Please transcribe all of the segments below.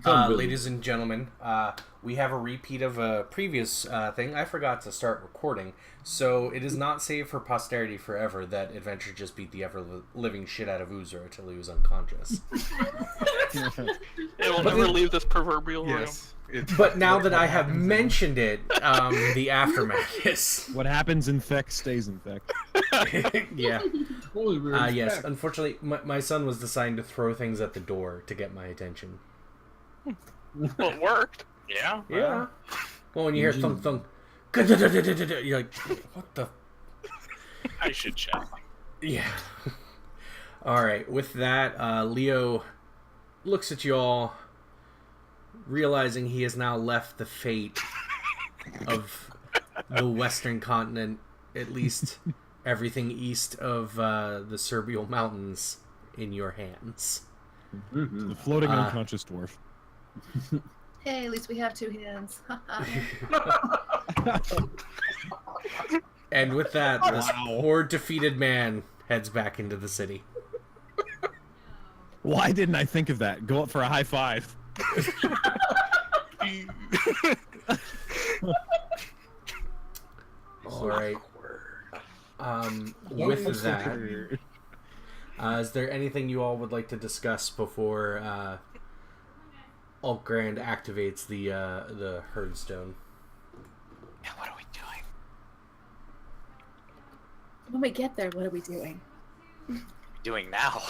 Ladies and gentlemen, we have a repeat of a previous thing. I forgot to start recording, so it is not saved for posterity forever that Adventure just beat the ever-living shit out of Uzur until he was unconscious. It will never leave this proverbial room. But now that I have mentioned it, the aftermath is... What happens in Feck stays in Feck. Yeah. Yes, unfortunately, my son was assigned to throw things at the door to get my attention. Well, it worked. Yeah. Yeah. Well, when you hear thunk thunk, you're like, what the? I should check. Yeah. All right. With that, Leo looks at you all, realizing he has now left the fate of the Western continent, at least everything east of the Serbial Mountains, in your hands. The floating unconscious dwarf. Hey, at least we have two hands. And with that, this poor defeated man heads back into the city. Why didn't I think of that? Go up for a high five. All right. With that, is there anything you all would like to discuss before Altgrand activates the Herdstone? Yeah, what are we doing? When we get there, what are we doing? Doing now?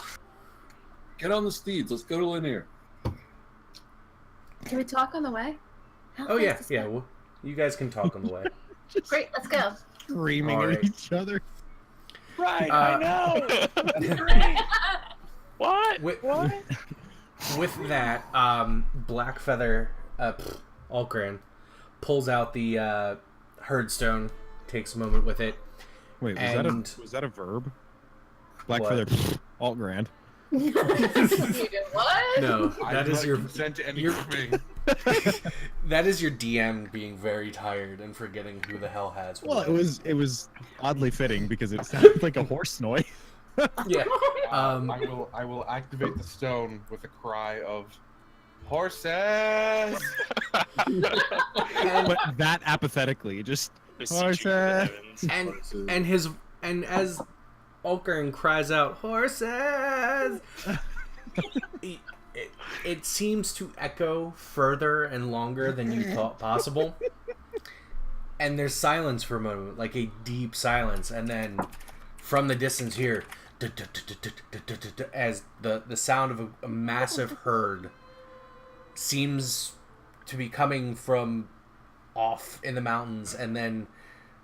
Get on the steeds. Let's go to Lanier. Can we talk on the way? Oh yeah. Well, you guys can talk on the way. Great, let's go. Screaming All at right. each other. Right, I know. What? With that, Blackfeather, Altgrand, pulls out the Herdstone, takes a moment with it. Wait, was that a verb? What? Blackfeather, Altgrand. You did what? No, that is your consent to anything. that is your DM being very tired and forgetting who the hell has what. Well, it was oddly fitting because it sounded like a horse noise. Yeah. I will activate the stone with a cry of horses. But that apathetically, just Beseeching the horses. heavens. and as Altgrand cries out horses, it seems to echo further and longer than you thought possible. And there's silence for a moment, like a deep silence, and then from the distance here, as the sound of a massive herd seems to be coming from off in the mountains, and then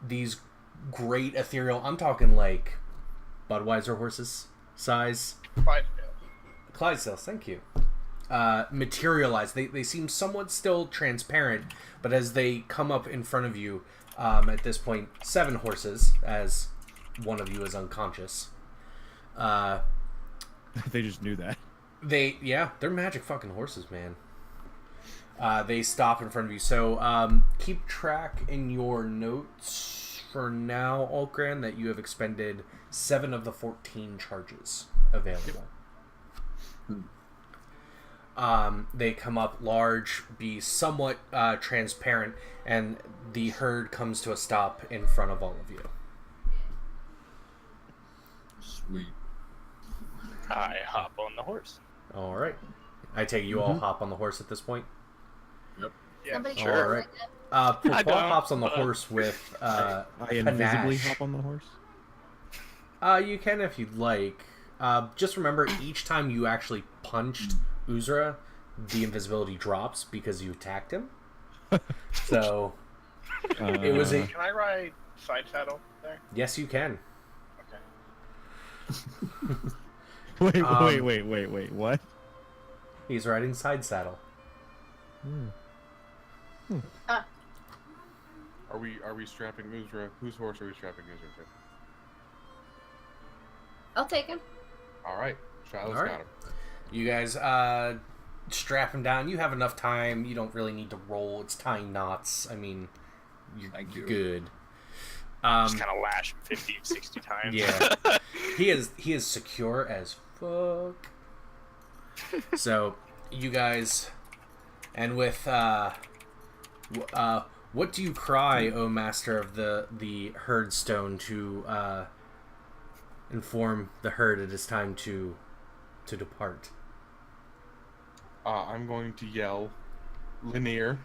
these great ethereal, I'm talking like Budweiser horses size, Clydesdales, thank you, materialize. They seem somewhat still transparent, but as they come up in front of you, at this point, 7 horses, as one of you is unconscious. They just knew that. They're magic fucking horses, man. They stop in front of you. So keep track in your notes for now, Altgrand, that you have expended 7 of the 14 charges available. They come up large, be somewhat transparent, and the herd comes to a stop in front of all of you. Sweet. I hop on the horse. All right. I take you all hop on the horse at this point. Yep. Yeah, Somebody All right. Pourpoint don't, hops on the horse with I invisibly panache. hop on the horse. You can if you'd like. Just remember, each time you actually punched Uzra, the invisibility drops because you attacked him. So it was a... Can I ride side saddle there? Yes, you can. Okay. Wait, what? He's riding side saddle. Are we strapping Uzra? Whose horse are we strapping Uzra to? I'll take him. All right, Shiloh's All right. got him. You guys strap him down. You have enough time. You don't really need to roll. It's tying knots. I mean, Thank you. good. Just kind of lash him 50, 60 times. Yeah. He is secure as fuck. So you guys And with what do you cry, O master of the herd stone, to inform the herd it is time to depart? I'm going to yell, Linear,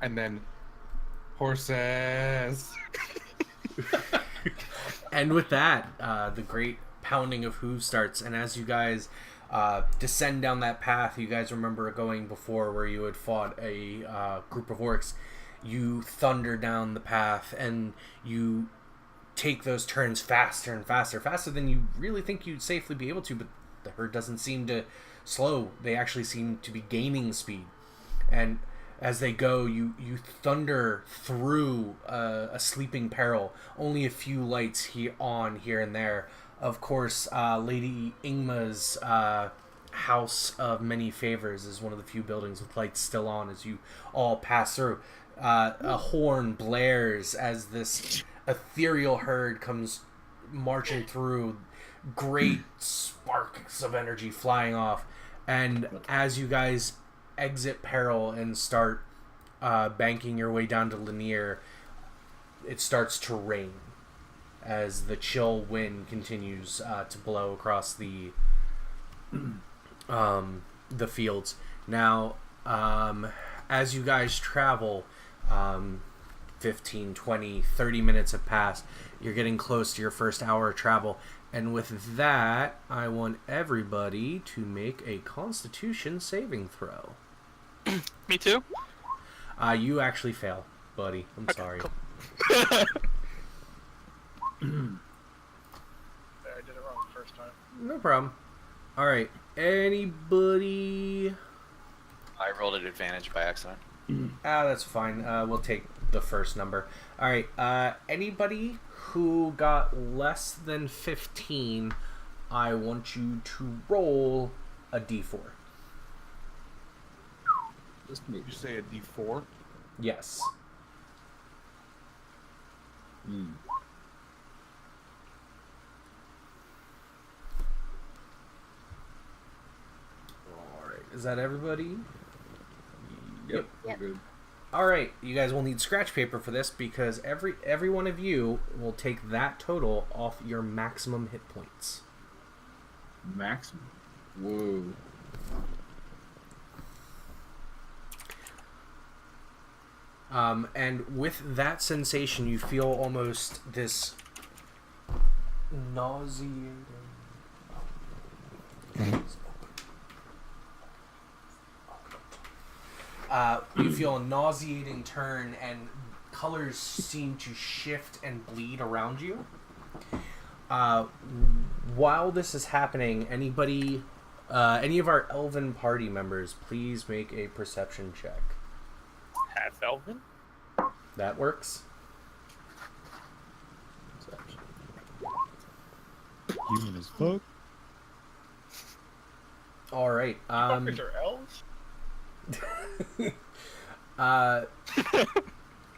and then horses. And with that, the great pounding of hooves starts, and as you guys descend down that path, you guys remember going before where you had fought a group of orcs. You thunder down the path, and you take those turns faster and faster, faster than you really think you'd safely be able to, but the herd doesn't seem to slow. They actually seem to be gaining speed. And as they go, you thunder through a sleeping peril. Only a few lights here and there. Of course, Lady Ingma's House of Many Favors is one of the few buildings with lights still on as you all pass through. A horn blares as this ethereal herd comes marching through, great sparks of energy flying off. And as you guys exit peril and start banking your way down to Lanier, it starts to rain as the chill wind continues to blow across the fields. Now, as you guys travel, 15, 20, 30 minutes have passed. You're getting close to your first hour of travel. And with that, I want everybody to make a Constitution saving throw. Me too? You actually fail, buddy. I'm sorry. Cool. I did it wrong the first time. No problem. Alright, anybody... I rolled an advantage by accident. that's fine. We'll take the first number. Alright, anybody who got less than 15, I want you to roll a d4. Did you say a D4? Yes. Alright, is that everybody? Yep. Yep. Alright, you guys will need scratch paper for this because every one of you will take that total off your maximum hit points. Maximum. Whoa. And with that sensation, you feel almost this nauseating... you feel a nauseating turn, and colors seem to shift and bleed around you. While this is happening, any of our elven party members, please make a perception check. Half elven? That works. Human as fuck. All right. Fuckers are elves?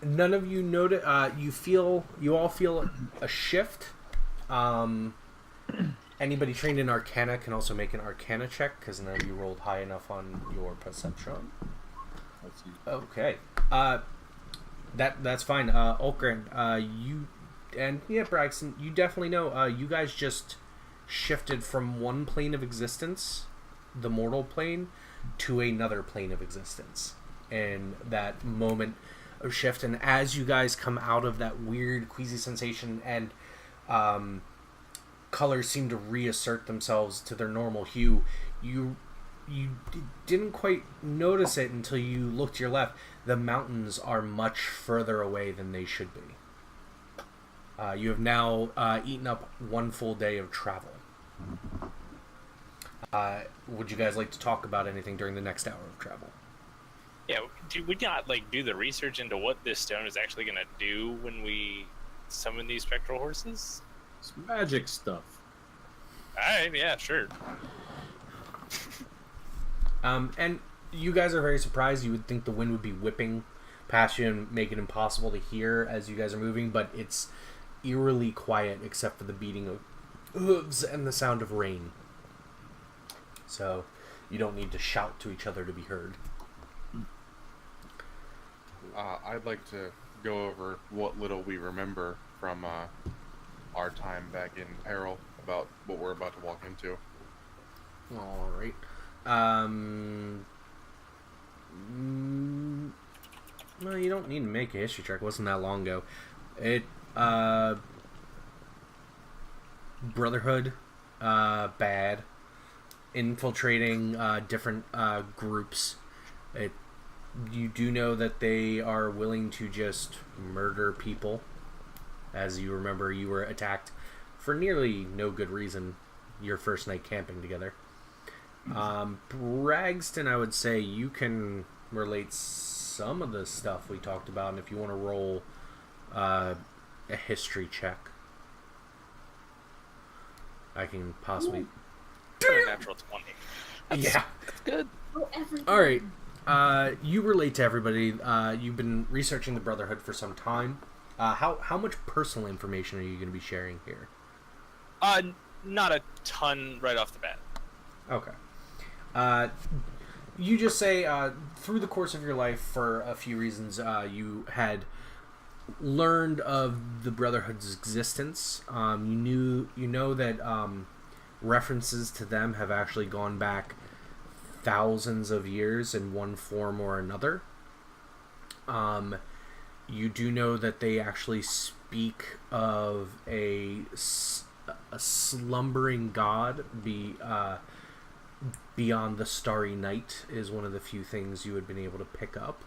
None of you notice. You all feel a shift. Anybody trained in Arcana can also make an Arcana check because none of you rolled high enough on your perception. Let's see. Okay. That's fine. Ulgrin, you and Braxton, you definitely know. You guys just shifted from one plane of existence, the mortal plane, to another plane of existence, in that moment of shift. And as you guys come out of that weird queasy sensation, and colors seem to reassert themselves to their normal hue, you didn't quite notice it until you looked to your left. The mountains are much further away than they should be. You have now eaten up one full day of travel. Would you guys like to talk about anything during the next hour of travel? Yeah, do we not do the research into what this stone is actually going to do when we summon these spectral horses? It's magic stuff. Alright, yeah, sure. And you guys are very surprised. You would think the wind would be whipping past you and make it impossible to hear as you guys are moving, but it's eerily quiet except for the beating of hooves and the sound of rain. So you don't need to shout to each other to be heard. I'd like to go over what little we remember from our time back in peril about what we're about to walk into. All right. Well, you don't need to make a history check. It wasn't that long ago. It, Brotherhood, bad. Infiltrating, different, groups. You do know that they are willing to just murder people. As you remember, you were attacked for nearly no good reason your first night camping together. Bragston, I would say you can relate some of the stuff we talked about, and if you want to roll a history check, I can possibly... A natural 20. Yeah. That's good. Oh, everything. All right. You relate to everybody. You've been researching the Brotherhood for some time. How much personal information are you going to be sharing here? Not a ton right off the bat. Okay. You just say through the course of your life, for a few reasons, you had learned of the Brotherhood's existence. You know that references to them have actually gone back thousands of years in one form or another. You do know that they actually speak of a slumbering god beyond the starry night is one of the few things you had been able to pick up.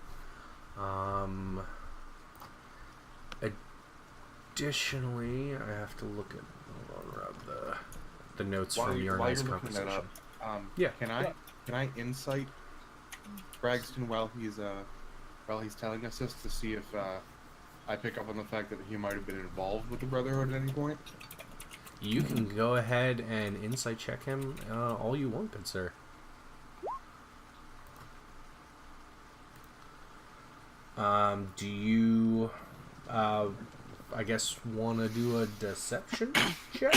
Additionally, I have to look at the notes from your while nice you're looking that conversation. up, Yeah. Can I insight Bragston while he's telling us this to see if I pick up on the fact that he might have been involved with the Brotherhood at any point? You can go ahead and insight check him all you want, good sir. Do you, I guess, want to do a deception check,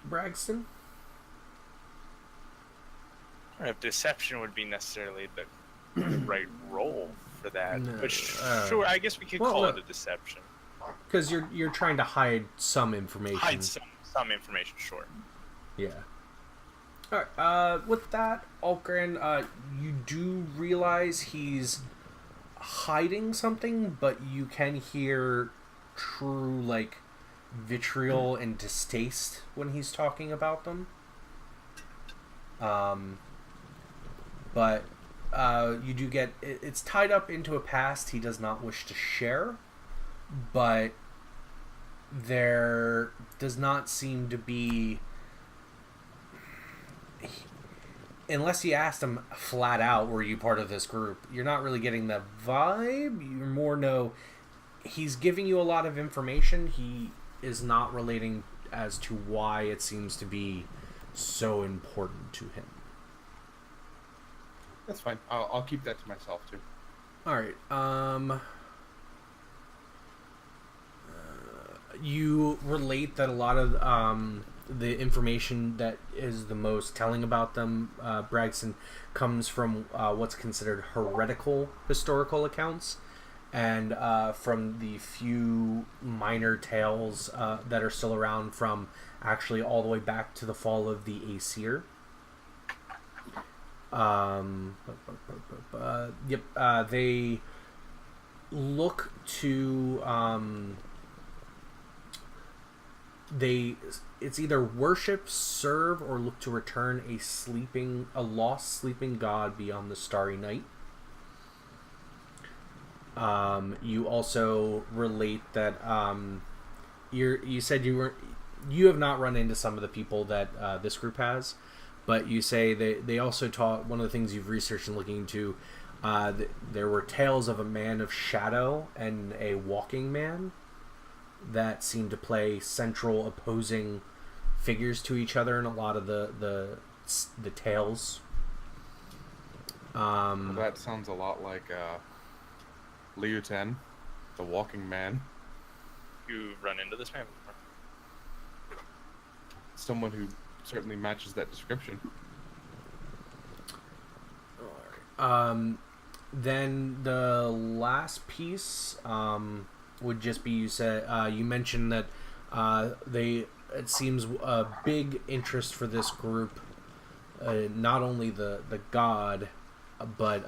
Bragston? I don't know if deception would be necessarily the right role for that. No, But sure, I guess we could call it a deception. Because you're trying to hide some information. Hide some information, sure. Yeah. Alright, with that, Algren, you do realize he's hiding something, but you can hear true, like, vitriol and distaste when he's talking about them. But you do get... It's tied up into a past he does not wish to share, but there does not seem to be... Unless you asked him flat out, were you part of this group, you're not really getting the vibe. You more know he's giving you a lot of information. He is not relating as to why it seems to be so important to him. That's fine. I'll keep that to myself too. Alright, you relate that a lot of the information that is the most telling about them, Bragston, comes from what's considered heretical historical accounts, and from the few minor tales that are still around from actually all the way back to the fall of the Aesir. They look to it's either worship, serve, or look to return a lost sleeping god beyond the starry night. You also relate that you said you have not run into some of the people that this group has, but you say they also taught one of the things you've researched and looking into. There were tales of a man of shadow and a walking man that seem to play central opposing figures to each other in a lot of the tales. That sounds a lot like Liu Ten, the walking man. You've run into this man before. Someone who certainly matches that description. Then the last piece would just be you mentioned that it seems a big interest for this group, not only the god, but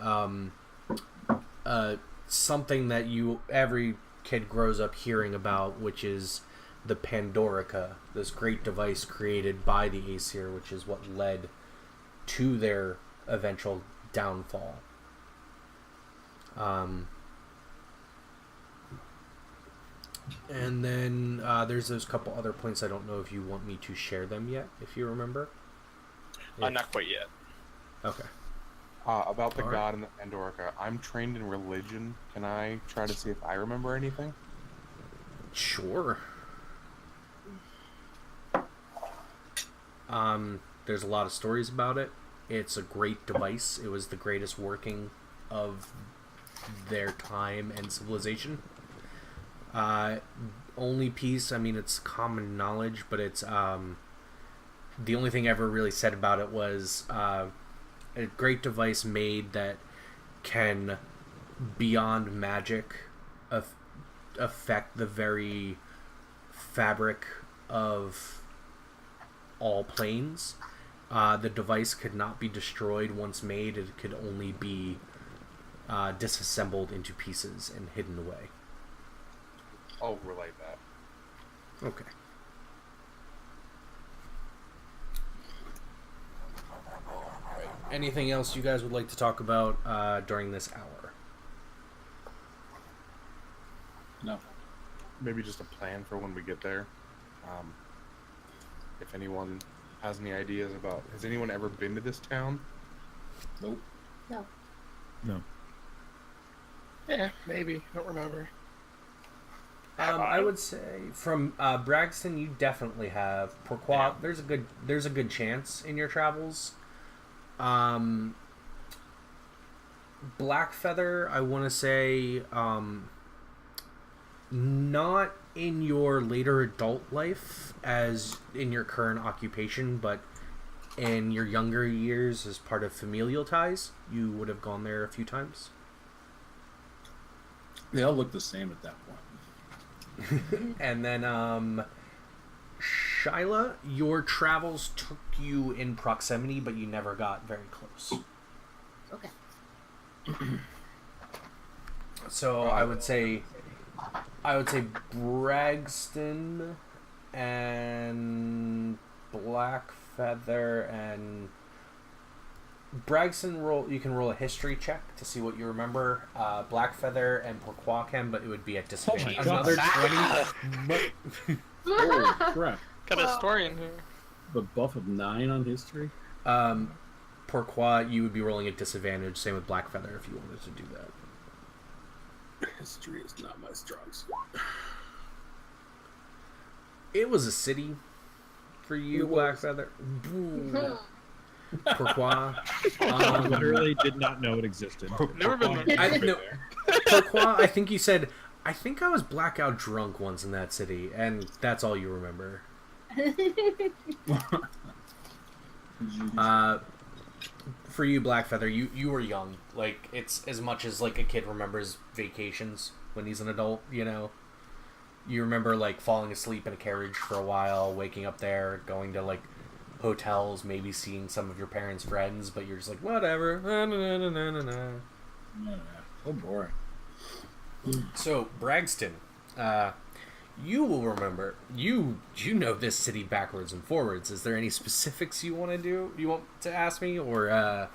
something that every kid grows up hearing about, which is the Pandorica, this great device created by the Aesir, which is what led to their eventual downfall. And then there's those couple other points. I don't know if you want me to share them yet, if you remember. Not quite yet. Okay. About the All right. god and the Pandorica, I'm trained in religion. Can I try to see if I remember anything? Sure. There's a lot of stories about it. It's a great device. It was the greatest working of their time and civilization. Only piece, I mean, it's common knowledge, but it's the only thing ever really said about it was a great device made that can, beyond magic, affect the very fabric of all planes. The device could not be destroyed once made. It could only be disassembled into pieces and hidden away. I'll relay that. Okay. Anything else you guys would like to talk about during this hour? No. Maybe just a plan for when we get there. If anyone has any ideas about... Has anyone ever been to this town? Nope. No. No. Yeah, maybe. I don't remember. I would say from Braxton, you definitely have. Pourquoi? Yeah. There's a good chance in your travels. Blackfeather, I want to say, not in your later adult life as in your current occupation, but in your younger years as part of familial ties, you would have gone there a few times. They all look the same at that point. And then, Shyla, your travels took you in proximity, but you never got very close. Okay. So I would say Bragston and Blackfeather and Bragston you can roll a history check to see what you remember. Blackfeather and Pourquoi can, but it would be at disadvantage. Oh my God. Another 20. Holy crap. Got a story in here. The buff of 9 on history? Pourquoi, you would be rolling at disadvantage. Same with Blackfeather if you wanted to do that. History is not my strong suit. It was a city for you, Blackfeather. Pourquoi? Literally did not know it existed. Never been Pourquoi? I think you said, I think I was blackout drunk once in that city, and that's all you remember. For you, Blackfeather, you were young. Like, it's as much as like a kid remembers vacations when he's an adult, you know? You remember like falling asleep in a carriage for a while, waking up there, going to like hotels, maybe seeing some of your parents' friends, but you're just like, whatever. Na, na, na, na, na, na. Oh, boring. So, Bragston, you will remember, you know this city backwards and forwards. Is there any specifics you want to ask me, or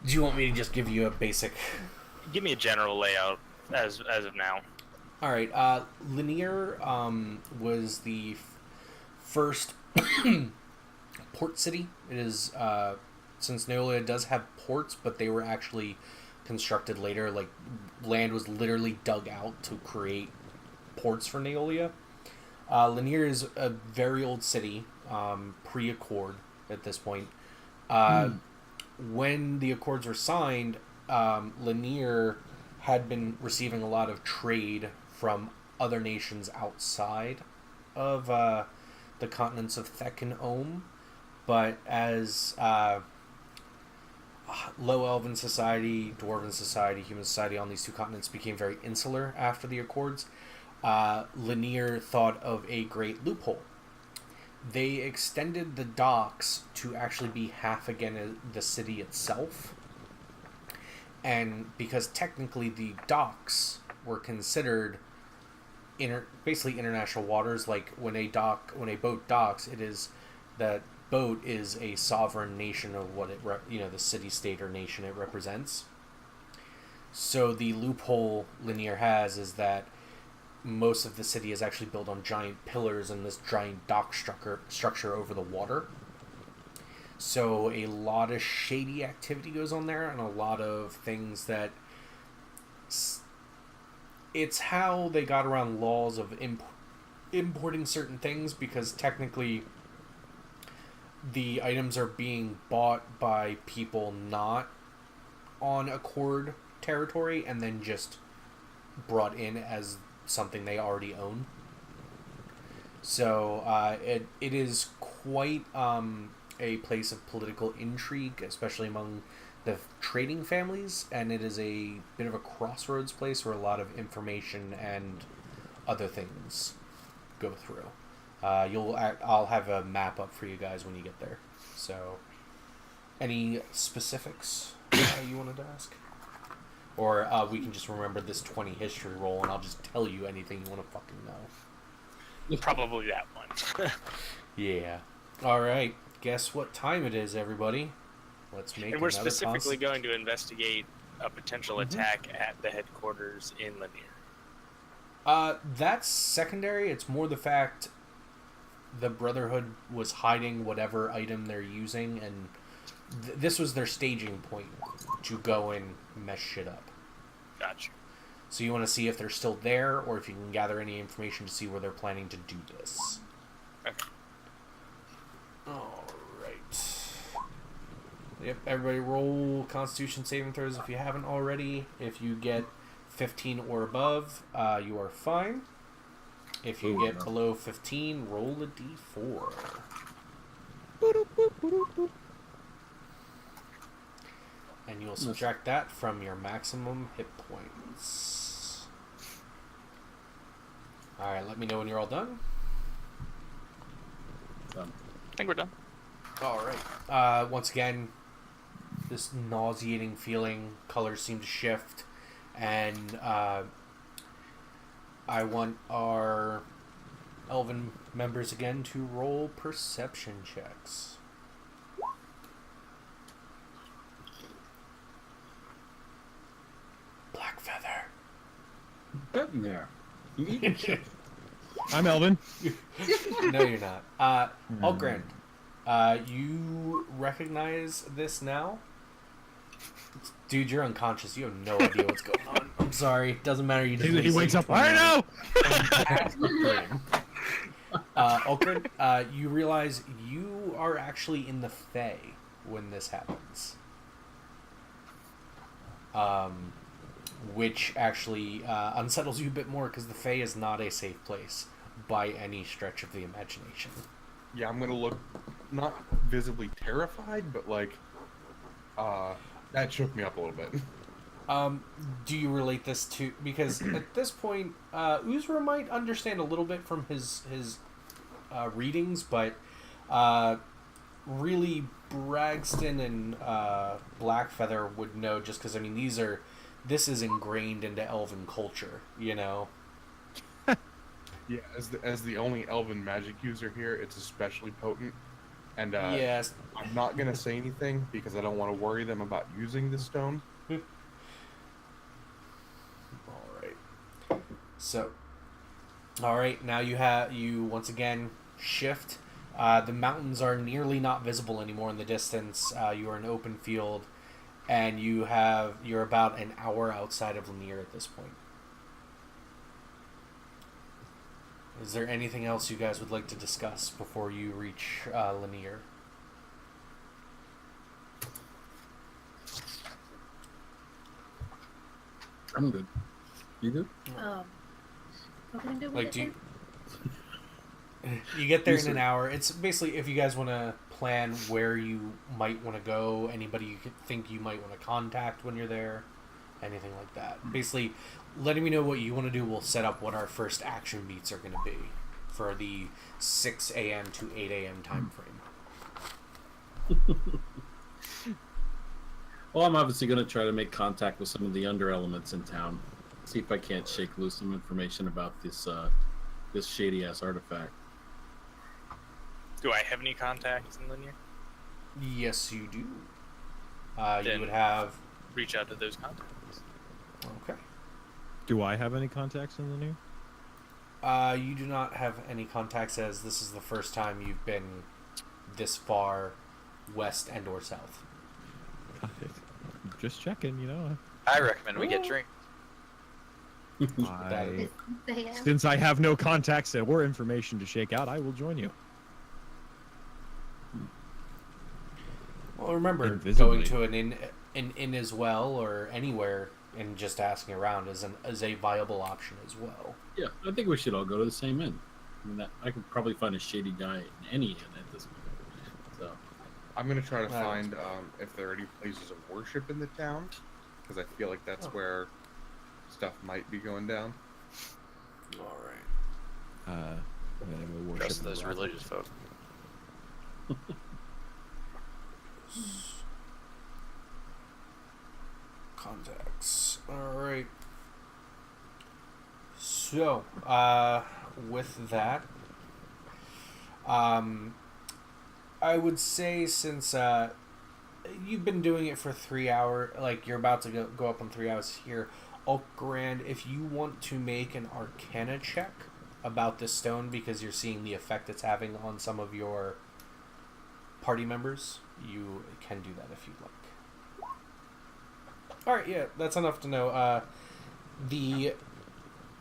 do you want me to just give you a basic? Give me a general layout as of now. All right, Lanier was the first port city. It is since Neolia does have ports, but they were actually constructed later. Like, land was literally dug out to create ports for Neolia. Lanier is a very old city, pre-Accord at this point. When the Accords were signed, Lanier had been receiving a lot of trade from other nations outside of the continents of Thek and Ohm, but as Low Elven society, Dwarven society, human society on these two continents became very insular after the Accords. Lanier thought of a great loophole. They extended the docks to actually be half again the city itself. And because technically the docks were considered basically international waters, like when a boat docks, it is that boat is a sovereign nation of what the city, state, or nation it represents. So the loophole Lanier has is that most of the city is actually built on giant pillars and this giant dock structure over the water. So a lot of shady activity goes on there, and a lot of things that it's how they got around laws of importing certain things, because technically the items are being bought by people not on Accord territory and then just brought in as something they already own. So it is quite a place of political intrigue, especially among the trading families, and it is a bit of a crossroads place where a lot of information and other things go through. I'll have a map up for you guys when you get there. So, any specifics you wanted to ask? Or we can just remember this 20 history roll, and I'll just tell you anything you want to fucking know. Probably that one. Yeah. All right. Guess what time it is, everybody? Let's make. And we're specifically going to investigate a potential attack at the headquarters in Lanier. That's secondary. It's more the fact the Brotherhood was hiding whatever item they're using, and this was their staging point to go and mess shit up. Gotcha. So you want to see if they're still there, or if you can gather any information to see where they're planning to do this. Okay. All right. Yep, everybody roll Constitution saving throws if you haven't already. If you get 15 or above, you are fine. If you get below 15, roll a d4. And you'll subtract that from your maximum hit points. Alright, let me know when you're all done. I think we're done. Alright. Once again, this nauseating feeling, colors seem to shift, and I want our elven members again to roll perception checks. Black Feather. Getting there. You eating shit. I'm Elvin. No, you're not. Algren, you recognize this now? Dude, you're unconscious. You have no idea what's going on. I'm sorry. Doesn't matter. You just He wakes up. I know. Algren, you realize you are actually in the Fae when this happens. Which actually unsettles you a bit more, because the Fae is not a safe place by any stretch of the imagination. Yeah, I'm gonna look not visibly terrified, but like that shook me up a little bit. Do you relate this to, because at this point Uzra might understand a little bit from his readings, but really Bragston and Blackfeather would know, just because I mean this is ingrained into elven culture, you know. Yeah, as the only elven magic user here, it's especially potent. And yes, I'm not gonna say anything because I don't want to worry them about using this stone. So, all right, now you once again shift. The mountains are nearly not visible anymore in the distance. You are in open field, and you're about an hour outside of Lanier at this point. Is there anything else you guys would like to discuss before you reach Lanier? I'm good. You good? What can I do with Like, it do then? you get there in an hour? It's basically, if you guys want to plan where you might want to go, anybody you could think you might want to contact when you're there, anything like that. Basically, letting me know what you want to do will set up what our first action beats are going to be for the 6 a.m. to 8 a.m. time frame. Well, I'm obviously going to try to make contact with some of the under elements in town. See if I can't shake loose some information about this this shady ass artifact. Do I have any contacts in Linear? Yes, you do. You Then- would have... Reach out to those contacts. Okay. Do I have any contacts in the new? You do not have any contacts, as this is the first time you've been this far west and or south. Just checking, you know. I recommend we get drink. I, They have. since I have no contacts or information to shake out, I will join you. Well, remember, Invisibly. going to an inn as well, or anywhere, and just asking around is a viable option as well. Yeah, I think we should all go to the same inn. I mean, I could probably find a shady guy in any inn at this point. So, I'm gonna try to Right. find if there are any places of worship in the town, because I feel like that's where stuff might be going down. All right. We'll worship Trust those the rock. religious folk. Contacts. All right. So, with that, I would say since you've been doing it for 3 hours, like you're about to go up on 3 hours here, Grand, if you want to make an Arcana check about this stone because you're seeing the effect it's having on some of your party members, you can do that if you'd like. All right, yeah, that's enough to know. The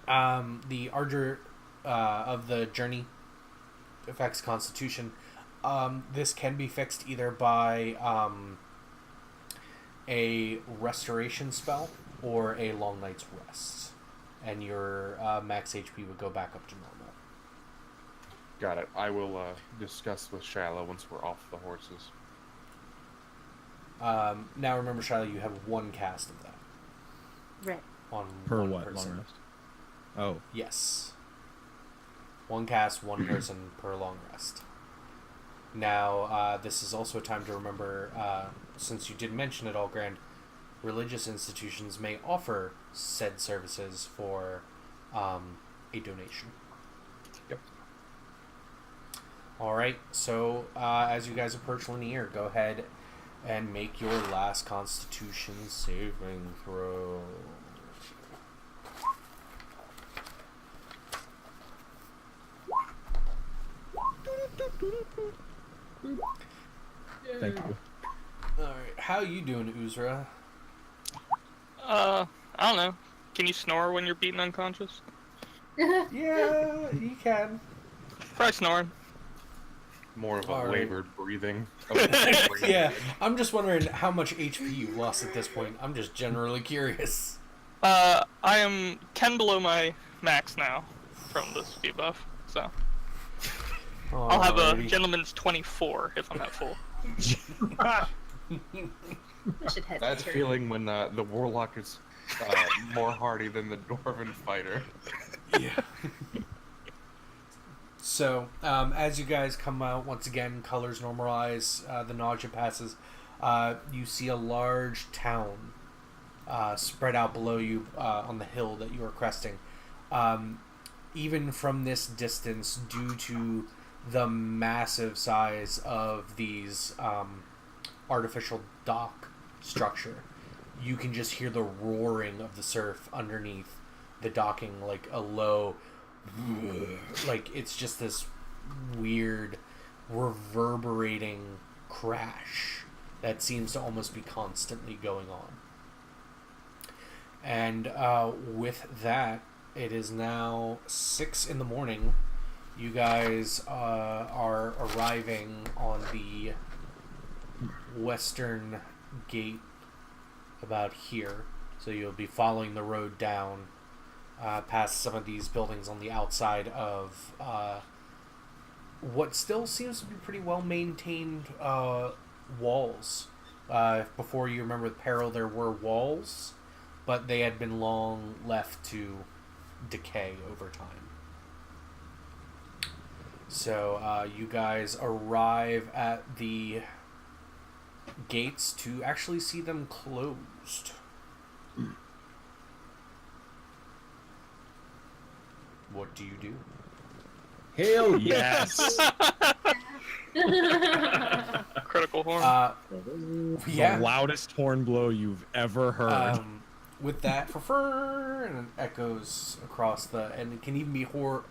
ardor of the journey affects Constitution. This can be fixed either by a restoration spell or a long night's rest, and your max HP would go back up to normal. Got it. I will discuss with Shiloh once we're off the horses. Now remember, Shiloh, you have one cast of that Right. on Per one what? person. Long rest? Oh. Yes. One cast, one person per long rest. Now, this is also a time to remember, since you did mention it all, Grand, religious institutions may offer said services for a donation. Yep. Alright, so as you guys approach Linear, go ahead and make your last Constitution saving throw. Thank you. Alright, how you doing, Uzra? I don't know. Can you snore when you're beaten unconscious? Yeah, you can. Try snoring. More of a All right. labored breathing. Yeah, I'm just wondering how much HP you lost at this point. I'm just generally curious. I am 10 below my max now from this debuff, so I'll have a Alrighty. gentleman's 24 if I'm at full. I should head That's to her. feeling when the warlock is more hardy than the dwarven fighter. Yeah. So, as you guys come out, once again, colors normalize, the nausea passes, you see a large town spread out below you on the hill that you are cresting. Even from this distance, due to the massive size of these artificial dock structure, you can just hear the roaring of the surf underneath the docking, like a low, like it's just this weird reverberating crash that seems to almost be constantly going on. And with that, it is now 6 in the morning. You guys are arriving on the western gate about here. So you'll be following the road down past some of these buildings on the outside of what still seems to be pretty well maintained walls. Before you remember the peril, there were walls, but they had been long left to decay over time. So you guys arrive at the gates to actually see them closed. What do you do? Hell yes! Critical horn. Yeah. The loudest horn blow you've ever heard. With that, and it echoes across and it can even be heard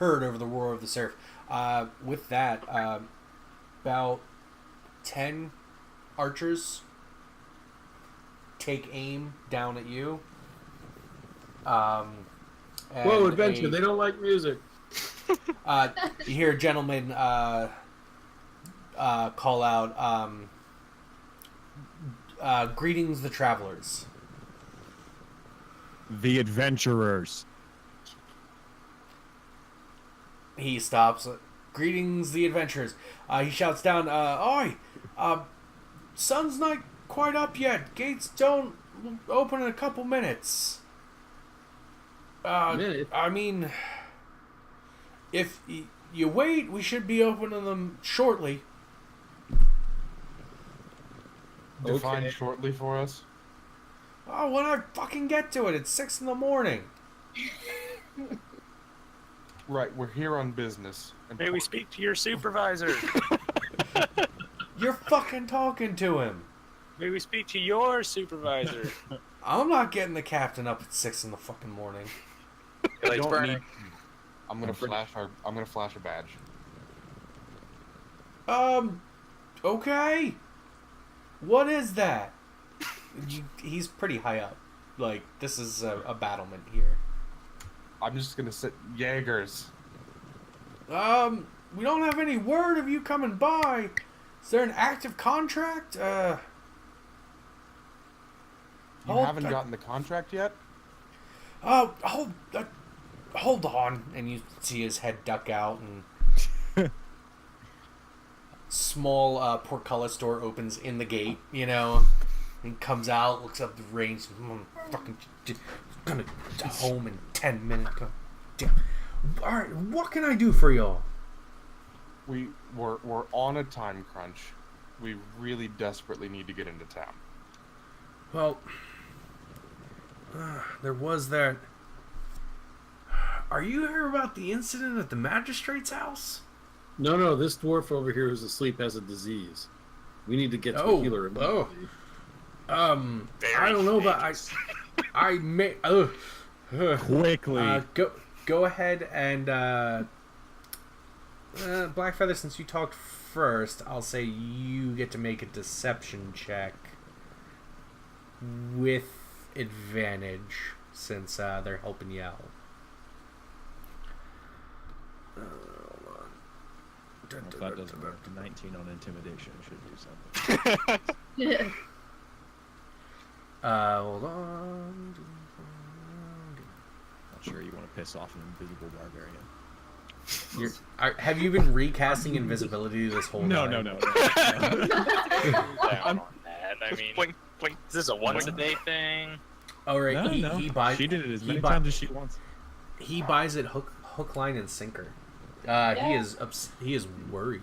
over the roar of the surf. With that, about 10 archers take aim down at you. Whoa, adventure! They don't like music. You hear a gentleman call out, "Greetings, the travelers." The adventurers. He stops. "Greetings, the adventurers." He shouts down, "Oi! Sun's not quite up yet. Gates don't open in a couple minutes." I mean, if you wait, we should be opening them shortly. Define Okay. shortly for us. Oh, when I fucking get to it, it's 6 a.m. Right, we're here on business. May we speak to your supervisor? You're fucking talking to him. May we speak to your supervisor? I'm not getting the captain up at 6 in the fucking morning. Your leg's Don't burning. need- I'm gonna flash a badge. Okay. What is that? He's pretty high up. Like, this is a battlement here. I'm just gonna sit Jaegers. We don't have any word of you coming by. Is there an active contract? You Hold haven't the- gotten the contract yet? Hold on. And you see his head duck out, and small portcullis door opens in the gate, you know, and comes out, looks up the range, fucking gonna home in 10 minutes. God damn. All right, what can I do for y'all? We're on a time crunch. We really desperately need to get into town. Well, there was that. Are you here about the incident at the magistrate's house? No, this dwarf over here who's asleep has a disease. We need to get to a healer. I don't know, but I may. Quickly. Go ahead and Blackfeather. Since you talked first, I'll say you get to make a deception check with advantage since they're helping you out. Hold on. If that doesn't work, 19 on intimidation should do something. Hold on. Not sure you want to piss off an invisible barbarian. Have you been recasting invisibility this whole No. time? Down on that. I mean, Blink, blink. is this a once a day thing? All right. No. He buys. She did it as he many buy- times as she wants. He buys it hook, line, and sinker. He is worried.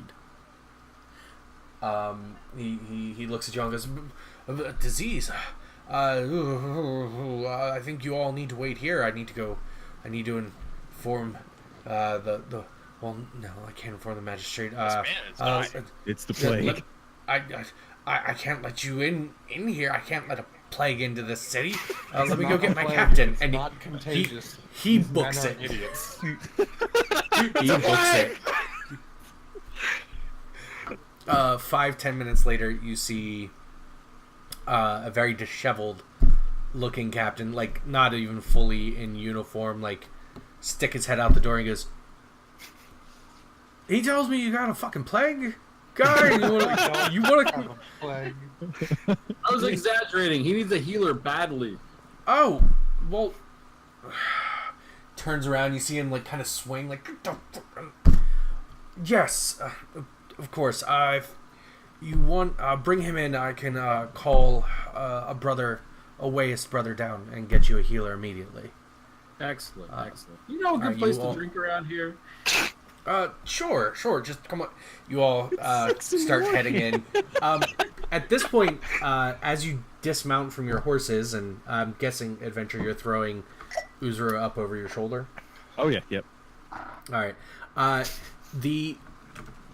He looks at you and goes, "Disease. I think you all need to wait here. I need to inform the. Well, no, I can't inform the magistrate. It's the plague. I can't let you in here. I can't let a plague into this city. Let me Not go get a my plague, captain." it's And not contagious. he These men books are it. Idiots. He books it. 5-10 minutes later, you see a very disheveled looking captain, like not even fully in uniform, like stick his head out the door and goes, "He tells me you got a fucking plague, guy. You want to? Plague. I was exaggerating. He needs a healer badly. Oh, well." Turns around, you see him like kind of swing, like, Yes, of course. If you want, bring him in. I can call a Wayist brother down, and get you a healer immediately. Excellent, excellent. You know a good place to drink around here? Sure. Just come on. You all start heading in. At this point, as you dismount from your horses, and I'm guessing, Adventure, you're throwing Uzura up over your shoulder. Oh yeah, yep. All right.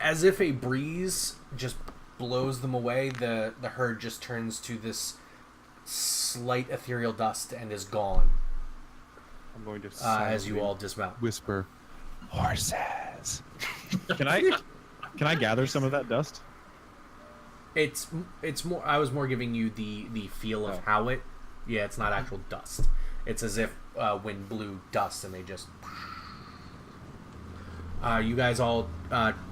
As if a breeze just blows them away, the herd just turns to this slight ethereal dust and is gone. I'm going to as you all dismount. whisper, horses. Can I gather some of that dust? It's more. I was more giving you the feel of how it. Yeah, it's not actual dust. It's as if wind blew dust and they just. You guys all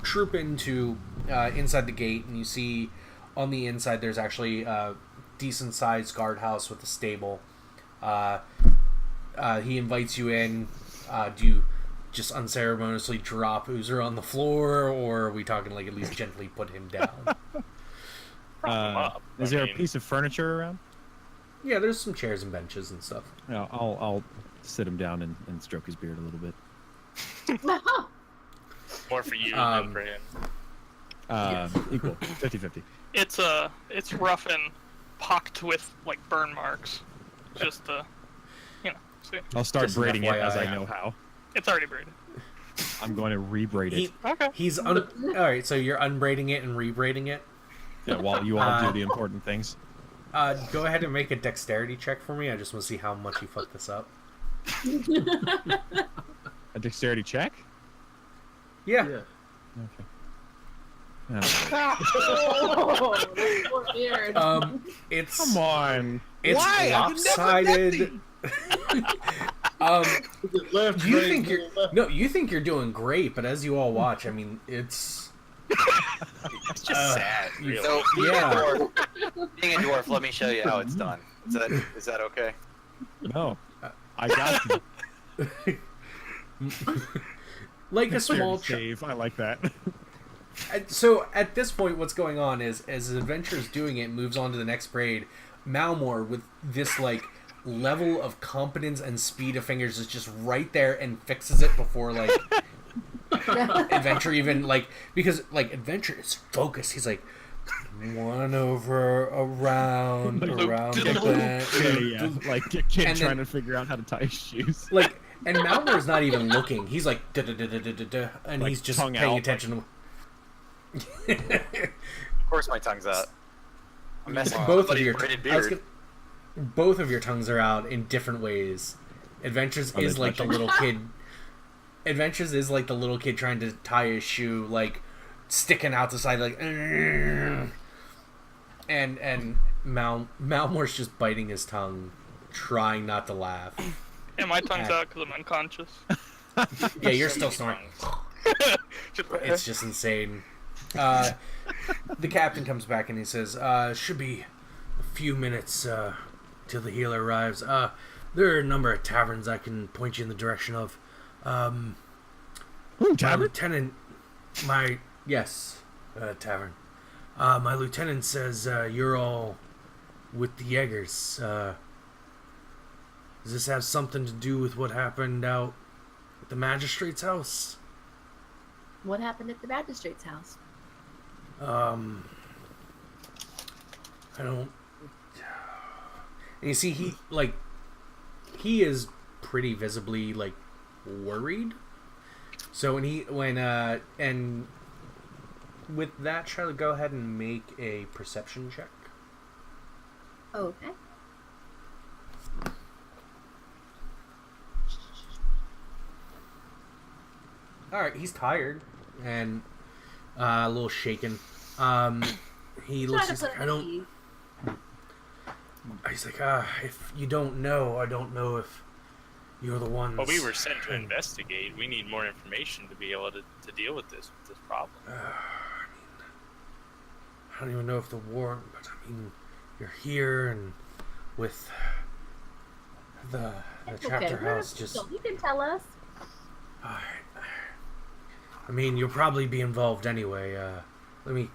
troop into inside the gate, and you see on the inside there's actually a decent-sized guardhouse with a stable. He invites you in. Do you just unceremoniously drop Uzur on the floor, or are we talking like at least gently put him down? Is there a piece of furniture around? Yeah, there's some chairs and benches and stuff. Yeah, I'll sit him down and stroke his beard a little bit. More for you than for him. Equal, 50-50. It's rough and pocked with like burn marks. Just see. I'll start Just braiding it FYI. as I know how. It's already braided. I'm going to rebraid it. Okay. All right. So you're unbraiding it and rebraiding it. Yeah, while you all do the important things. Go ahead and make a dexterity check for me. I just want to see how much you fucked this up. A dexterity check? Yeah. Okay. Oh, that's poor beard. It's Come on. It's Why? lopsided. Left, You right, think you're left. no, you think you're doing great, but as you all watch, I mean, it's It's just sad. you- So, yeah. being a dwarf, let me show you how it's done. Is that okay? No. I got you. like a small save. I like that. So at this point, what's going on is as Adventure's doing it, moves on to the next braid. Malmore, with this like level of competence and speed of fingers, is just right there and fixes it before like Adventure even like, because like Adventure is focused. He's like one over, around, like that. Yeah. Like a kid And trying then- to figure out how to tie his shoes. Like, and Malmore's not even looking. He's like da da da da da da, and Like, he's just tongue paying out, attention. Of course, my tongue's out. I'm messing with both of somebody's your braided I was beard. both of your tongues are out in different ways. Adventures Are they is like the touching? little kid. Adventures is like the little kid trying to tie his shoe, like sticking out the side, like. And Malmore's just biting his tongue, trying not to laugh. And my tongue's out because I'm unconscious. Yeah, you're still snoring. It's just insane. The captain comes back and he says, should be a few minutes till the healer arrives. There are a number of taverns I can point you in the direction of. My Tavern? lieutenant, tavern. My lieutenant says you're all with the Jaegers. Does this have something to do with what happened out at the magistrate's house? What happened at the magistrate's house? I don't. And you see, he is pretty visibly like worried. So and with that, Charlie, go ahead and make a perception check. Okay. All right, he's tired and a little shaken. He looks. He's like, I don't. He's like, if you don't know, I don't know if you're the ones. Well, we were sent to investigate. We need more information to be able to deal with this problem. I don't even know if the war, but I mean, you're here and with the It's chapter okay. house. Just You can tell us. all right. I mean, you'll probably be involved anyway. Let me.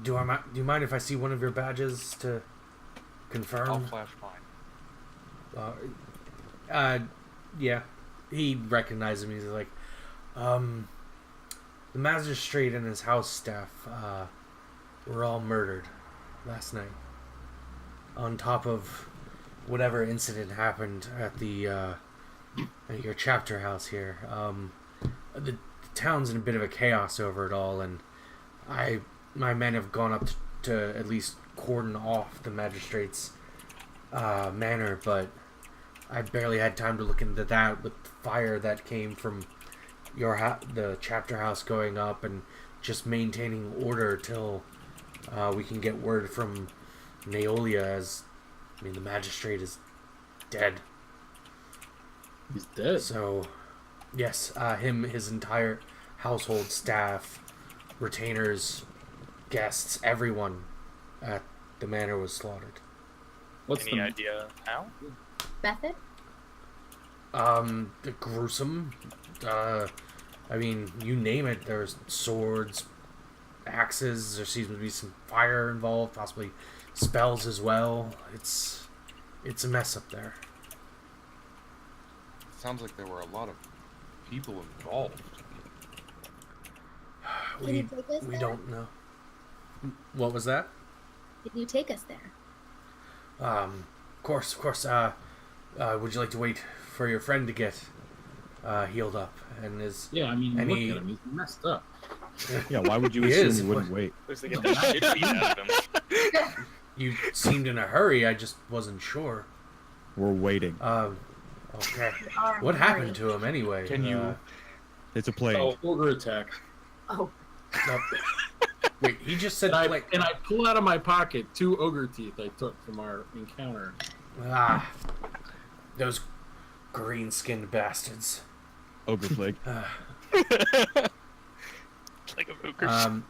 Do you mind if I see one of your badges to confirm? I'll flash mine. Yeah. He recognizes me. He's like, the magistrate and his house staff, were all murdered last night. On top of whatever incident happened at the, at your chapter house here. The town's in a bit of a chaos over it all, and my men have gone up to at least cordon off the magistrate's manor, but I barely had time to look into that with the fire that came from the chapter house going up and just maintaining order till we can get word from Neolia the magistrate is dead. He's dead. So, yes, his entire household staff, retainers, guests, everyone at the manor was slaughtered. What's Any idea how? Method? Gruesome. I mean, you name it. There's swords, axes. There seems to be some fire involved, possibly spells as well. It's a mess up there. Sounds like there were a lot of people involved. Can you take us We there? don't know. What was that? Can you take us there? Of course. Would you like to wait for your friend to get healed up? And Yeah, I mean, and look he- at him. He's messed up. Yeah, why would you He assume is. we wouldn't wait? Looks like the shit beat out of him. You seemed in a hurry. I just wasn't sure. We're waiting. Okay. We are in What a happened hurry. to him anyway? Can you- It's a plague. Oh, ogre attack. Oh, No. Wait, he just said And like I pull out of my pocket 2 ogre teeth I took from our encounter. those green-skinned bastards. Ogre plague. Like a ogre.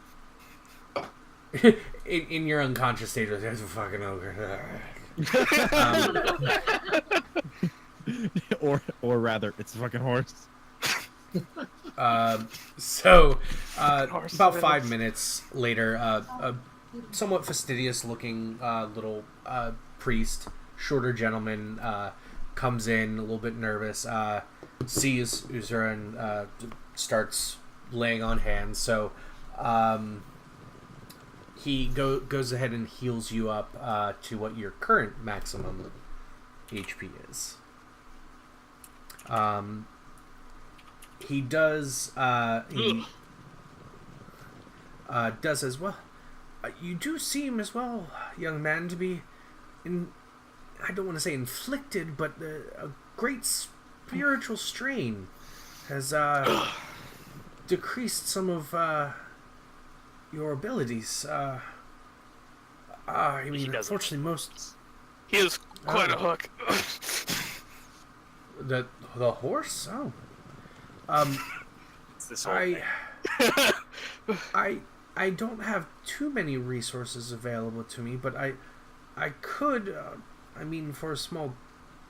In your unconscious state, there's a fucking ogre. or rather, it's a fucking horse. So, Horse about riddles. 5 minutes later, a somewhat fastidious-looking little priest, shorter gentleman, comes in a little bit nervous, sees Uzura and starts laying on hands. So, he goes ahead and heals you up to what your current maximum HP is. He does. He does as well. You do seem as well, young man, to be I don't want to say inflicted, but a great spiritual strain has decreased some of your abilities. I mean, doesn't. unfortunately, most He is quite a hook. the horse. Oh, It's this whole thing. I don't have too many resources available to me, but I could, I mean, for a small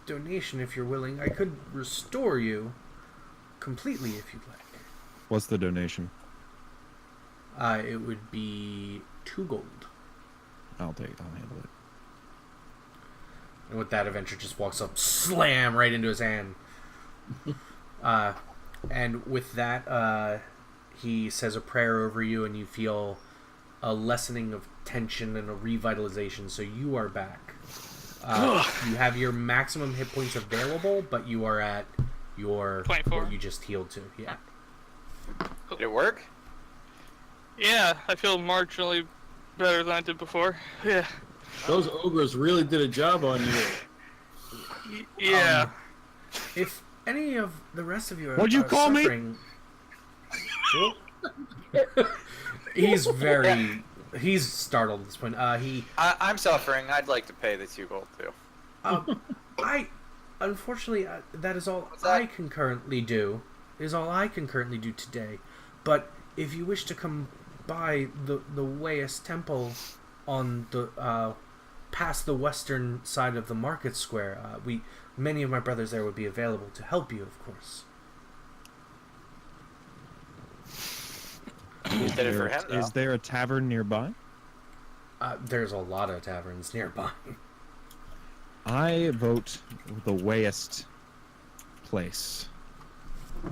donation, if you're willing, I could restore you completely if you'd like. What's the donation? It would be 2 gold. I'll handle it. And with that, Adventure just walks up, slam right into his hand. And with that, he says a prayer over you, and you feel a lessening of tension and a revitalization. So you are back. You have your maximum hit points available, but you are at your 24. what you just healed to. Yeah. Did it work? Yeah, I feel marginally better than I did before. Yeah. Those ogres really did a job on you. Yeah. If any of the rest of you are, What'd you are call me? suffering, he's startled at this point. I'm suffering. I'd like to pay the 2 gold too. Unfortunately, that is all What's that? I can currently do. Is all I can currently do today. But if you wish to come by the Wayas Temple on the past the western side of the market square, many of my brothers there would be available to help you, of course. You did it for him, though. Is there a tavern nearby? There's a lot of taverns nearby. I vote the wayest place.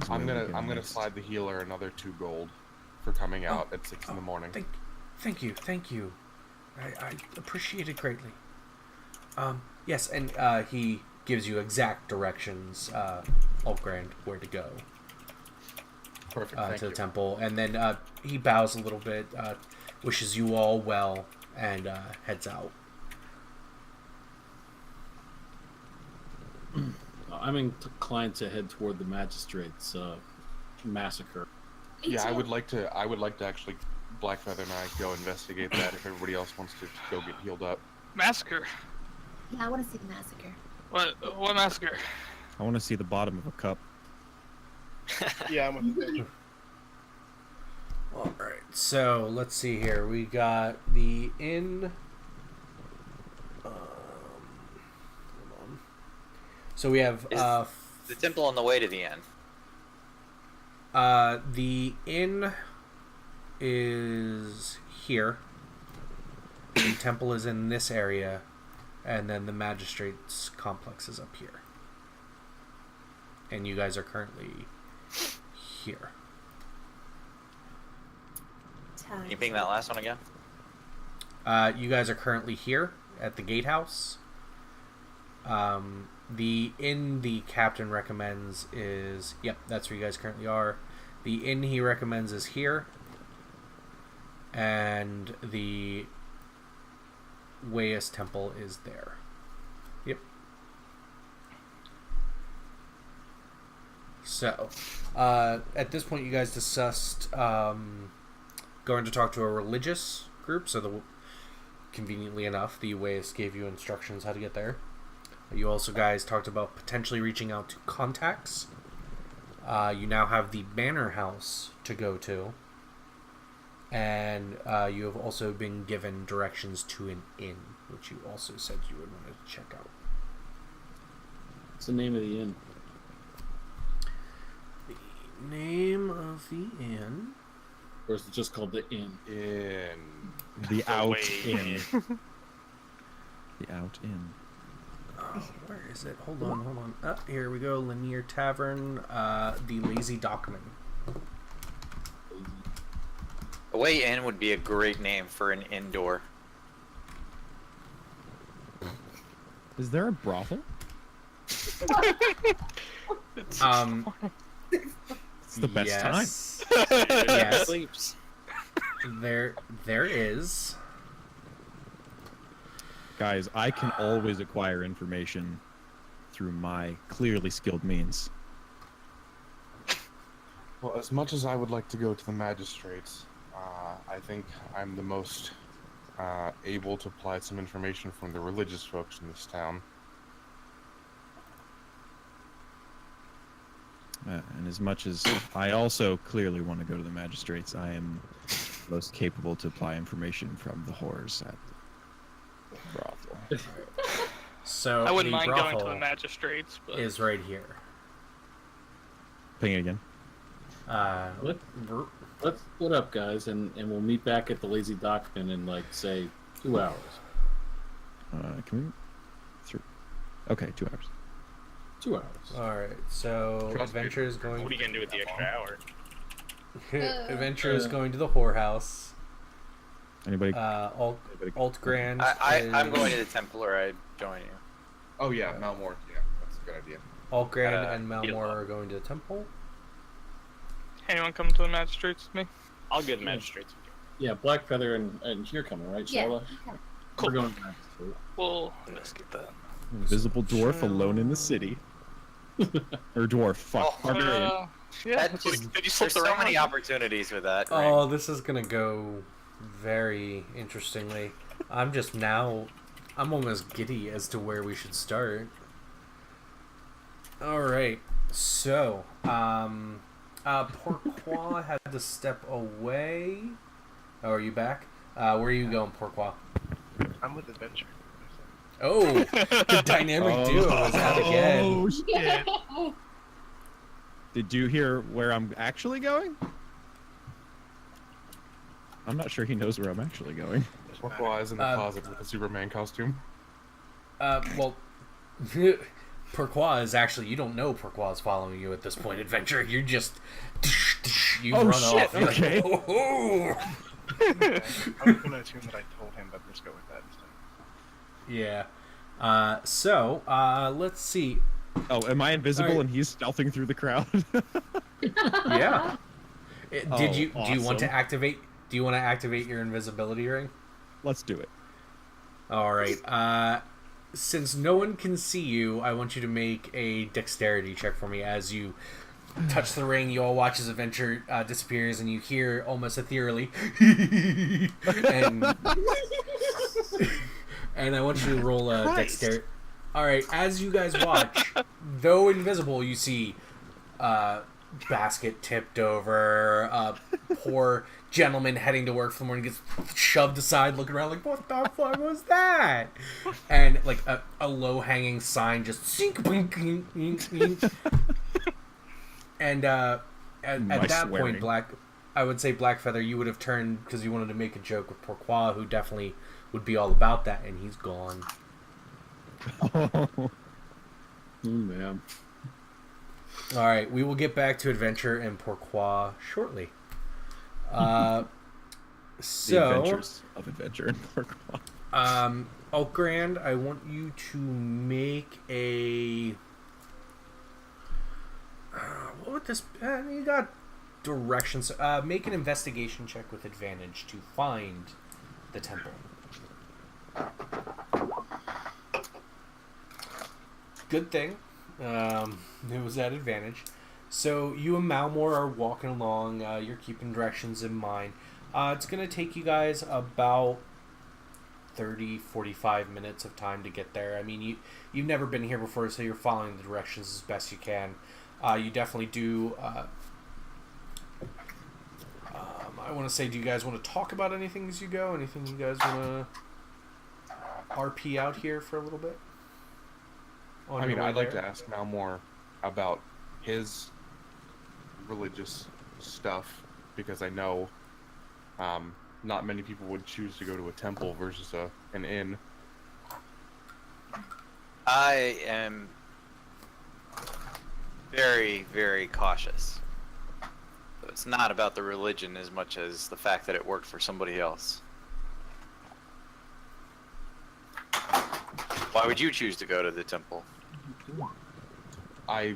I'm gonna slide the healer another 2 gold for coming out at 6 in the morning. Thank you. I appreciate it greatly. Yes, and he gives you exact directions, Altgrand, where to go. Perfect. Thank to you. the temple, and then he bows a little bit, wishes you all well, and heads out. I'm inclined to head toward the magistrate's massacre. Me Yeah, I too. would like to actually Blackfeather and I go investigate that if everybody else wants to go get healed up. Massacre. Yeah, I want to see the massacre. What massacre? I want to see the bottom of a cup. Yeah, I'm with you. All right, so let's see here. We got the inn. Hold on. So we have Is the temple on the way to the end? the inn is here. The temple is in this area, and then the magistrate's complex is up here. And you guys are currently here. Can you ping that last one again? You guys are currently here at the gatehouse. The inn the captain recommends is... Yep, that's where you guys currently are. The inn he recommends is here. And the Wayas Temple is there. Yep. So, at this point you guys discussed going to talk to a religious group, so conveniently enough, the Wayas gave you instructions how to get there. You also guys talked about potentially reaching out to contacts. You now have the Banner House to go to. And you have also been given directions to an inn, which you also said you would want to check out. What's the name of the inn? The name of the inn... Or is it just called the inn? The out way in. The out in. Where is it? Hold on. Here we go. Linear Tavern. The Lazy Dockman. The way in would be a great name for an indoor. Is there a brothel? It's It's the best time. Yes. Sleeps. There is. Guys, I can always acquire information through my clearly skilled means. Well, as much as I would like to go to the magistrates, I think I'm the most able to apply some information from the religious folks in this town. And as much as I also clearly want to go to the magistrates, I am most capable to apply information from the whores at the brothel. So I wouldn't the mind going to brothel the magistrates, but is right here. Ping it again. What? Let's split up, guys, and we'll meet back at the Lazy Dockman in, like, say, 2 hours. Can we? Okay, 2 hours. 2 hours. Alright, so Trust me. Adventure is going... What are you gonna do with the extra hour? Adventure is going to the whorehouse. Anybody? Altgrand I'm going to the temple, or I join you. Oh yeah, Malmore. Yeah, that's a good idea. Altgrand and heal Malmore up. are going to the temple. anyone come to the magistrates with me? I'll go to the magistrates. Yeah, Blackfeather and you're coming, right, Yeah. Charlotte? okay. We're going to magistrate. We'll investigate that. Invisible dwarf alone in the city. Or dwarf, fuck. Oh, Barbarian. Yeah. That Did just, you slip there's the so ring many on? opportunities with that. Oh, ring. this is gonna go very interestingly. I'm almost giddy as to where we should start. Alright, so, Pourquoi had to step away. Oh, are you back? Where are you going, Pourquoi? I'm with Adventure. Oh, the dynamic duo is out again. Oh, shit. Did you hear where I'm actually going? I'm not sure he knows where I'm actually going. Pourquoi is in the closet with a Superman costume? Well, Pourquoi is actually, you don't know Pourquoi is following you at this point, Adventure. You're just, you run off. You're okay. like, oh. I was gonna assume that I told him, but let's go with that instead. Yeah. Let's see. Oh, am I invisible Alright. and he's stealthing through the crowd? Yeah. Do you want to awesome. activate? Do you want to activate your invisibility ring? Let's do it. All right. Since no one can see you, I want you to make a dexterity check for me as you touch the ring. You all watch as Adventure disappears, and you hear almost ethereally, and I want you to roll a dexterity. All right. As you guys watch, though invisible, you see basket tipped over. Poor gentleman heading to work for the morning gets shoved aside, looking around like, what the fuck was that? And like a low hanging sign just sink, blink, blink, blink, blink. And at that point, I would say Blackfeather, you would have turned because you wanted to make a joke with Pourquoi, who definitely would be all about that, and he's gone. Oh man. All right, we will get back to Adventure and Pourquoi shortly. The adventures of Adventure and Pourquoi. Oakgrand, I want you to make a... what would this... you got directions. Make an investigation check with advantage to find the temple. Good thing. It was at advantage. So you and Malmore are walking along. You're keeping directions in mind. It's going to take you guys about 30-45 minutes of time to get there. I mean, you've never been here before, so you're following the directions as best you can. You definitely do... I want to say, do you guys want to talk about anything as you go? Anything you guys want to RP out here for a little bit? I mean, I'd like to ask now more about his religious stuff, because I know not many people would choose to go to a temple versus an inn. I am very, very cautious. So it's not about the religion as much as the fact that it worked for somebody else. Why would you choose to go to the temple? I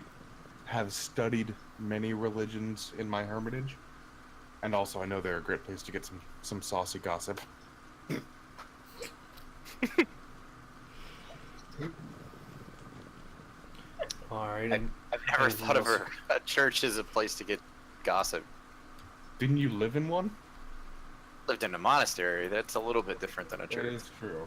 have studied many religions in my hermitage, and also I know they're a great place to get some saucy gossip. All right. I've never thought of a church as a place to get gossip. Didn't you live in one? Lived in a monastery. That's a little bit different than a That church. is true.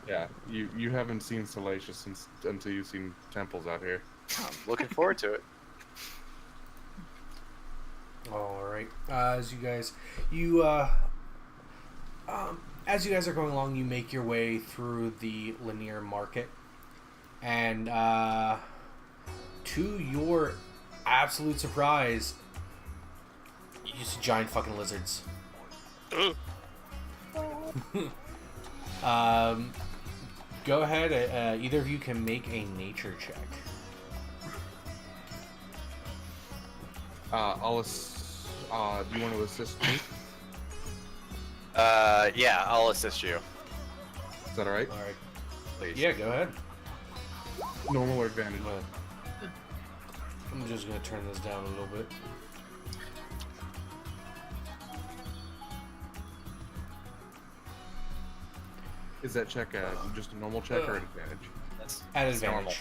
Yeah, you haven't seen Salacious until you've seen temples out here. I'm looking forward to it. All right. As you guys are going along, you make your way through the Lanier Market, and to your absolute surprise, you see giant fucking lizards. Go ahead. Either of you can make a nature check. Do you want to assist me? Yeah, I'll assist you. Is that alright? All right. Please. Yeah, go ahead. Normal or advantage? I'm just gonna turn this down a little bit. Is that check just a normal check or an advantage? That's At that's normal advantage.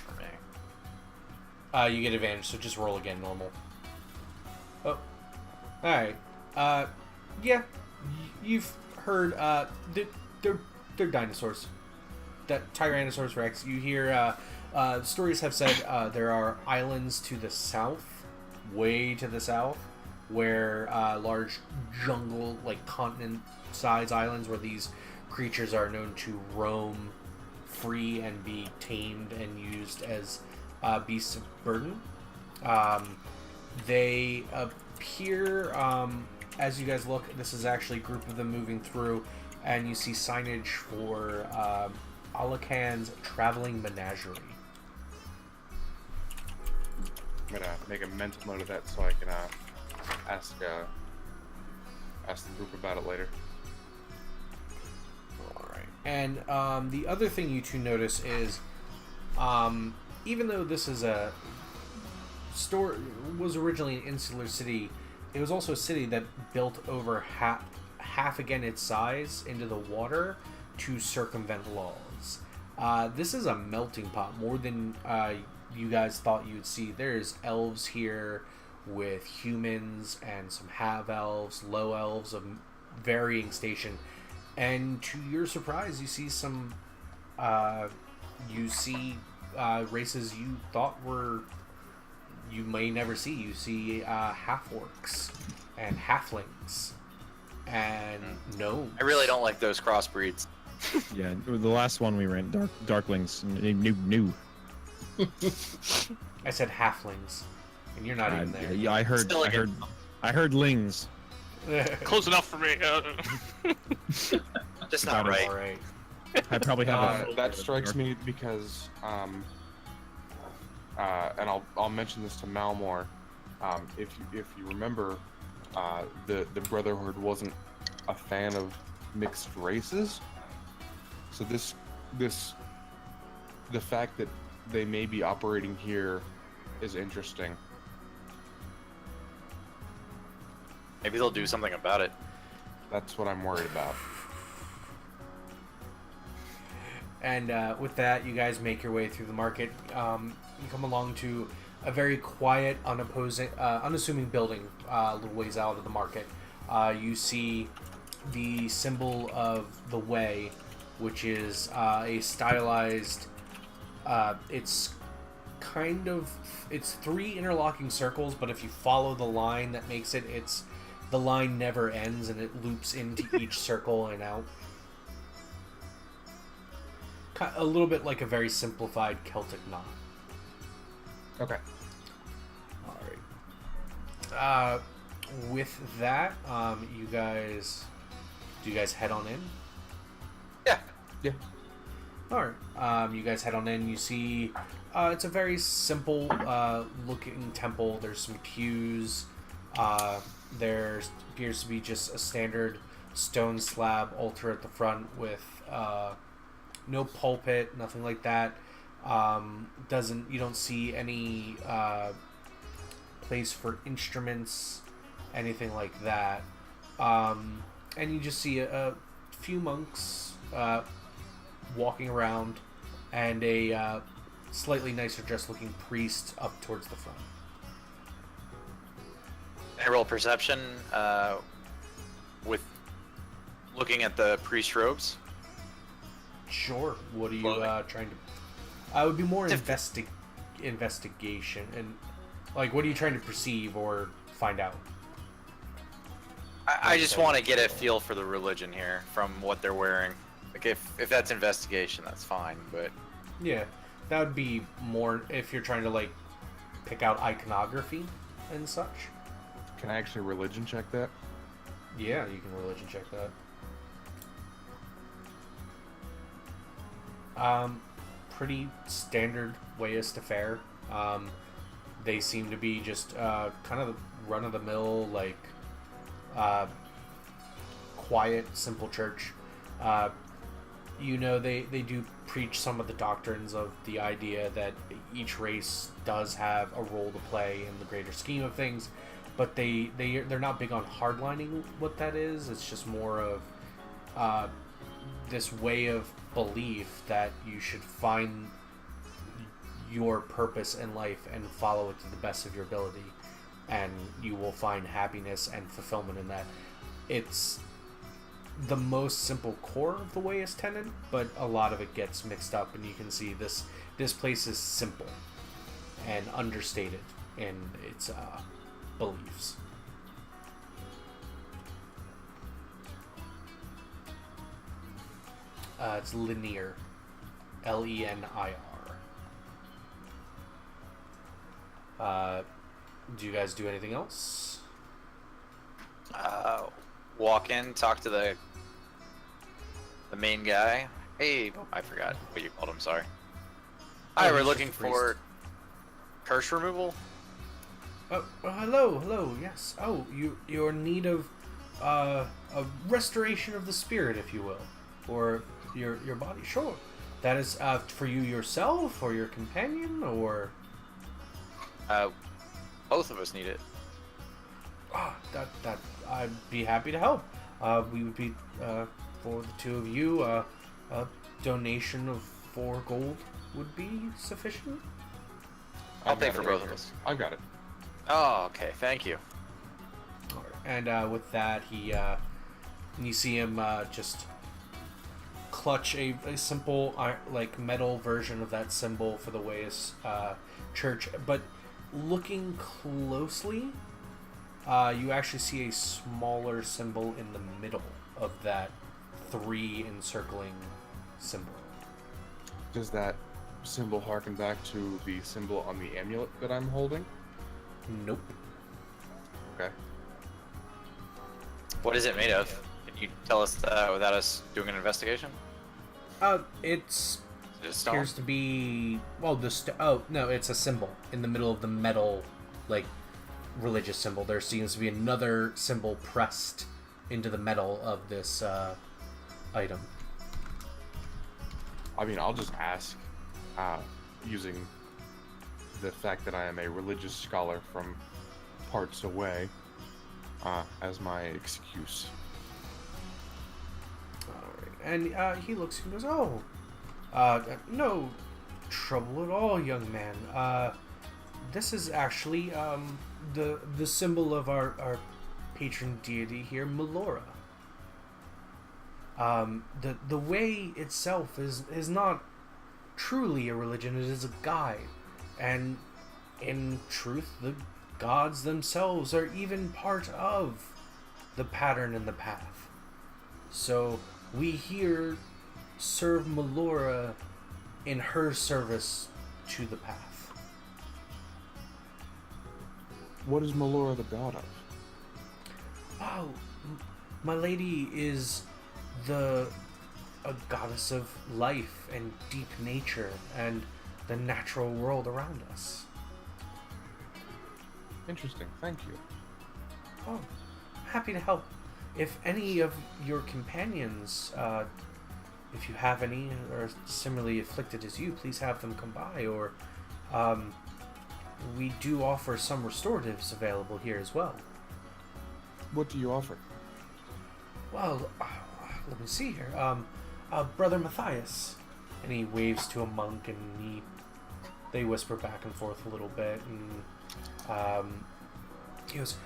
for me. You get advantage, so just roll again, normal. Oh, all right. Yeah, you've heard. They're dinosaurs. That Tyrannosaurus Rex. You hear. Stories have said there are islands to the south, way to the south, where large jungle, like continent-sized islands, where these creatures are known to roam free and be tamed and used as beasts of burden. They appear as you guys look, this is actually a group of them moving through, and you see signage for Alakan's Traveling Menagerie. I'm gonna make a mental note of that so I can ask the group about it later. Alright. And the other thing you two notice is, even though this is a store, was originally an insular city, it was also a city that built over half again its size into the water to circumvent laws. This is a melting pot, more than you guys thought you'd see. There's elves here with humans and some half-elves, low elves of varying station. And to your surprise, you see some races you thought you may never see. You see half-orcs and halflings and gnomes. I really don't like those crossbreeds. Yeah, the last one we ran, Darklings, new. I said halflings, and you're not even there. Yeah, I heard lings. Close enough for me. Just not right. All right. I probably have That strikes me because, and I'll mention this to Malmore. If you remember, the Brotherhood wasn't a fan of mixed races, so the fact that they may be operating here is interesting. Maybe they'll do something about it. That's what I'm worried about. And with that, you guys make your way through the market. You come along to a very quiet, unassuming building a little ways out of the market. You see the symbol of the way, which is a stylized... it's three interlocking circles, but if you follow the line that makes it, the line never ends and it loops into each circle and out. A little bit like a very simplified Celtic knot. Okay. Alright. With that, do you guys head on in? Yeah. Alright. You guys head on in. You see, it's a very simple looking temple. There's some pews. There appears to be just a standard stone slab altar at the front with no pulpit, nothing like that. You don't see any place for instruments, anything like that. And you just see a few monks walking around and a slightly nicer dressed looking priest up towards the front. I roll perception with looking at the priest robes. Sure. What are you trying to... it would be more investigation. And, like, what are you trying to perceive or find out? I just want to get a feel for the religion here from what they're wearing. Like, if that's investigation, that's fine, but... Yeah, that would be more if you're trying to, like, pick out iconography and such. Can I actually religion check that? Yeah, you can religion check that. Pretty standard ways to fare. They seem to be just kind of run-of-the-mill, like, quiet, simple church. They do preach some of the doctrines of the idea that each race does have a role to play in the greater scheme of things, but they're not big on hardlining what that is. It's just more of this way of belief that you should find your purpose in life and follow it to the best of your ability, and you will find happiness and fulfillment in that. It's the most simple core of the way is tenet, but a lot of it gets mixed up, and you can see this place is simple and understated in its beliefs. It's linear, Lenir. Do you guys do anything else? Walk in, talk to the main guy. Hey, I forgot what you called him. Sorry. Hi, we're he's looking just a priest. for curse removal. Hello, yes. Oh, you're in need of a restoration of the spirit, if you will, or your body. Sure, that is for you yourself or your companion, or Both of us need it. that I'd be happy to help. We would be for the two of you. A donation of 4 gold would be sufficient. I'll pay for both of us. I've got it. Oh, okay. Thank you. And with that, you see him just clutch a simple like metal version of that symbol for the Wayas church. But looking closely, you actually see a smaller symbol in the middle of that 3 encircling symbol. Does that symbol harken back to the symbol on the amulet that I'm holding? Nope. Okay. What is it made of? Can you tell us that without us doing an investigation? It's Is it stone? appears to be it's a symbol in the middle of the metal, like religious symbol. There seems to be another symbol pressed into the metal of this item. I mean, I'll just ask, using the fact that I am a religious scholar from parts away, as my excuse. And he looks and goes, "Oh, no trouble at all, young man. This is actually the symbol of our patron deity here, Melora. The way itself is not truly a religion; it is a guide, and in truth, the gods themselves are even part of the pattern and the path. So we here serve Melora in her service to the path." What is Melora the god of? Oh, my lady is a goddess of life and deep nature and the natural world around us. Interesting, thank you. Oh, happy to help. If any of your companions, if you have any, are similarly afflicted as you, please have them come by, or we do offer some restoratives available here as well. What do you offer? Well, let me see here. Brother Matthias, and he waves to a monk, and they whisper back and forth a little bit, and he goes,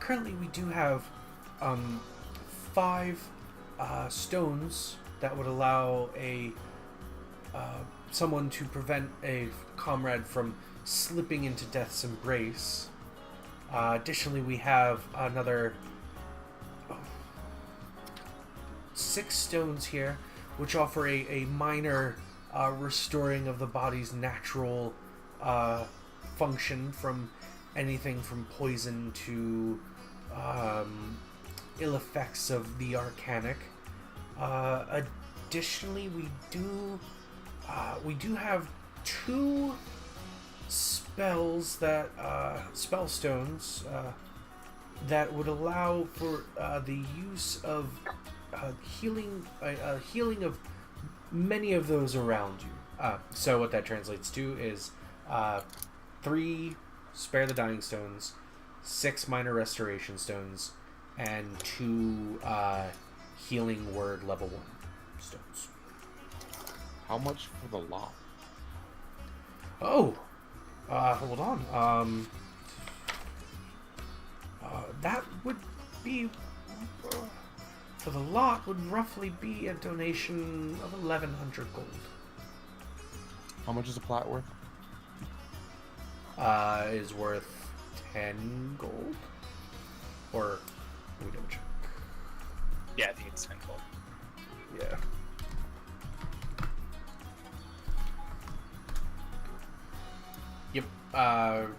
currently we do have 5 stones that would allow someone to prevent a comrade from slipping into death's embrace. Additionally, we have another 6 stones here, which offer a minor restoring of the body's natural function from anything from poison to ill effects of the arcanic. Additionally, we do have 2 spells that spell stones that would allow for the use of healing of many of those around you. So what that translates to is 3 spare the dying stones, 6 minor restoration stones, and 2 healing word level 1 stones. How much for the lot? Oh, hold on. That would be for the lot would roughly be a donation of 1,100 gold. How much is a plat worth? Is worth 10 gold, or let me double check. Yeah, I think it's 10 gold. Yeah. Yep.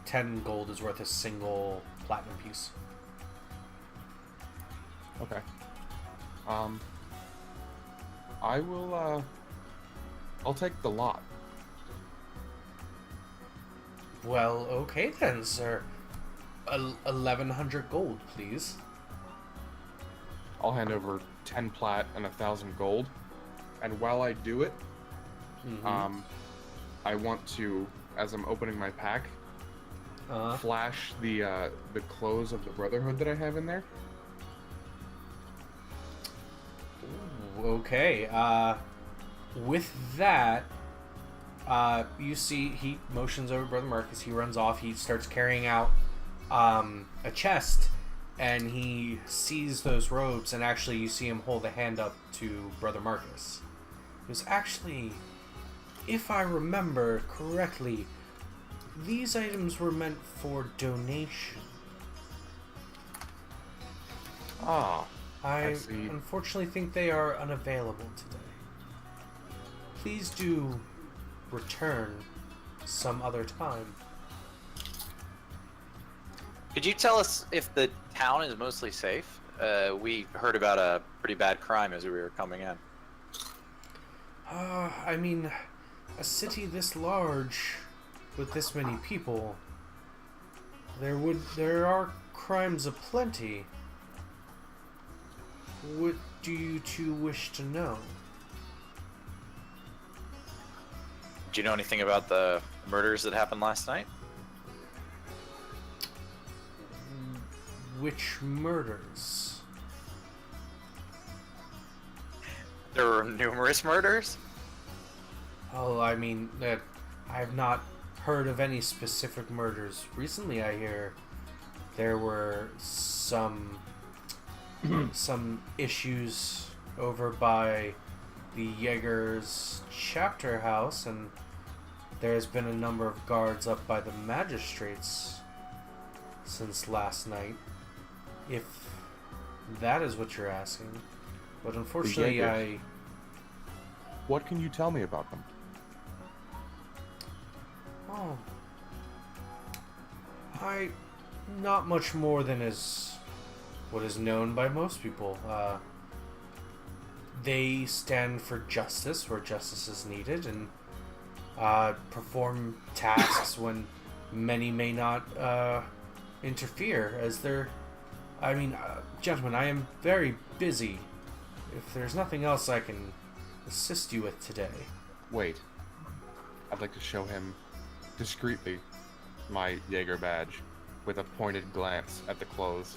10 gold is worth a single platinum piece. Okay. I will, I'll take the lot. Well, okay then, sir. 1,100 gold, please. I'll hand over 10 plat and 1,000 gold. And while I do it, I want to, as I'm opening my pack, flash the clothes of the Brotherhood that I have in there. Ooh, okay. With that, you see he motions over Brother Marcus. He runs off. He starts carrying out a chest, and he sees those robes, and actually you see him hold a hand up to Brother Marcus. It was actually, if I remember correctly, these items were meant for donation. I see. unfortunately think they are unavailable today. Please do return some other time. Could you tell us if the town is mostly safe? We heard about a pretty bad crime as we were coming in. I mean, a city this large, with this many people, there are crimes aplenty. What do you two wish to know? Do you know anything about the murders that happened last night? Which murders? There were numerous murders? Oh, I mean, I have not heard of any specific murders. Recently, I hear there were some issues over by the Jaeger's chapter house, and there's been a number of guards up by the magistrates since last night, if that is what you're asking. But unfortunately, What can you tell me about them? Oh. Not much more than what is known by most people. They stand for justice where justice is needed, and perform tasks when many may not interfere, as they're... I mean, gentlemen, I am very busy. If there's nothing else I can assist you with today. Wait. I'd like to show him discreetly my Jaeger badge with a pointed glance at the clothes.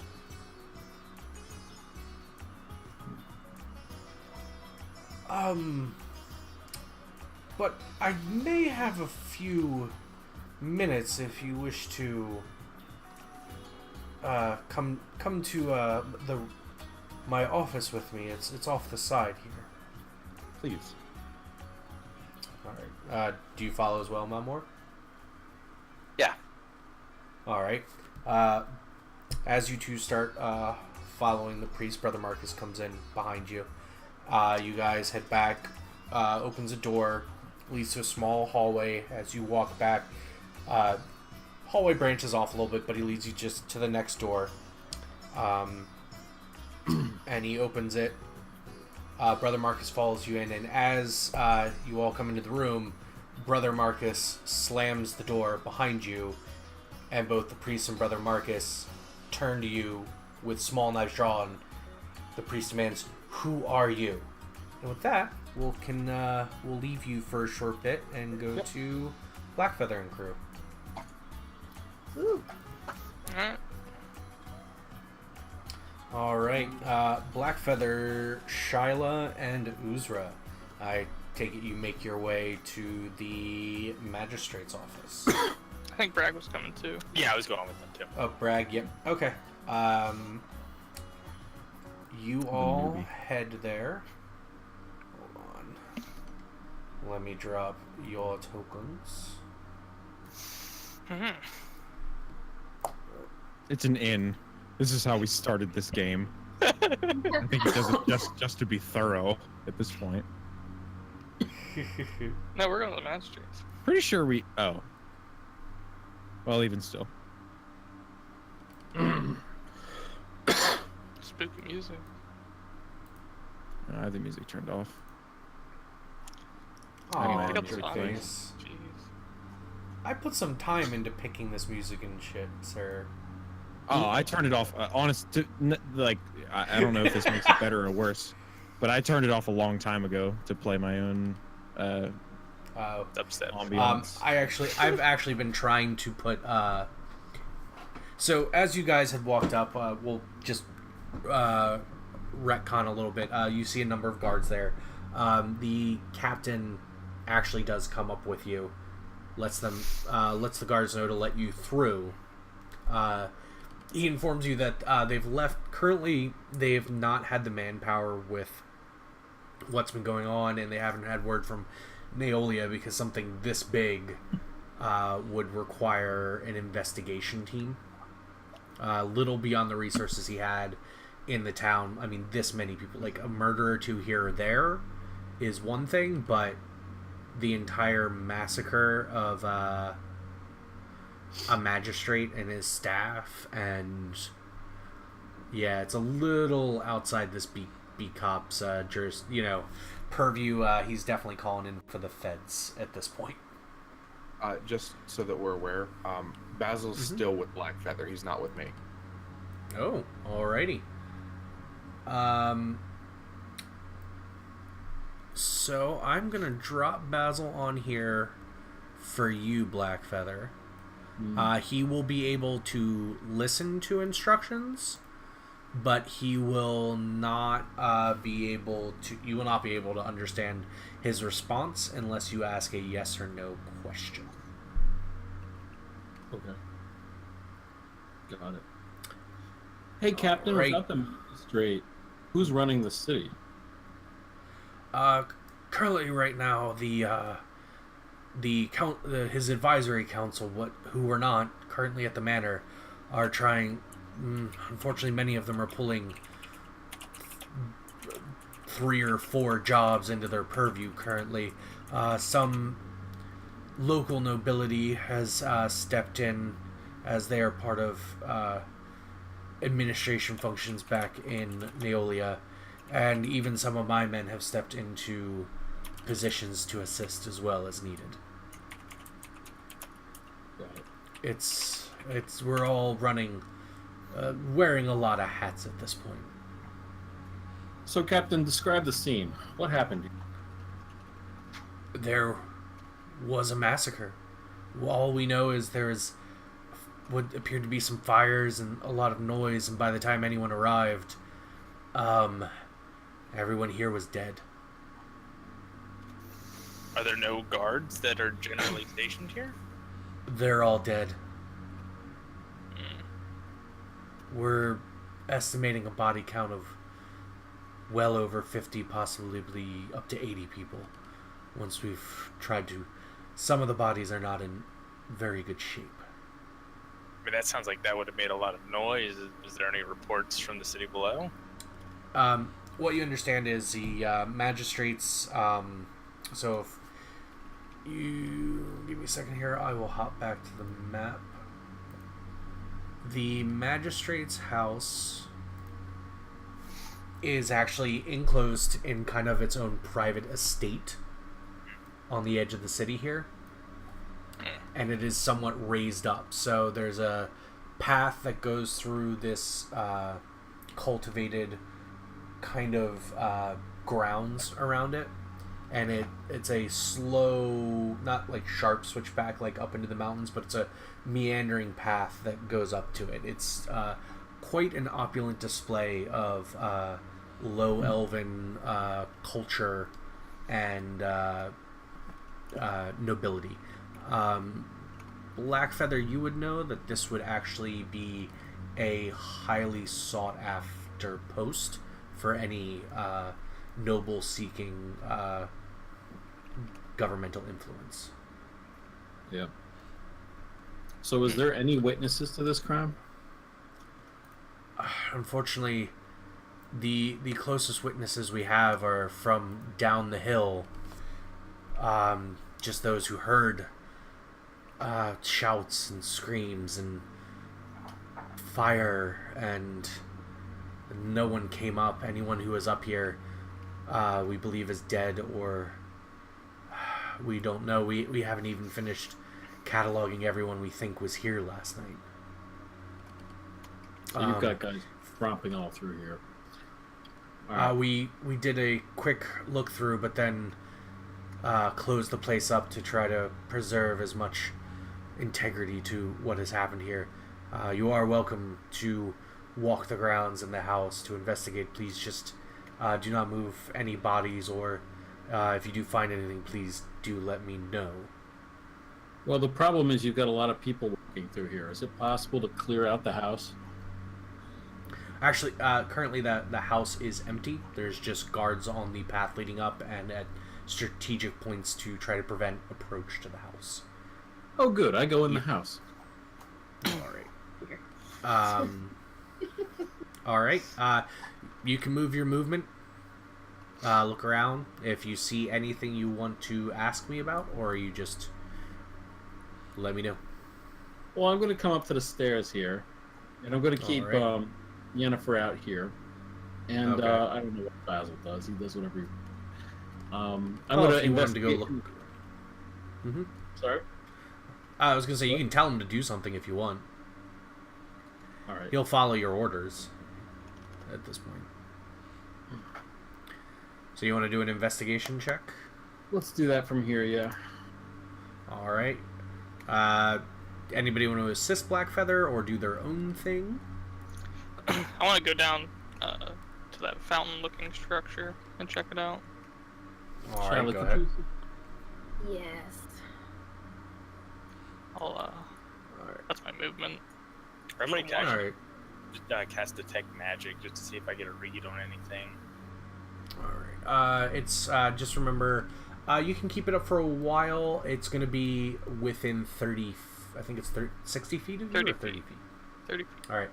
But I may have a few minutes if you wish to come to my office with me. It's off the side here. Please. Alright. Do you follow as well, Malmore? Yeah. Alright. As you two start following the priest, Brother Marcus comes in behind you. You guys head back, opens a door, leads to a small hallway. As you walk back, hallway branches off a little bit, but he leads you just to the next door. And he opens it. Brother Marcus follows you in, and as you all come into the room, Brother Marcus slams the door behind you, and both the priest and Brother Marcus turn to you with small knives drawn. The priest demands, "Who are you?" And with that, we'll leave you for a short bit and go to Blackfeather and crew. All right. Alright, Blackfeather, Shyla, and Uzra. I take it you make your way to the magistrate's office. I think Bragg was coming too. Yeah, I was going with them too. Oh, Bragg, yep. Okay. You all head there. Hold on. Let me drop your tokens. Mhm. It's an inn. This is how we started this game. I think he does it just to be thorough at this point. No, we're going to the magistrates. Pretty sure we... Oh. Well, even still. Spooky music. I have the music turned off. Aw, Pick up jerk songs. face. Jeez. I put some time into picking this music and shit, sir. Oh, I turned it off. I don't know if this makes it better or worse, but I turned it off a long time ago to play my own Dubstep. ambiance. I've actually been trying to put. So as you guys had walked up, we'll just retcon a little bit. You see a number of guards there. The captain actually does come up with you, lets the guards know to let you through. He informs you that they've left. Currently, they have not had the manpower with what's been going on, and they haven't had word from Neolia because something this big would require an investigation team. Little beyond the resources he had in the town. I mean, this many people, like a murder or two here or there, is one thing, but the entire massacre of a magistrate and his staff, and yeah, it's a little outside this B cop's purview. He's definitely calling in for the feds at this point. Just so that we're aware, Basil's still with Blackfeather. He's not with me. Oh, alrighty. So I'm gonna drop Basil on here for you, Blackfeather. He will be able to listen to instructions, but he will not be able to. You will not be able to understand his response unless you ask a yes or no question. Okay. Got it. Hey, Captain, Right. without the magistrate, who's running the city? Currently, right now, his advisory council, who are not currently at the manor, are trying. Unfortunately, many of them are pulling 3 or 4 jobs into their purview currently. Some local nobility has stepped in as they are part of administration functions back in Neolia, and even some of my men have stepped into positions to assist as well as needed. Got it. We're all running, wearing a lot of hats at this point. So, Captain, describe the scene. What happened? There was a massacre. All we know is there what appeared to be some fires and a lot of noise, and by the time anyone arrived, everyone here was dead. Are there no guards that are generally stationed here? They're all dead. We're estimating a body count of well over 50, possibly up to 80 people. Once we've tried to... Some of the bodies are not in very good shape. I mean, that sounds like that would have made a lot of noise. Is there any reports from the city below? What you understand is the magistrates... so if you give me a second here, I will hop back to the map. The magistrate's house is actually enclosed in kind of its own private estate on the edge of the city here. And it is somewhat raised up. So there's a path that goes through this cultivated kind of grounds around it. And it's a slow, not like sharp switchback like up into the mountains, but it's a meandering path that goes up to it. It's quite an opulent display of low elven culture and nobility. Blackfeather, you would know that this would actually be a highly sought after post for any noble seeking governmental influence. Yeah. So, is there any witnesses to this crime? Unfortunately, the closest witnesses we have are from down the hill. Just those who heard shouts and screams and fire and no one came up. Anyone who was up here, we believe is dead, or we don't know. We haven't even finished cataloging everyone we think was here last night. So you've got guys romping all through here. We did a quick look through, but then closed the place up to try to preserve as much integrity to what has happened here. You are welcome to walk the grounds in the house to investigate. Please just do not move any bodies, or if you do find anything, please do let me know. Well, the problem is you've got a lot of people walking through here. Is it possible to clear out the house? Actually, currently the house is empty. There's just guards on the path leading up and at strategic points to try to prevent approach to the house. Oh, good. I go in the house. All right. All right. You can move your movement. Look around. If you see anything you want to ask me about, or you just let me know. Well, I'm going to come up to the stairs here, and I'm going to keep Yennefer out here. And Okay. I don't know what Basil does. He does whatever. I'm going to investigate. To go look. Mm-hmm. Sorry. I was gonna say you can tell him to do something if you want. All right. He'll follow your orders at this point. So you want to do an investigation check? Let's do that from here. Yeah. All right. Anybody want to assist Blackfeather or do their own thing? I want to go down to that fountain-looking structure and check it out. All right, Charlotte go the ahead. Juicy. Yes. I'll that's my movement. I'm gonna All right. cast detect magic just to see if I get a read on anything. All right. It's just remember, you can keep it up for a while. It's gonna be within 30. I think it's 60 feet of you, 30 or 30 feet. feet. 30 feet. All right.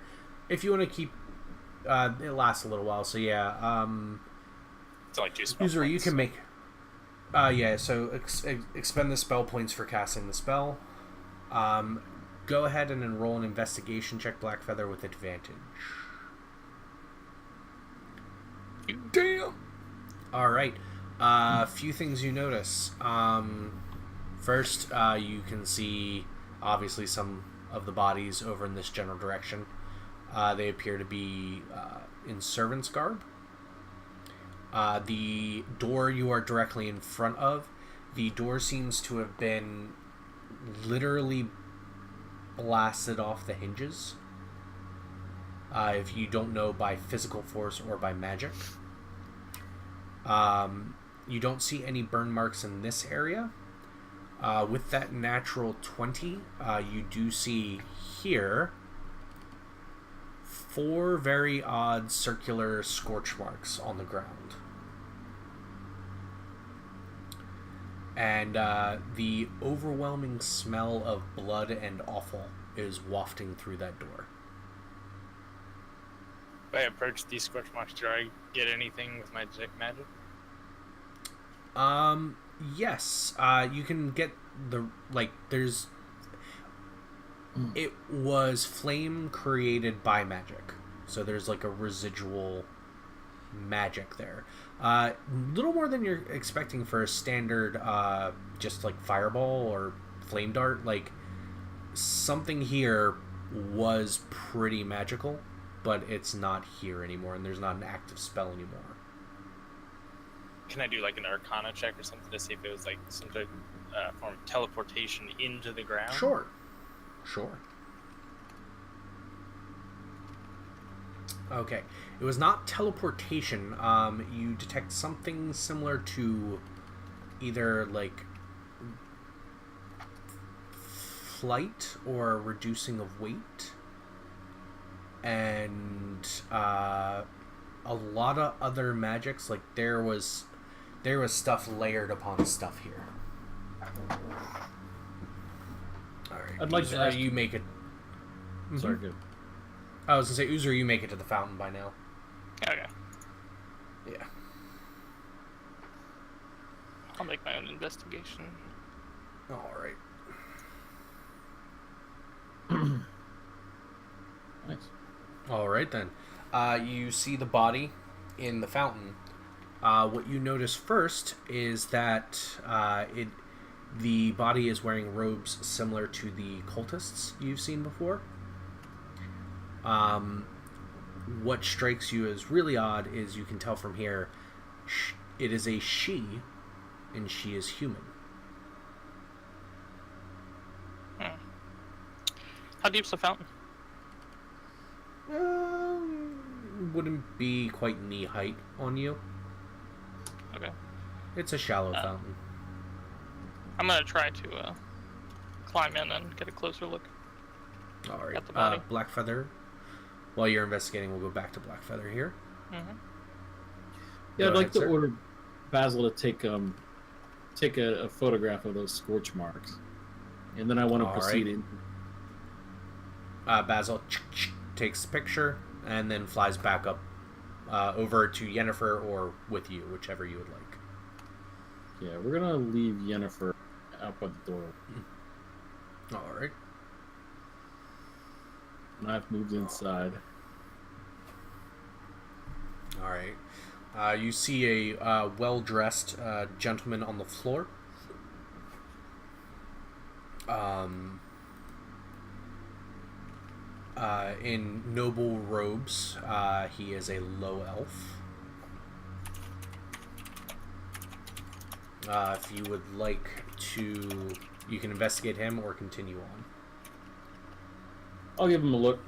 If you want to keep, it lasts a little while. So yeah. It's only 2 spell User, you points. can make. Yeah. So expend the spell points for casting the spell. Go ahead and enroll an investigation check, Blackfeather, with advantage. Damn. All right. A few things you notice. First, you can see obviously some of the bodies over in this general direction. They appear to be in servant's garb. The door you are directly in front of, the door seems to have been literally blasted off the hinges. If you don't know, by physical force or by magic. You don't see any burn marks in this area. With that natural 20, you do see here 4 very odd circular scorch marks on the ground. And the overwhelming smell of blood and offal is wafting through that door. If I approach these scorch marks, do I get anything with my detect magic? Yes. You can get there's... It was flame created by magic. So there's like a residual magic there. Little more than you're expecting for a standard, just like fireball or flame dart. Like, something here was pretty magical, but it's not here anymore, and there's not an active spell anymore. Can I do like an Arcana check or something to see if it was like some sort of form of teleportation into the ground? Sure. Okay. It was not teleportation. You detect something similar to either like flight or reducing of weight, and a lot of other magics. Like there was stuff layered upon stuff here. All right. I'd like to Uzur, ask- you make it. Sorry, good. I was gonna say, Uzur, you make it to the fountain by now. Okay. Yeah. I'll make my own investigation. All right. Nice. All right then. You see the body in the fountain. What you notice first is that the body is wearing robes similar to the cultists you've seen before. What strikes you as really odd is you can tell from here it is a she, and she is human. How deep's the fountain? Wouldn't be quite knee height on you. Okay. It's a shallow fountain. I'm gonna try to climb in and get a closer look. All right. At the body. Blackfeather. While you're investigating, we'll go back to Blackfeather here. Mm-hmm. Yeah, Go I'd like ahead, to sir. order Basil to take a photograph of those scorch marks, and then I want to All proceed right. in. Basil takes the picture and then flies back up over to Yennefer or with you, whichever you would like. Yeah, we're gonna leave Yennefer out by the door, All right. and I've moved inside. All right. You see a well-dressed gentleman on the floor. In noble robes. He is a low elf. If you would like to, you can investigate him or continue on. I'll give him a look.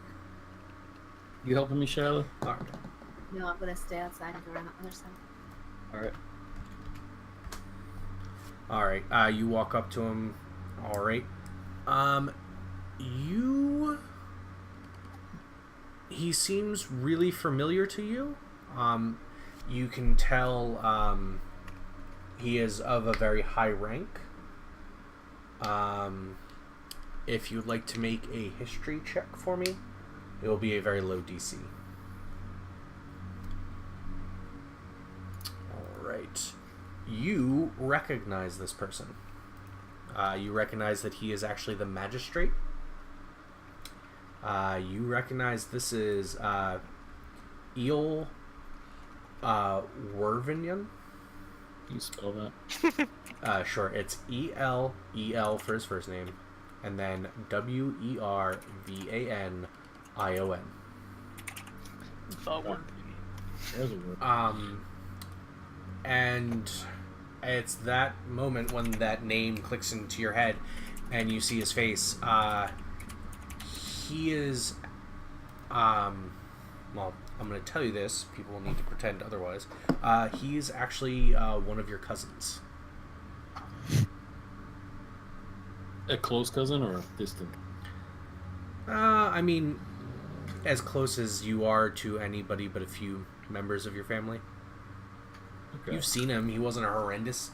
You helping me, Shiloh? All right. No, I'm gonna stay outside and go around the other side. All right. All right. You walk up to him. All right. He seems really familiar to you. You can tell he is of a very high rank. If you'd like to make a history check for me, it will be a very low DC. All right. You recognize this person. You recognize that he is actually the magistrate. You recognize this is Eel Wervinyan. Can you spell that? Sure, it's E-L-E-L for his first name, and then W-E-R-V-A-N-I-O-N. The word. There's a word. And it's that moment when that name clicks into your head and you see his face. He is, well, I'm going to tell you this. People will need to pretend otherwise. He's actually one of your cousins. A close cousin or a distant? I mean, as close as you are to anybody but a few members of your family. Okay. You've seen him. He wasn't a horrendous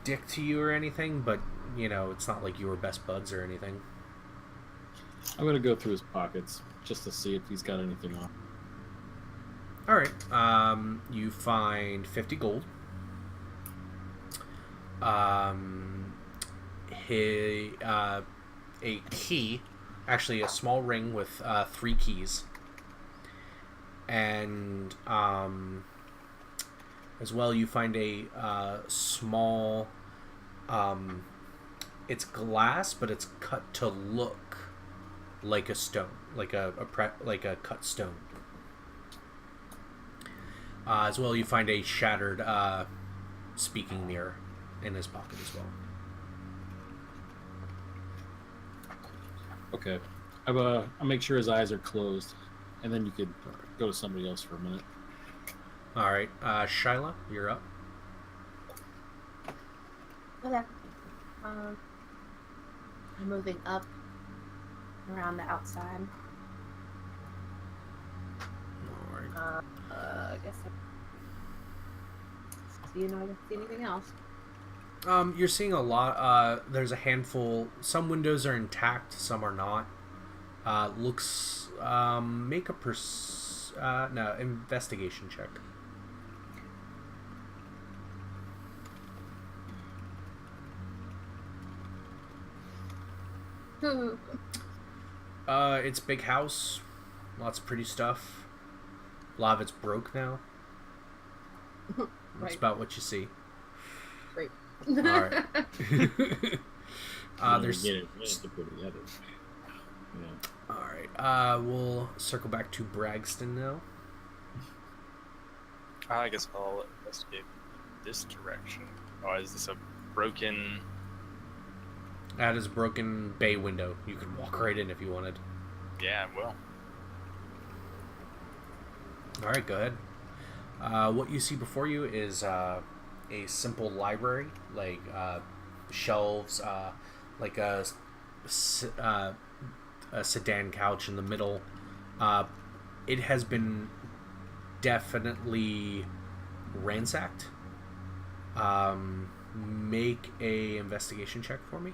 dick to you or anything, but, you know, it's not like you were best buds or anything. I'm gonna go through his pockets just to see if he's got anything on. All right. You find 50 gold. A key, actually a small ring with 3 keys, and as well you find a small. It's glass, but it's cut to look like a stone, like a cut stone. As well, you find a shattered speaking mirror in his pocket as well. Okay. I'll make sure his eyes are closed, and then you could go to somebody else for a minute. All right, Shyla, you're up. Okay. I'm moving up around the outside. All right. I guess. Do you know if I see anything else? You're seeing a lot. There's a handful. Some windows are intact, some are not. Looks. Make a investigation check. It's big house, lots of pretty stuff. A lot of it's broke now. That's Right. about what you see. Great. All right. You There's. get it to put together. Yeah. All right. We'll circle back to Bragston now. I guess I'll investigate this direction. Oh, is this a broken? That is a broken bay window. You could walk right in if you wanted. Yeah, well. All right, go ahead. What you see before you is a simple library, like shelves, like a sedan couch in the middle. It has been definitely ransacked. Make a investigation check for me.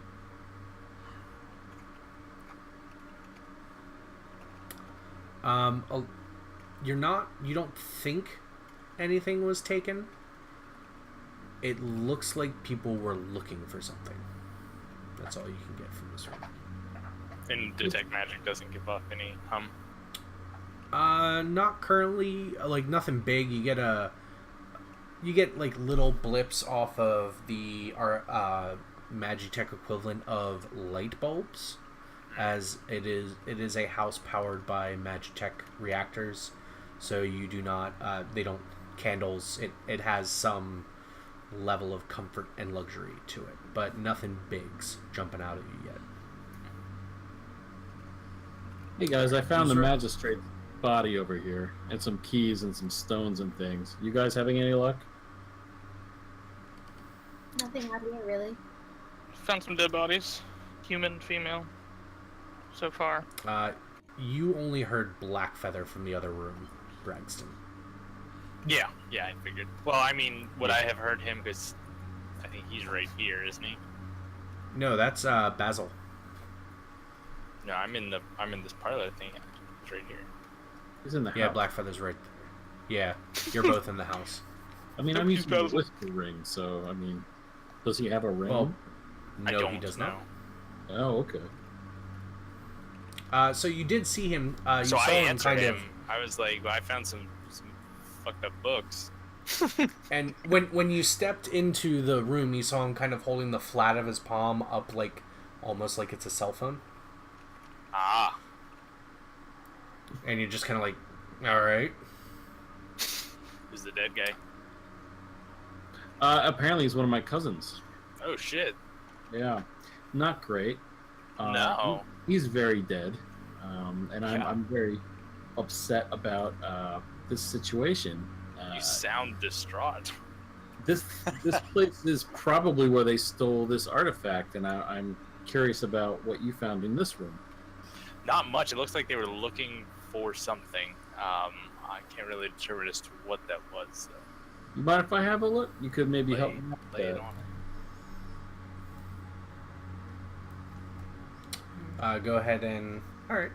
You don't think anything was taken. It looks like people were looking for something. That's all you can get from this room. And detect magic doesn't give off any hum. Not currently. Like nothing big. You get like little blips off of the Magitech equivalent of light bulbs, as it is a house powered by Magitech reactors, so you do not they don't candles. It has some level of comfort and luxury to it, but nothing big's jumping out at you yet. Hey guys, I found the magistrate's body over here, and some keys and some stones and things. You guys having any luck? Nothing out here, really. Found some dead bodies, human, female, so far. You only heard Blackfeather from the other room, Bragston. Yeah, I figured. Well, I mean, would I have heard him? Because I think he's right here, isn't he? No, that's Basil. No, I'm in this parlor thing. He's right here. He's in the Yeah, house. Blackfeather's right there. Yeah, you're both in the house. I mean, I'm used to the whisper ring, so I mean, does he have a ring? Well, I no, don't he does know. not. Oh, okay. So you did see him. You So saw I him answered kind him. of. I was like, well, I found some fucked up books. And when you stepped into the room, you saw him kind of holding the flat of his palm up, like almost like it's a cell phone. Ah. And you're just kind of like, all right. Who's the dead guy? Apparently he's one of my cousins. Oh shit. Yeah, not great. No. He's very dead, and Yeah. I'm very upset about this situation. You sound distraught. This place is probably where they stole this artifact, and I'm curious about what you found in this room. Not much. It looks like they were looking for something. I can't really determine as to what that was. Though. You mind if I have a look? You could maybe help me out with Lay it that. on it. Go ahead and all right.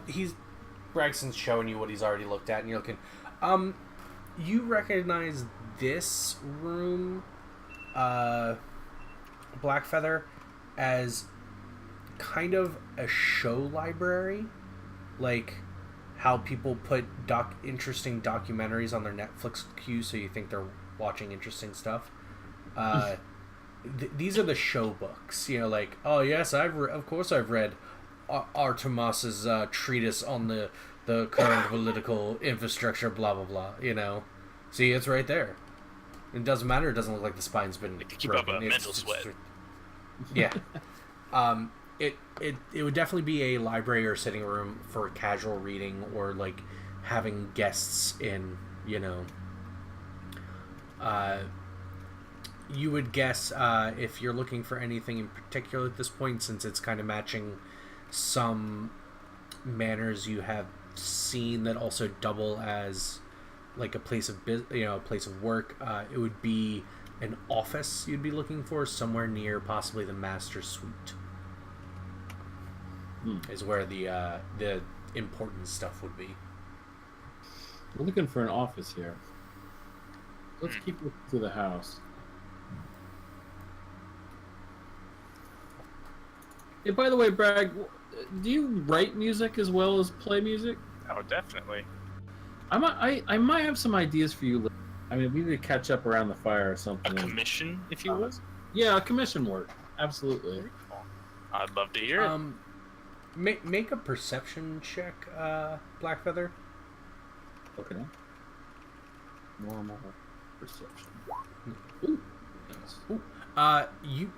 He's Bragston's showing you what he's already looked at, and you're looking. You recognize this room, Blackfeather, as kind of a show library, like how people put interesting documentaries on their Netflix queue, so you think they're watching interesting stuff. These are the show books, you know, like, oh yes, of course I've read Artemas's treatise on the current political infrastructure, blah blah blah. You know, see, it's right there. It doesn't matter. It doesn't look like the spine's been Keep broken. up a mental sweat. Yeah. It would definitely be a library or sitting room for casual reading, or like having guests in. You know. You would guess, if you're looking for anything in particular at this point, since it's kind of matching some manners you have seen that also double as like a place of a place of work. It would be an office you'd be looking for somewhere near possibly the master suite. Is where the important stuff would be. We're looking for an office here. Let's keep looking through the house. Hey, by the way, Bragg, do you write music as well as play music? Oh, definitely. I might have some ideas for you. I mean, we need to catch up around the fire or A something. commission, if you will. Yeah, commission work. Absolutely. I'd love to hear it. Make a perception check, Blackfeather. Okay. Normal perception. Ooh. Nice.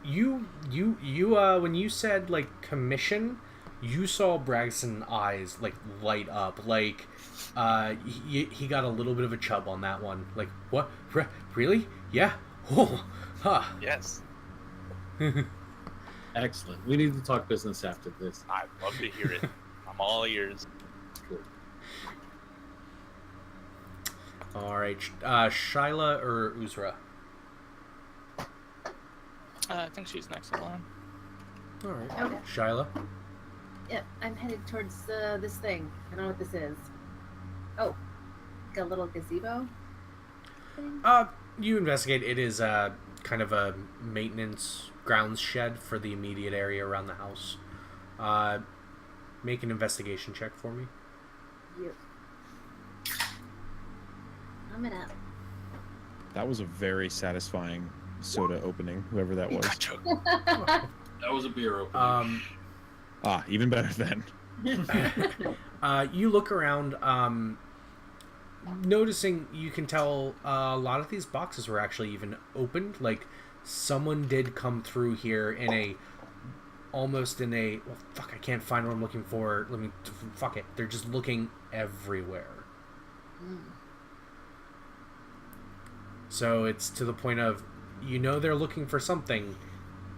You when you said like commission, you saw Braxton's eyes like light up, like he got a little bit of a chub on that one. Like, what? Really? Yeah. Oh, huh. Yes. Excellent. We need to talk business after this. I'd love to hear it. I'm all ears. Cool. All right, Shyla or Uzra? I think she's next in line. All right, Okay. Shyla. Yep, I'm headed towards this thing. I don't know what this is. Oh, like a little gazebo thing? You investigate. It is kind of a maintenance grounds shed for the immediate area around the house. Make an investigation check for me. Yep. I'm it up. That was a very satisfying soda opening, whoever that was. That was a beer opening. Even better then. You look around, noticing, you can tell a lot of these boxes were actually even opened. Like, someone did come through here in a, almost in a, well, fuck, I can't find what I'm looking for. Fuck it. They're just looking everywhere. So it's to the point of, you know, they're looking for something,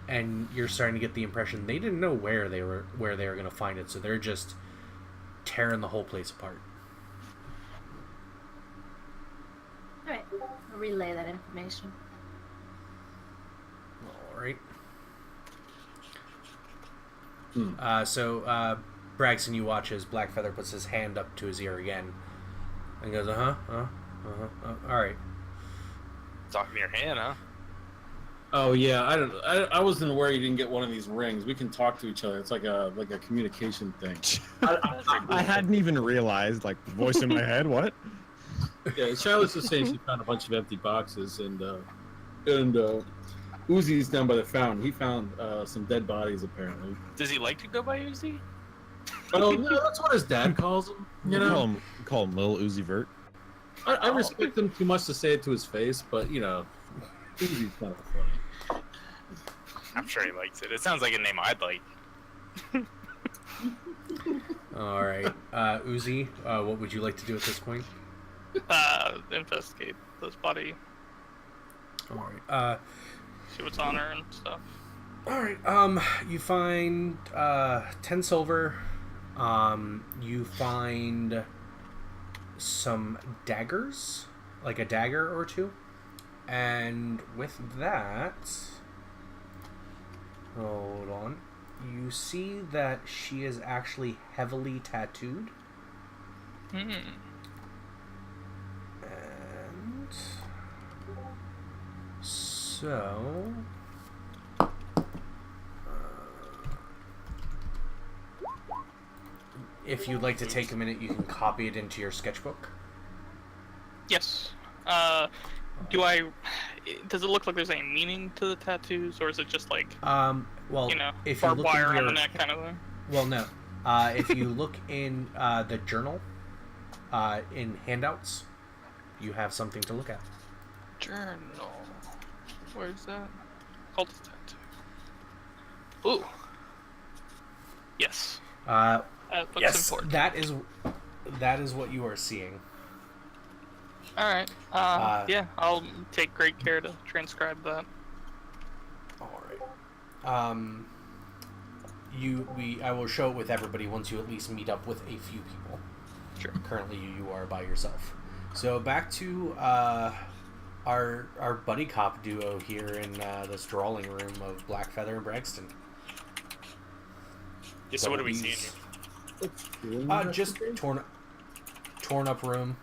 and you're starting to get the impression they didn't know where they were going to find it, so they're just tearing the whole place apart. All right, I'll relay that information. All right. So Braxton, you watch as Blackfeather puts his hand up to his ear again, and goes, all right. Talking to your hand, huh? Oh yeah, I wasn't aware you didn't get one of these rings. We can talk to each other. It's like a communication thing. I hadn't even realized, like, the voice in my head. What? Yeah, Charlotte's just saying she found a bunch of empty boxes, and Uzi's down by the fountain. He found some dead bodies apparently. Does he like to go by Uzi? Oh no, that's what his dad calls him. You know, call him Lil Uzi Vert. I respect him too much to say it to his face, but you know, Uzi's kind of funny. I'm sure he likes it. It sounds like a name I'd like. All right, Uzi, what would you like to do at this point? Investigate this body, All right. see what's on her and stuff. All right. You find 10 silver. You find some daggers, like a dagger or two, and with that, hold on. You see that she is actually heavily tattooed. And so if you'd like to take a minute, you can copy it into your sketchbook. Yes. Does it look like there's any meaning to the tattoos, or is it just like, Well, you know, if you barbed look wire in on your, the neck kind of thing? well, no. If you look in the journal, in handouts, you have something to look at. Journal. Where's that? Cultist tattoo. Ooh. Yes. That looks Yes, important. that is what you are seeing. All right. Yeah, I'll take great care to transcribe that. All right. I will show it with everybody once you at least meet up with a few people. Sure. Currently, you are by yourself. So back to our buddy cop duo here in this drawing room of Blackfeather and Braxton. Yeah, so what do we see in here? Just torn up room.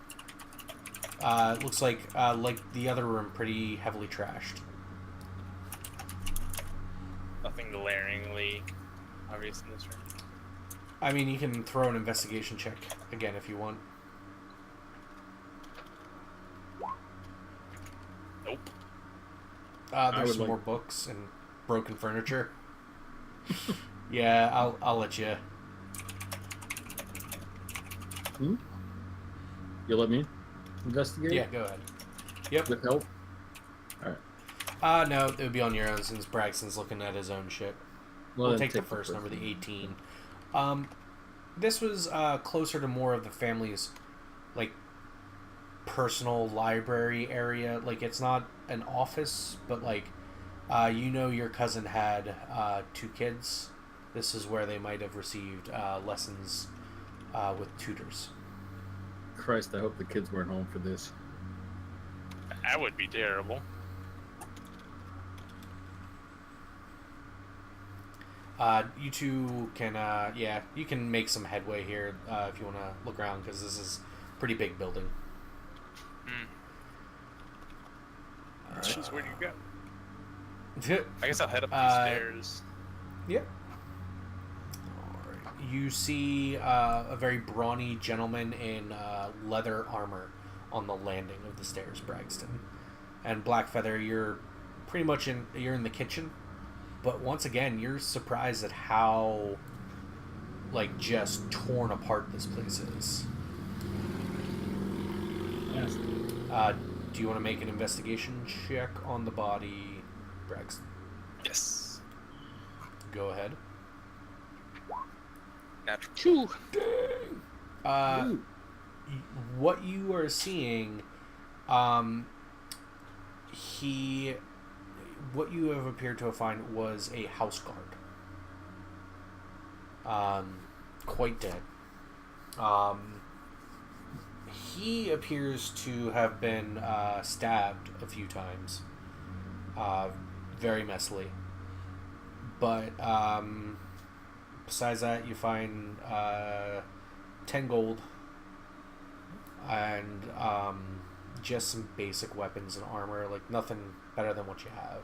Looks like the other room, pretty heavily trashed. Nothing glaringly obvious in this room. I mean, you can throw an investigation check again if you want. Nope. There's some more books and broken furniture. Yeah, I'll let you. You let me investigate? Yeah, go ahead. Yep. With help? Alright. No, it would be on your own since Braxton's looking at his own shit. Well, We'll take the first number, the 18. This was closer to more of the family's, like, personal library area. Like, it's not an office, but, like, your cousin had 2 kids. This is where they might have received lessons with tutors. Christ, I hope the kids weren't home for this. That would be terrible. You two can, you can make some headway here if you want to look around, because this is a pretty big building. Jeez, where do you go? I guess I'll head up these stairs. Yep. Alright. You see a very brawny gentleman in leather armor on the landing of the stairs, Braxton. And Blackfeather, you're pretty much in the kitchen. But once again, you're surprised at how, like, just torn apart this place is. Yes. Do you want to make an investigation check on the body, Braxton? Yes. Go ahead. Natural 2. Dang. What you are seeing, what you have appeared to have found was a house guard. Quite dead. He appears to have been stabbed a few times. Very messily. But besides that, you find 10 gold and just some basic weapons and armor, like nothing better than what you have.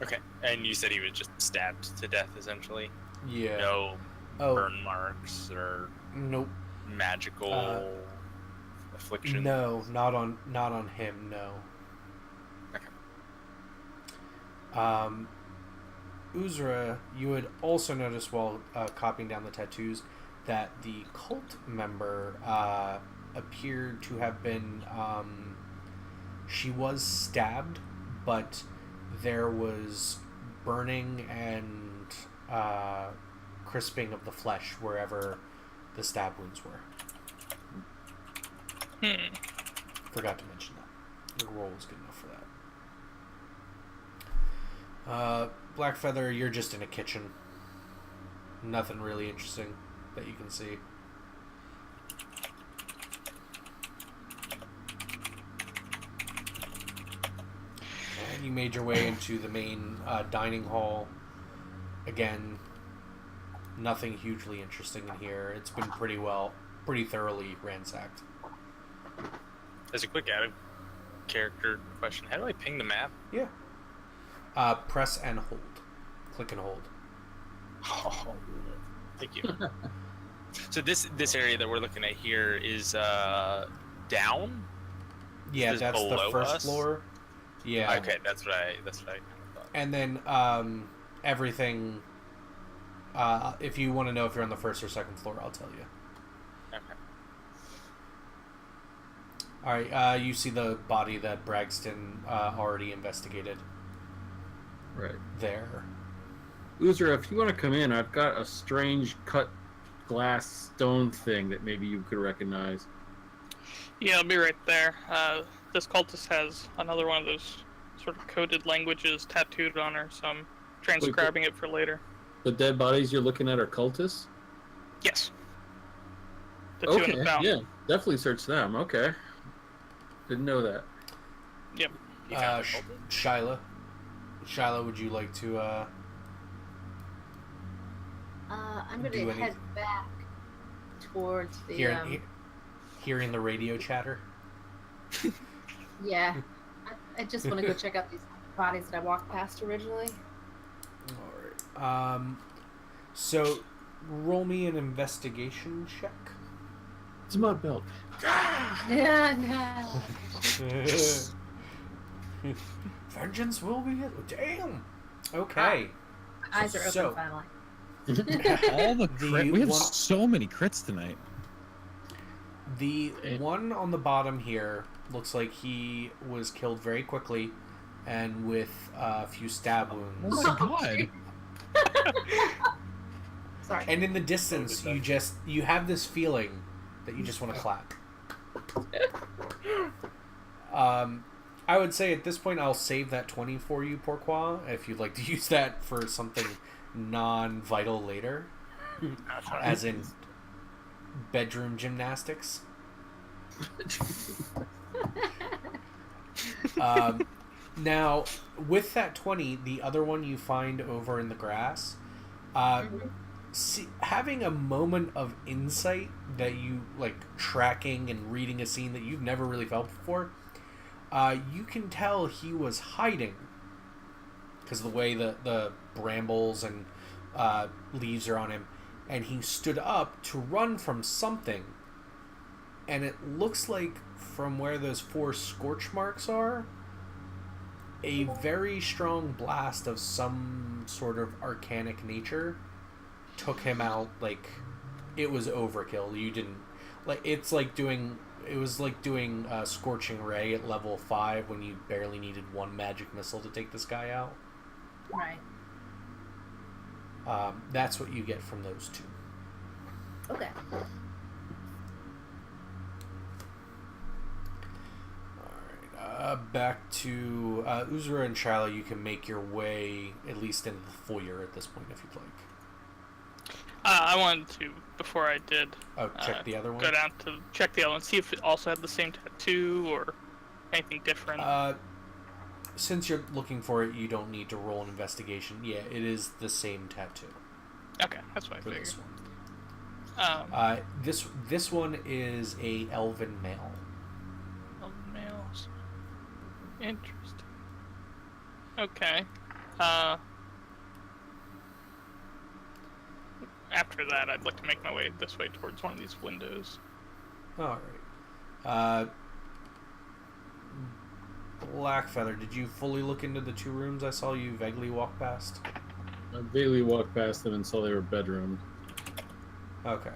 Okay, and you said he was just stabbed to death, essentially? Yeah. No burn marks or nope magical affliction? No, not on him, no. Okay. Uzra, you would also notice while copying down the tattoos that the cult member appeared to have been she was stabbed, but there was burning and crisping of the flesh wherever the stab wounds were. Forgot to mention that. The roll was good enough for that. Blackfeather, you're just in a kitchen. Nothing really interesting that you can see. And you made your way into the main dining hall. Again, nothing hugely interesting in here. It's been pretty thoroughly ransacked. As a quick added character question, how do I ping the map? Yeah. Press and hold. Click and hold. Oh, thank you. So this area that we're looking at here is down? Yeah, that's the first floor. Yeah. Okay, that's what I kind of thought. And then everything. If you want to know if you're on the first or second floor, I'll tell you. Okay. All right. You see the body that Braxton already investigated. Right. There. Uzra, if you want to come in, I've got a strange cut glass stone thing that maybe you could recognize. Yeah, I'll be right there. This cultist has another one of those sort of coded languages tattooed on her, so I'm transcribing it for later. The dead bodies you're looking at are cultists? Yes. The two in the fountain. Yeah, definitely search them. Okay. Didn't know that. Yep. Shyla, would you like to I'm gonna head back towards the hearing the radio chatter? Yeah. I just want to go check out these bodies that I walked past originally. Alright. So, roll me an investigation check. It's a mud belt. Yeah, no. Vengeance will be it. Damn. Okay. Eyes are open So- finally. All the crit. We have one- so many crits tonight. The one on the bottom here looks like he was killed very quickly and with a few stab wounds. Oh my god. Sorry. And in the distance, you have this feeling that you just want to clap. I would say at this point I'll save that 20 for you, Pourquoi, if you'd like to use that for something non-vital later, as in bedroom gymnastics. Now, with that 20, the other one you find over in the grass, having a moment of insight that you, like, tracking and reading a scene that you've never really felt before, you can tell he was hiding because of the way the brambles and leaves are on him, and he stood up to run from something, and it looks like from where those 4 scorch marks are, a very strong blast of some sort of arcanic nature took him out. Like, it was overkill. You didn't, like, it was like doing Scorching Ray at level 5 when you barely needed 1 magic missile to take this guy out. Right. That's what you get from those 2. Okay. Alright, back to Uzura and Shiloh. You can make your way at least into the foyer at this point if you'd like. I wanted to, before I did, Check the other one? go down to check the other one, see if it also had the same tattoo or anything different. Since you're looking for it, you don't need to roll an investigation. Yeah, it is the same tattoo Okay, that's what I for figured. this one. This one is a elven male. Elven males. Interesting. Okay. After that, I'd like to make my way this way towards one of these windows. All right. Blackfeather, did you fully look into the 2 rooms I saw you vaguely walk past? I vaguely walked past them and saw they were bedroomed. Okay.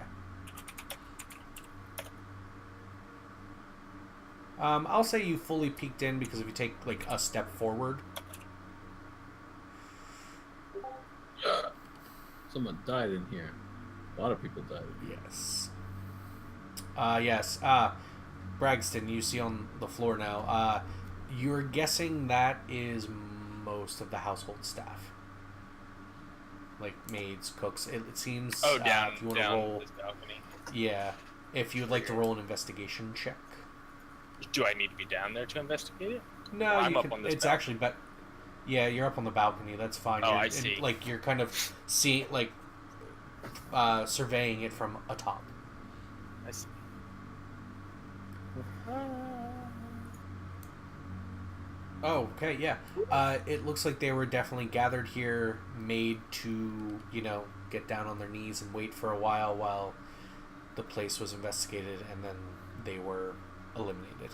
I'll say you fully peeked in because if you take like a step forward. Someone died in here. A lot of people died. Yes. Yes. Bragston, you see on the floor now. You're guessing that is most of the household staff. Like maids, cooks. It seems. Oh, down, if you want to down roll, this balcony. yeah. If you'd like to roll an investigation check. Do I need to be down there to investigate it? No, Well, I'm you up can, on this it's balcony. actually yeah, you're up on the balcony. That's fine. Oh, You're, I see. Like you're kind of surveying it from atop. I see. Oh, okay, yeah. It looks like they were definitely gathered here, made to, get down on their knees and wait for a while the place was investigated, and then they were eliminated.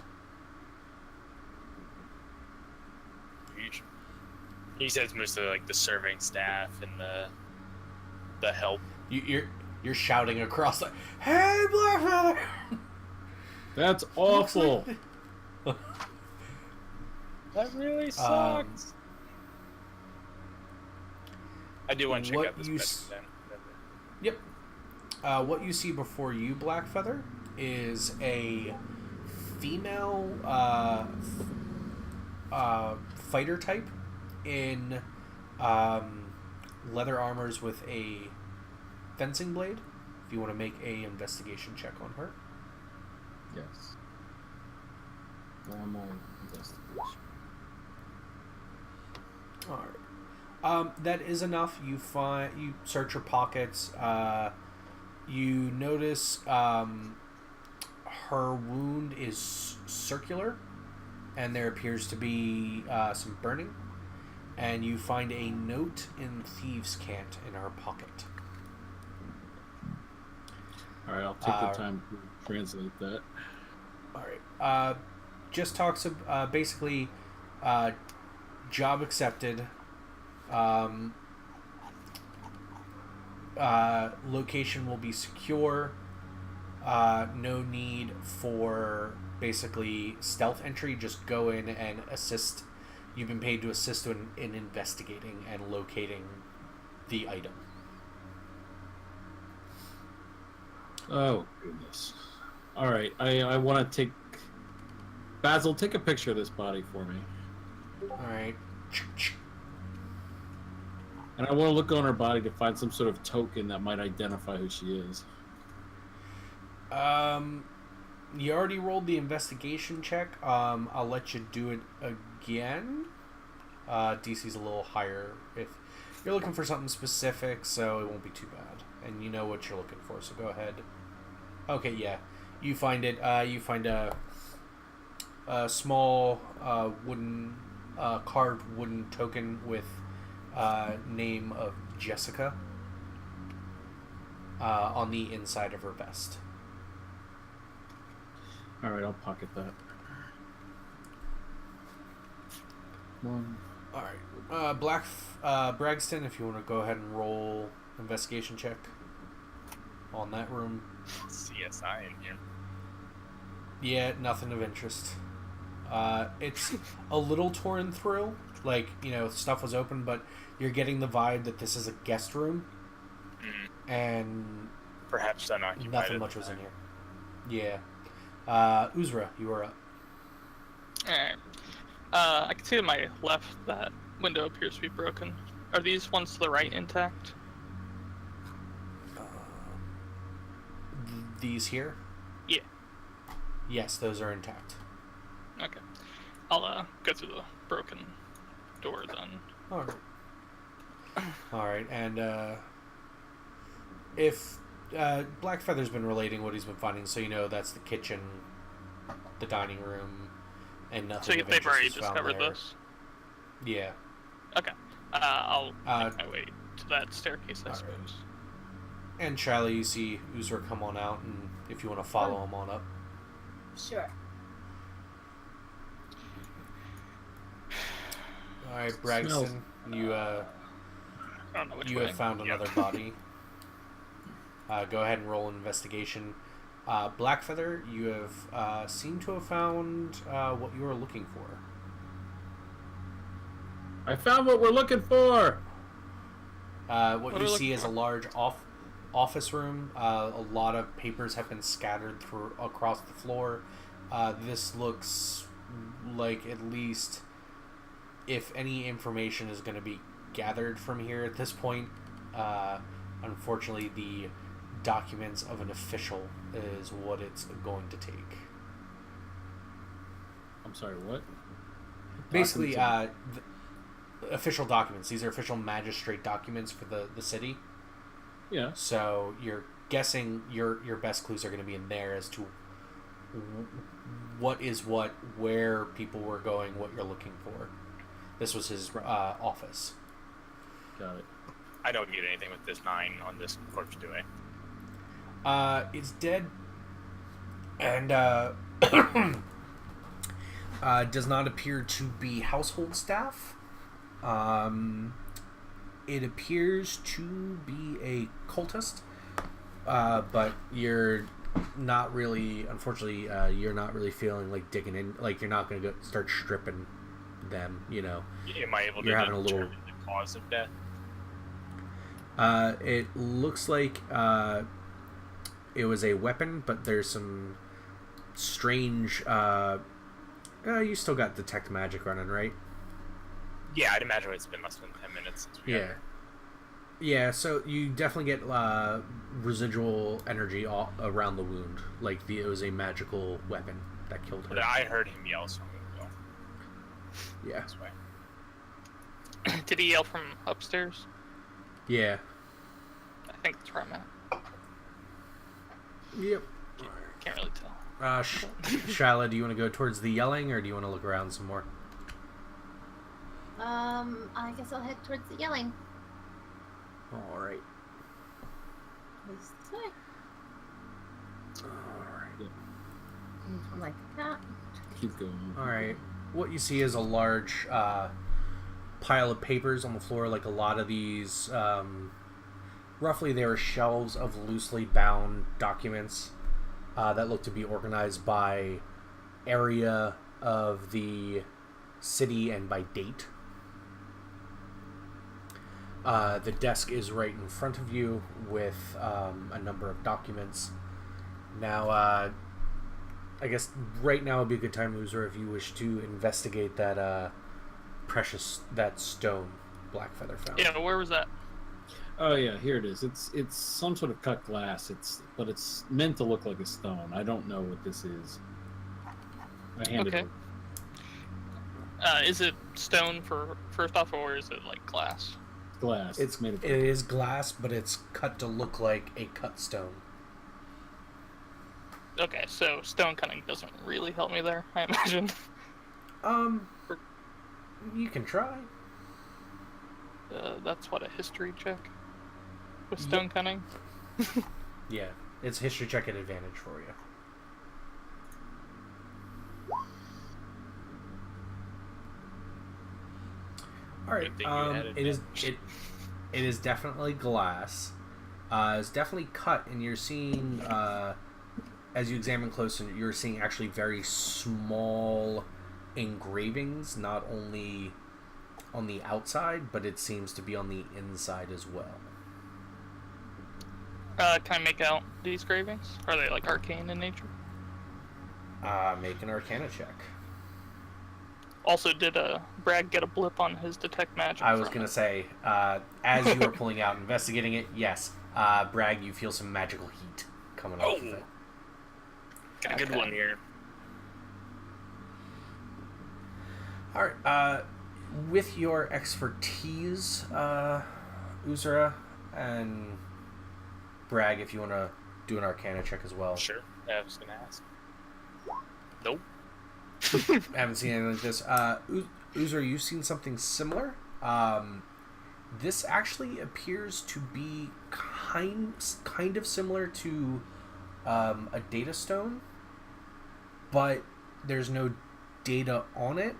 He says mostly like the serving staff and the help. You're shouting across like, "Hey, Blackfeather!" That's awful. That really sucks. I do want to check what out this you bedroom then. Yep. What you see before you, Blackfeather, is a female fighter type in leather armors with a fencing blade. If you want to make a investigation check on her. Yes. Normal investigation. All right. That is enough. You search her pockets. You notice her wound is circular, and there appears to be some burning. And you find a note in thieves' cant in her pocket. All right, I'll take the time to translate that. All right. Just talks of basically job accepted. Location will be secure. No need for basically stealth entry. Just go in and assist. You've been paid to assist in investigating and locating the item. Oh, goodness. All right, I want to take... Basil, take a picture of this body for me. All right. And I want to look on her body to find some sort of token that might identify who she is. You already rolled the investigation check. I'll let you do it again. DC's a little higher if you're looking for something specific, so it won't be too bad. And you know what you're looking for, so go ahead. Okay, yeah. You find it. You find a small wooden, carved wooden token with name of Jessica on the inside of her vest. All right, I'll pocket that. One. All right, Bragston, if you want to go ahead and roll investigation check on that room. CSI in here. Yeah, nothing of interest. It's a little torn through. Like, stuff was open, but you're getting the vibe that this is a guest room. And perhaps unoccupied. Nothing much was in here. Yeah. Uzra, you are up. Alright. I can see to my left that window appears to be broken. Are these ones to the right intact? These here? Yeah. Yes, those are intact. Okay. I'll go through the broken door then. Alright. Alright, and if Blackfeather's been relating what he's been finding, so you know that's the kitchen, the dining room, and nothing. So they've already discovered this? Yeah. Okay. I'll make my way to that staircase, I suppose. Right. And Charlie, you see Uzra come on out, and if you want to follow him on up. Sure. Alright, Bragston, you I don't know which you way. have found another body. Go ahead and roll an investigation. Blackfeather, you have seem to have found what you were looking for. I found what we're looking for! What you see is a large office room. A lot of papers have been scattered across the floor. This looks like, at least, if any information is going to be gathered from here at this point, unfortunately the documents of an official is what it's going to take. I'm sorry, what? Basically, official documents. These are official magistrate documents for the city. Yeah. So you're guessing your best clues are going to be in there as to what is what, where people were going, what you're looking for. This was his office. Got it. I don't get anything with this 9 on this corpse, do I? It's dead, and does not appear to be household staff. It appears to be a cultist, but you're not really, unfortunately, you're not really feeling like digging in. Like, you're not going to start stripping them, Am I able to determine the cause of death? It looks like it was a weapon, but there's some strange... you still got Detect Magic running, right? Yeah, I'd imagine it's been less than 10 minutes since we got here. Yeah, so you definitely get residual energy around the wound. Like, it was a magical weapon that killed her. But I heard him yell, so I'm going to go Yeah. this way. Did he yell from upstairs? Yeah. I think that's where I'm at. Yep. Can't really tell. Shyla, do you want to go towards the yelling, or do you want to look around some more? I guess I'll head towards the yelling. All right. This way. Like that. Keep going. All right. What you see is a large pile of papers on the floor, like a lot of these. Roughly, there are shelves of loosely bound documents that look to be organized by area of the city and by date. The desk is right in front of you with a number of documents. Now, I guess right now would be a good time, Loser, if you wish to investigate that that stone Blackfeather found. Yeah, where was that? Oh yeah, here it is. It's some sort of cut glass. But it's meant to look like a stone. I don't know what this is. I handed Okay. it. Is it stone for first off, or is it like glass? Glass. It is glass, but it's cut to look like a cut stone. Okay, so stone cutting doesn't really help me there, I imagine. You can try. That's what, a history check with stone cutting? Yeah, it's history check at advantage for you. All right. Good thing you had It is definitely glass. It's definitely cut, and you're seeing as you examine closer, you're seeing actually very small engravings, not only on the outside, but it seems to be on the inside as well. Can I make out these engravings? Are they like arcane in nature? Make an Arcana check. Also, did Bragg get a blip on his detect magic? I was gonna say, as you were pulling out, investigating it, yes, Bragg, you feel some magical heat coming off of it. Got a good one here. All right. With your expertise, Uzura, and Bragg, if you want to do an Arcana check as well. Sure. I was gonna ask. Nope. I haven't seen anything like this. Uzura, you've seen something similar. This actually appears to be kind of similar to a data stone, but there's no data on it.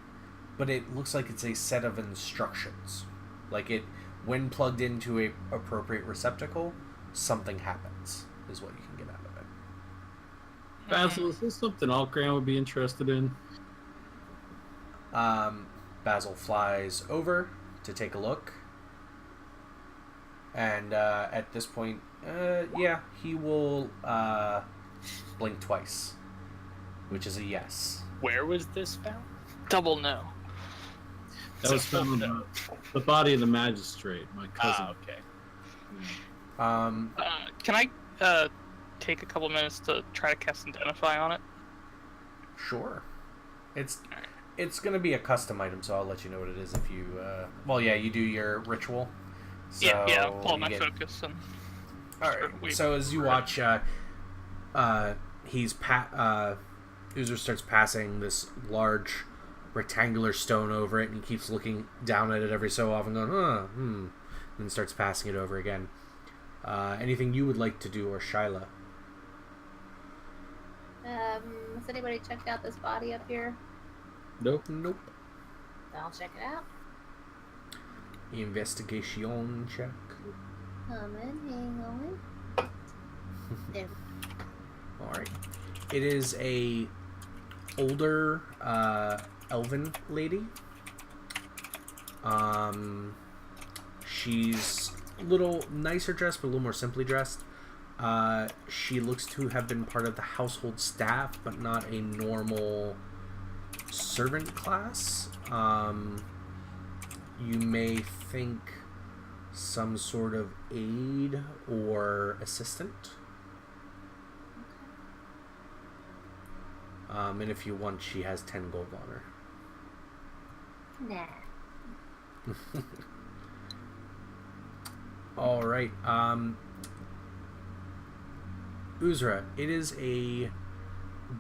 But it looks like it's a set of instructions. Like it, when plugged into a appropriate receptacle, something happens, is what you can get out of it. Basil, is this something Altgran would be interested in? Basil flies over to take a look. And at this point, yeah, he will blink twice, which is a yes. Where was this found? Double no. That was found in the body of the magistrate, my cousin. Ah, okay. Can I take a couple minutes to try to cast Identify on it? Sure. It's going to be a custom item, so I'll let you know what it is if you... well, yeah, you do your ritual. So yeah, I'll pull my focus and... Alright, so as you watch, Uzer starts passing this large rectangular stone over it, and he keeps looking down at it every so often, going, and then starts passing it over again. Anything you would like to do, or Shyla? Has anybody checked out this body up here? Nope. I'll check it out. Investigation check. Hang on. There. Alright. It is a older elven lady. She's a little nicer dressed, but a little more simply dressed. She looks to have been part of the household staff, but not a normal servant class. You may think some sort of aide or assistant. And if you want, she has 10 gold on her. Nah. All right. Uzra, it is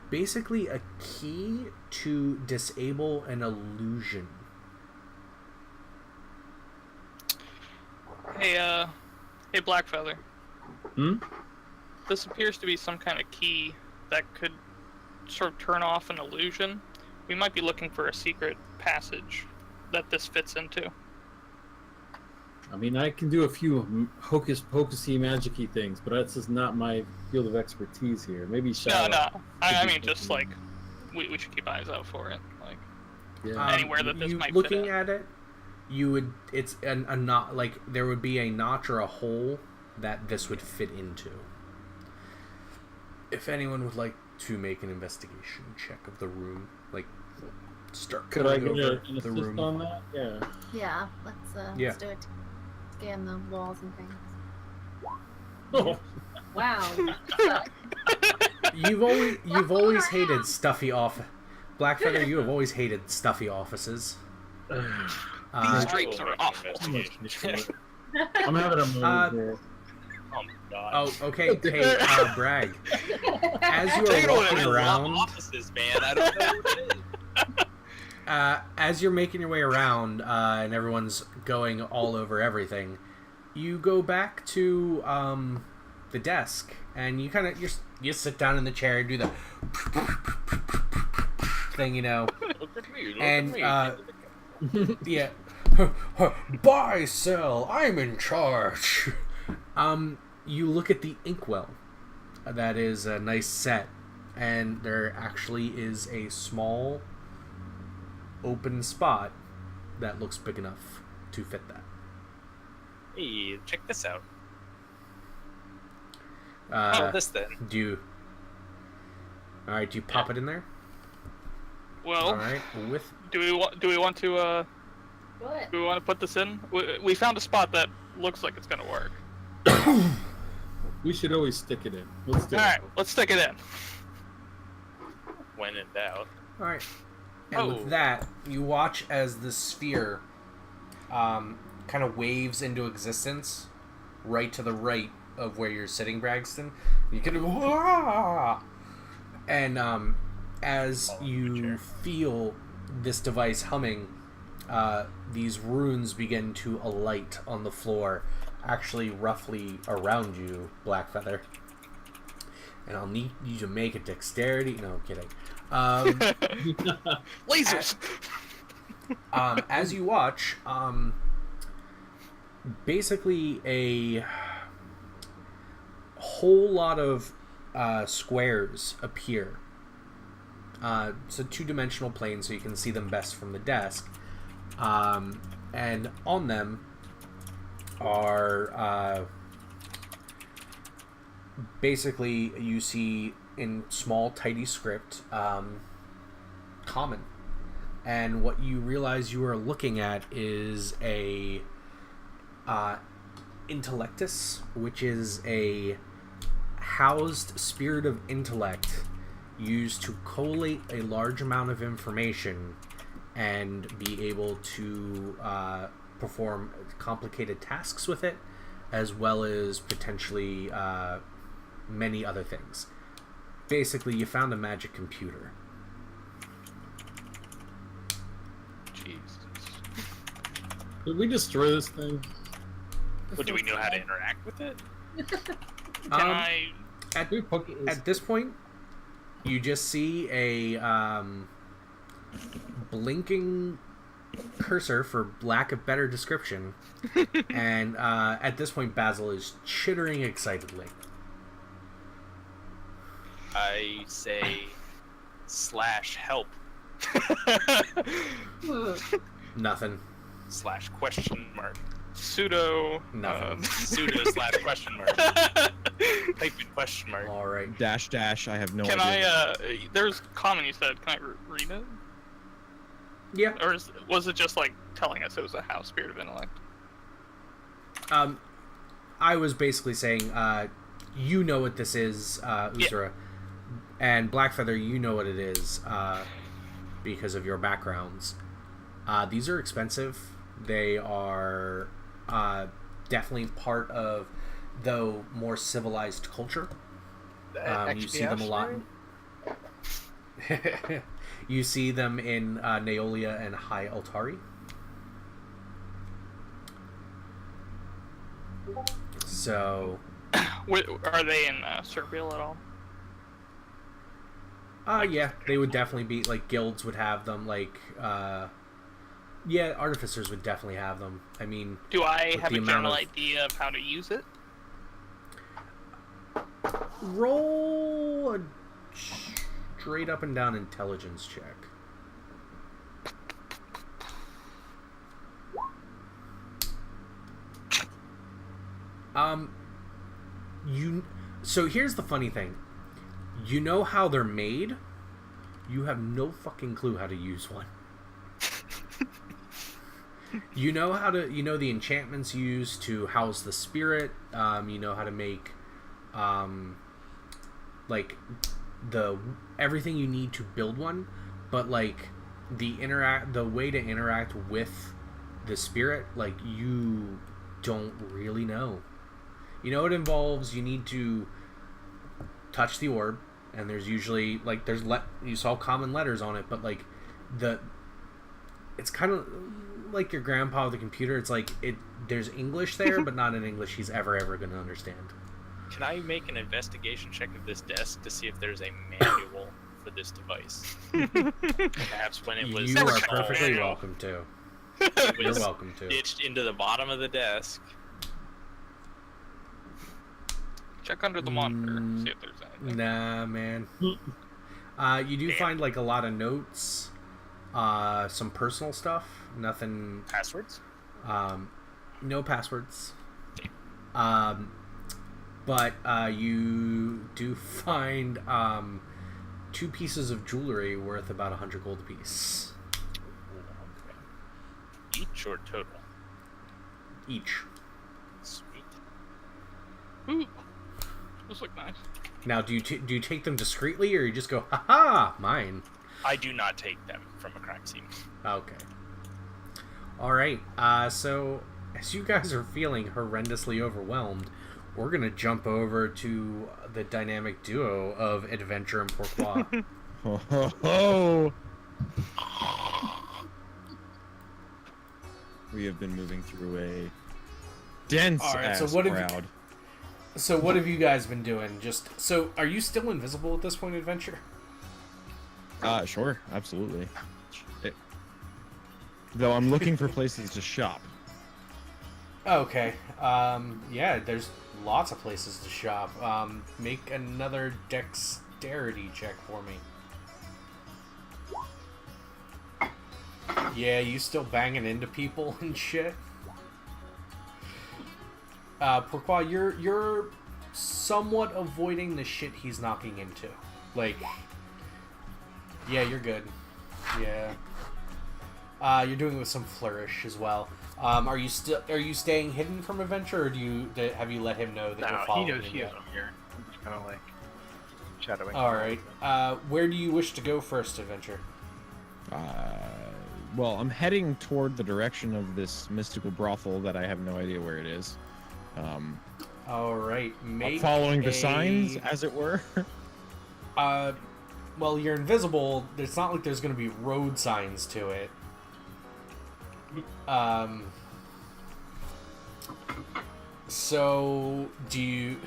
basically a key to disable an illusion. Hey, Blackfeather. this appears to be some kind of key that could sort of turn off an illusion. We might be looking for a secret passage that this fits into. I mean, I can do a few hocus pocusy magicy things, but that's just not my field of expertise here. Maybe Shylock. No. I mean, just like we should keep eyes out for it. Like anywhere that this might fit looking in. at it, you would. It's a not like there would be a notch or a hole that this would fit into. If anyone would like to make an investigation check of the room, like start Could I going get over an the assist room. on that? Yeah. Yeah, let's do it. Scan the walls and things. Oh, Wow. You've always hated stuffy Blackfeather, you have always hated stuffy offices. These drapes are awful. I'm having a moment here. Oh my god. Oh, okay. Hey, Bragg. As you Tell you are what, walking I love around, offices, man. I don't know what it is. as you're making your way around, and everyone's going all over everything, you go back to the desk, and you kind of you sit down in the chair and do the thing, you know, Look at me. Look and at me. yeah, buy, sell, I'm in charge. You look at the inkwell. That is a nice set, and there actually is a small open spot that looks big enough to fit that. Hey, check this out. This then. Do you? All right. Do you pop it in there? Well, All right. With do we want to What? do we want to put this in? We found a spot that looks like it's gonna work. We should always stick it in. Let's do All it. right, let's stick it in. When in doubt. all right. And Oh. with that, you watch as the sphere kind of waves into existence right to the right of where you're sitting, Braxton. You can and as you feel this device humming, these runes begin to alight on the floor, actually roughly around you, Blackfeather. And I'll need you to make a dexterity. No, I'm kidding. Lasers. As you watch, basically a whole lot of squares appear. It's a two-dimensional plane, so you can see them best from the desk. And on them are basically, you see in small, tidy script, common. And what you realize you are looking at is a intellectus, which is a housed spirit of intellect used to collate a large amount of information and be able to perform complicated tasks with it, as well as potentially many other things. Basically, you found a magic computer. Jesus. Did we destroy this thing? But do we know how to interact with it? Can I? At We poke it. At this point, you just see a blinking cursor, for lack of better description, and at this point, Basil is chittering excitedly. I say /help Nothing. /?. Pseudo. Nothing. Pseudo /?. Type in question mark. All right. -- I have no Can idea. there's common you said. Can I read it? Yeah. Or was it just like telling us it was a house spirit of intellect? I was basically saying, you know what this is, Uzura, and Blackfeather, you know what it is, because of your backgrounds. These are expensive. They are definitely part of, though, more civilized culture. You see them a lot. You see them in Neolia and High Altari. So, Are they in Serbia at all? Yeah, they would definitely be, like, guilds would have them, like, yeah, artificers would definitely have them. I mean... Do I have a general of... idea of how to use it? Roll a straight up and down intelligence check. So here's the funny thing. You know how they're made. You have no fucking clue how to use one. You know how to, the enchantments used to house the spirit. You know how to make, like, everything you need to build one, but like the way to interact with the spirit, like, you don't really know. You know, it involves, you need to touch the orb, and there's usually, like, you saw common letters on it, but, like, it's kind of like your grandpa with the computer. It's like, there's English there, but not an English he's ever going to understand. Can I make an investigation check of this desk to see if there's a manual for this device? Perhaps when it was... You are perfectly welcome to. You're welcome to. Ditched into the bottom of the desk. Check under the monitor, see if there's anything. Nah, man. You do find, like, a lot of notes, some personal stuff, nothing... Passwords? No passwords. But you do find 2 pieces of jewelry worth about 100 gold apiece. Each or total? Each. Sweet. Ooh, those look nice. Now, do you take them discreetly, or you just go, ha-ha, mine? I do not take them from a crime scene. Okay. Alright, so as you guys are feeling horrendously overwhelmed, we're gonna jump over to the dynamic duo of Adventure and Pourquoi. Ho ho ho! We have been moving through a dense ass crowd. So what have you guys been doing? So are you still invisible at this point, Adventure? Sure, absolutely. Though I'm looking for places to shop. Okay. Yeah, there's lots of places to shop. Make another dexterity check for me. Yeah, you still banging into people and shit? Pourquoi, you're somewhat avoiding the shit he's knocking into. Like, yeah, you're good. Yeah. You're doing it with some flourish as well. Are you staying hidden from Adventure, or have you let him know that you're following him? He knows I'm here. I'm just kind of like shadowing. All right. Where do you wish to go first, Adventure? Well, I'm heading toward the direction of this mystical brothel that I have no idea where it is. All right. Following the signs, as it were. Well, you're invisible. It's not like there's going to be road signs to it. So do you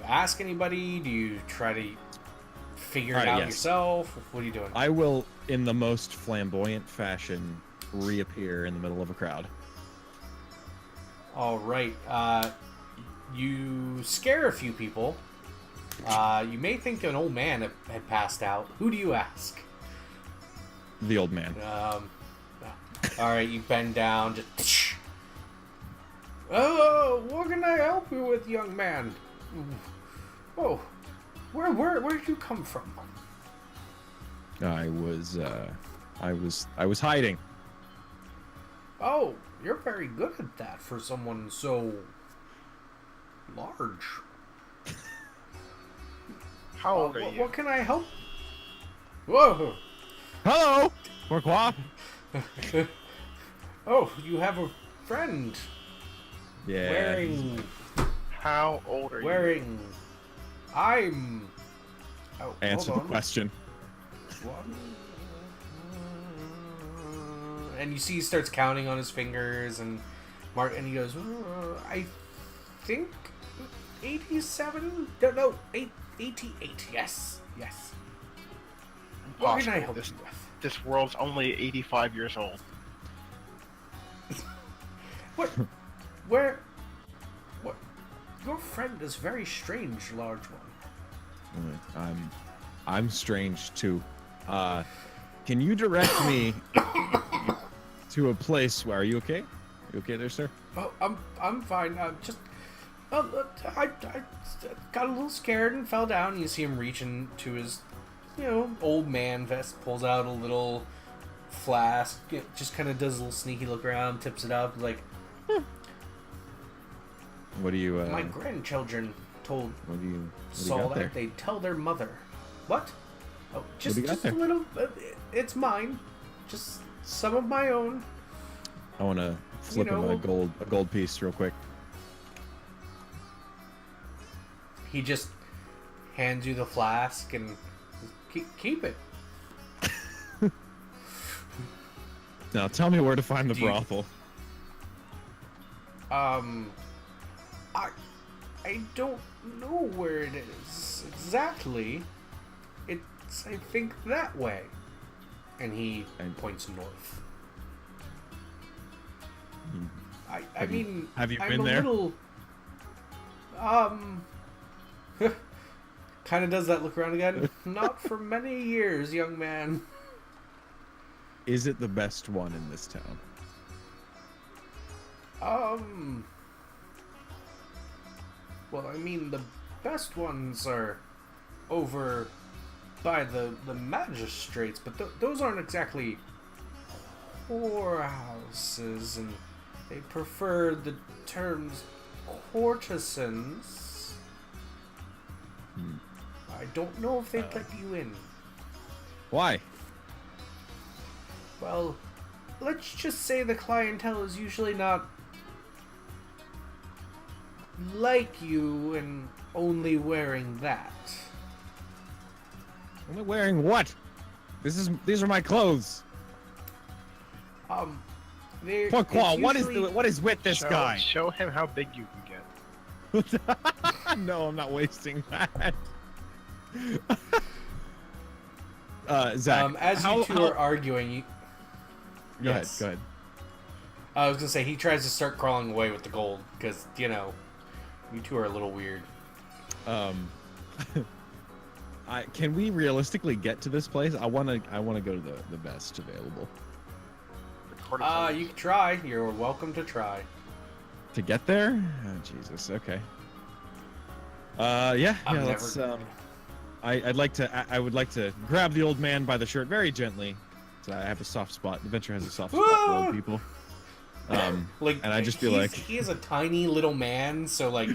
ask anybody? Do you try to figure it out yourself? What are you doing? I will, in the most flamboyant fashion, reappear in the middle of a crowd. All right. You scare a few people. You may think an old man had passed out. Who do you ask? The old man. All right, you bend down. Just. Oh, what can I help you with, young man? Oh, where did you come from? I was hiding. Oh, you're very good at that for someone so large. How old are you? What can I help? Whoa! Hello, Pourquoi? Oh, you have a friend. Yeah. Wearing. How old are you? Wearing. I'm. Oh, Answer hold the on. question. And you see he starts counting on his fingers, and he goes, I think 87? No, 88. Yes. What can I help you with? This world's only 85 years old. What? What? Your friend is very strange, large one. I'm strange too. Can you direct me to a place where? Are you okay? You okay there, sir? Oh, I'm fine. I got a little scared and fell down. You see him reach into his, old man vest, pulls out a little flask, just kind of does a little sneaky look around, tips it up, like. What do you? My grandchildren told What do you Saul got there? that they tell their mother. What? Oh, do you got just a there? little. It's mine. Just some of my own. I want to flip him a gold piece real quick. He just hands you the flask and keep it. Now tell me where to find the Do you- brothel. I don't know where it is exactly. It's, I think, that way. And he points north. Have you I'm been a there? little, kind of does that look around again. Not for many years, young man. Is it the best one in this town? Well, the best ones are over by the magistrates, but those aren't exactly whorehouses, and they prefer the terms courtesans. I don't know if they'd let you in. Why? Well, let's just say the clientele is usually not like you and only wearing that. Only wearing what? These are my clothes. Pourquoi? What is with this guy? Show him how big you can get. No, I'm not wasting that. Zach, as you two are arguing, Go Yes. ahead. I was gonna say he tries to start crawling away with the gold because you two are a little weird. Can we realistically get to this place? I wanna go to the best available. You can try. You're welcome to try. To get there? Oh Jesus. Okay. Let's. I would like to grab the old man by the shirt very gently. So I have a soft spot. The Venture has a soft spot for old people. And I just feel like he is a tiny little man, so like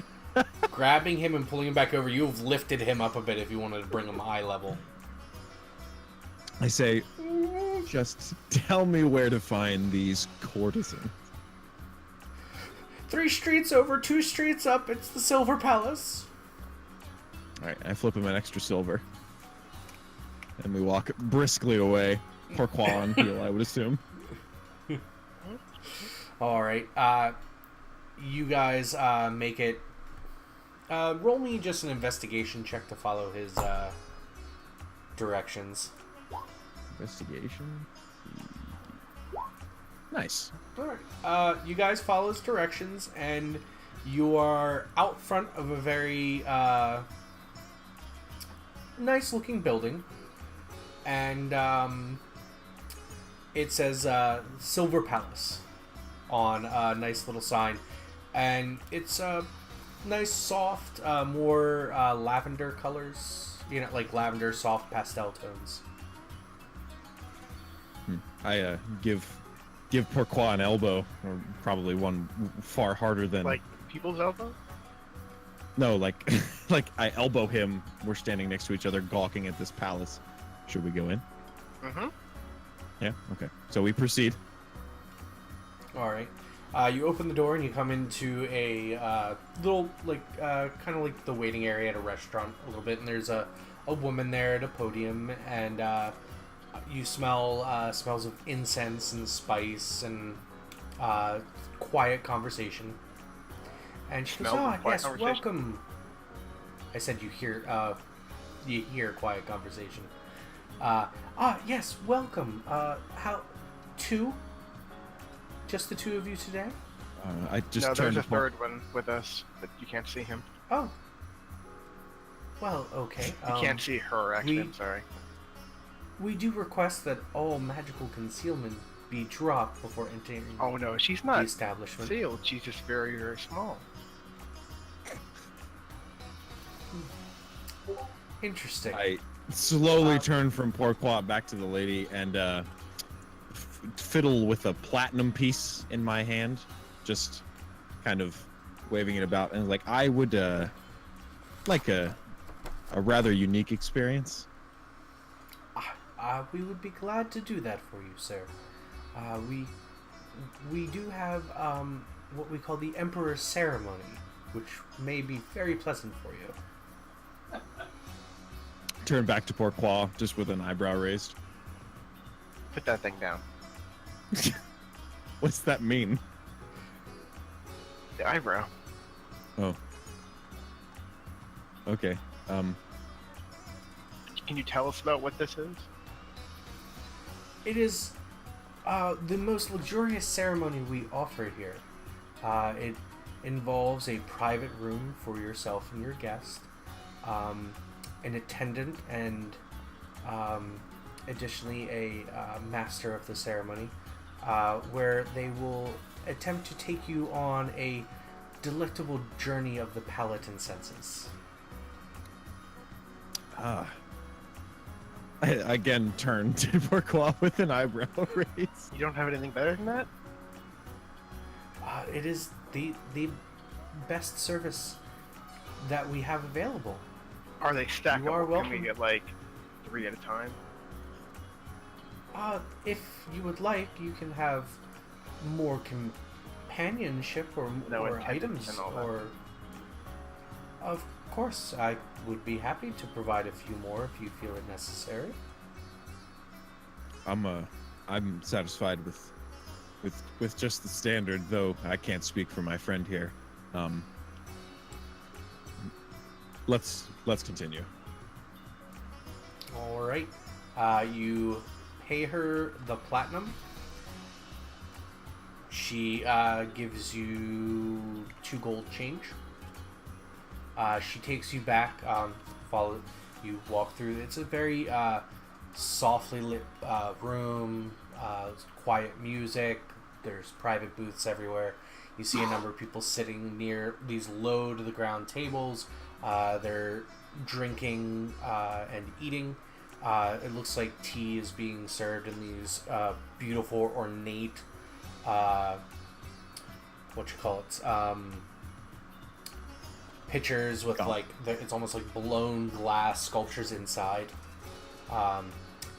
grabbing him and pulling him back over, you have lifted him up a bit if you wanted to bring him eye level. I say, just tell me where to find these courtesans. 3 streets over, 2 streets up. It's the Silver Palace. All right, I flip him an extra silver, and we walk briskly away. Pourquoi on heel, I would assume. All right, you guys make it. Roll me just an investigation check to follow his directions. Investigation. Nice. All right. You guys follow his directions, and you are out front of a very nice-looking building, and it says Silver Palace on a nice little sign, and it's nice, soft, more lavender colors. Like lavender, soft pastel tones. I give Pourquoi an elbow, or probably one far harder than Like people's elbow? No, like I elbow him. We're standing next to each other, gawking at this palace. Should we go in? Mm-hmm. Yeah. Okay. So we proceed. All right. You open the door and you come into a little, kind of like the waiting area at a restaurant a little bit, and there's a woman there at a podium, and you smell smells of incense and spice and quiet conversation. And she goes, Smells of quiet yes, conversation." welcome. I said you hear a quiet conversation. Yes, welcome. Two? Just the two of you today? I just No, turned there's a to third one with us, but you can't see him. Oh. Well, okay. You can't see her, actually, I'm sorry. We do request that all magical concealment be dropped before entering Oh no, she's the not establishment. sealed. She's just very, very small. Interesting. I slowly turn from Pourquoi back to the lady and fiddle with a platinum piece in my hand, just kind of waving it about, and like, I would like a rather unique experience. We would be glad to do that for you, sir. We do have what we call the Emperor's Ceremony, which may be very pleasant for you. Turn back to Pourquoi, just with an eyebrow raised. Put that thing down. What's that mean? The eyebrow. Oh. Okay. Can you tell us about what this is? It is the most luxurious ceremony we offer here. It involves a private room for yourself and your guest, an attendant, and additionally a master of the ceremony, where they will attempt to take you on a delectable journey of the palate and senses. I again turned to Pourquoi with an eyebrow raise. You don't have anything better than that? It is the best service that we have available. Are they stackable? You are welcome. Can we get like 3 at a time? If you would like, you can have more companionship or items, and all that. or of course, I would be happy to provide a few more if you feel it necessary. I'm satisfied with just the standard, though I can't speak for my friend here. Let's continue. All right. You pay her the platinum. She gives you 2 gold change. She takes you back. You walk through. It's a very softly lit room. Quiet music. There's private booths everywhere. You see a number of people sitting near these low to the ground tables. They're drinking and eating. It looks like tea is being served in these beautiful, ornate, pitchers with it's almost like blown glass sculptures inside.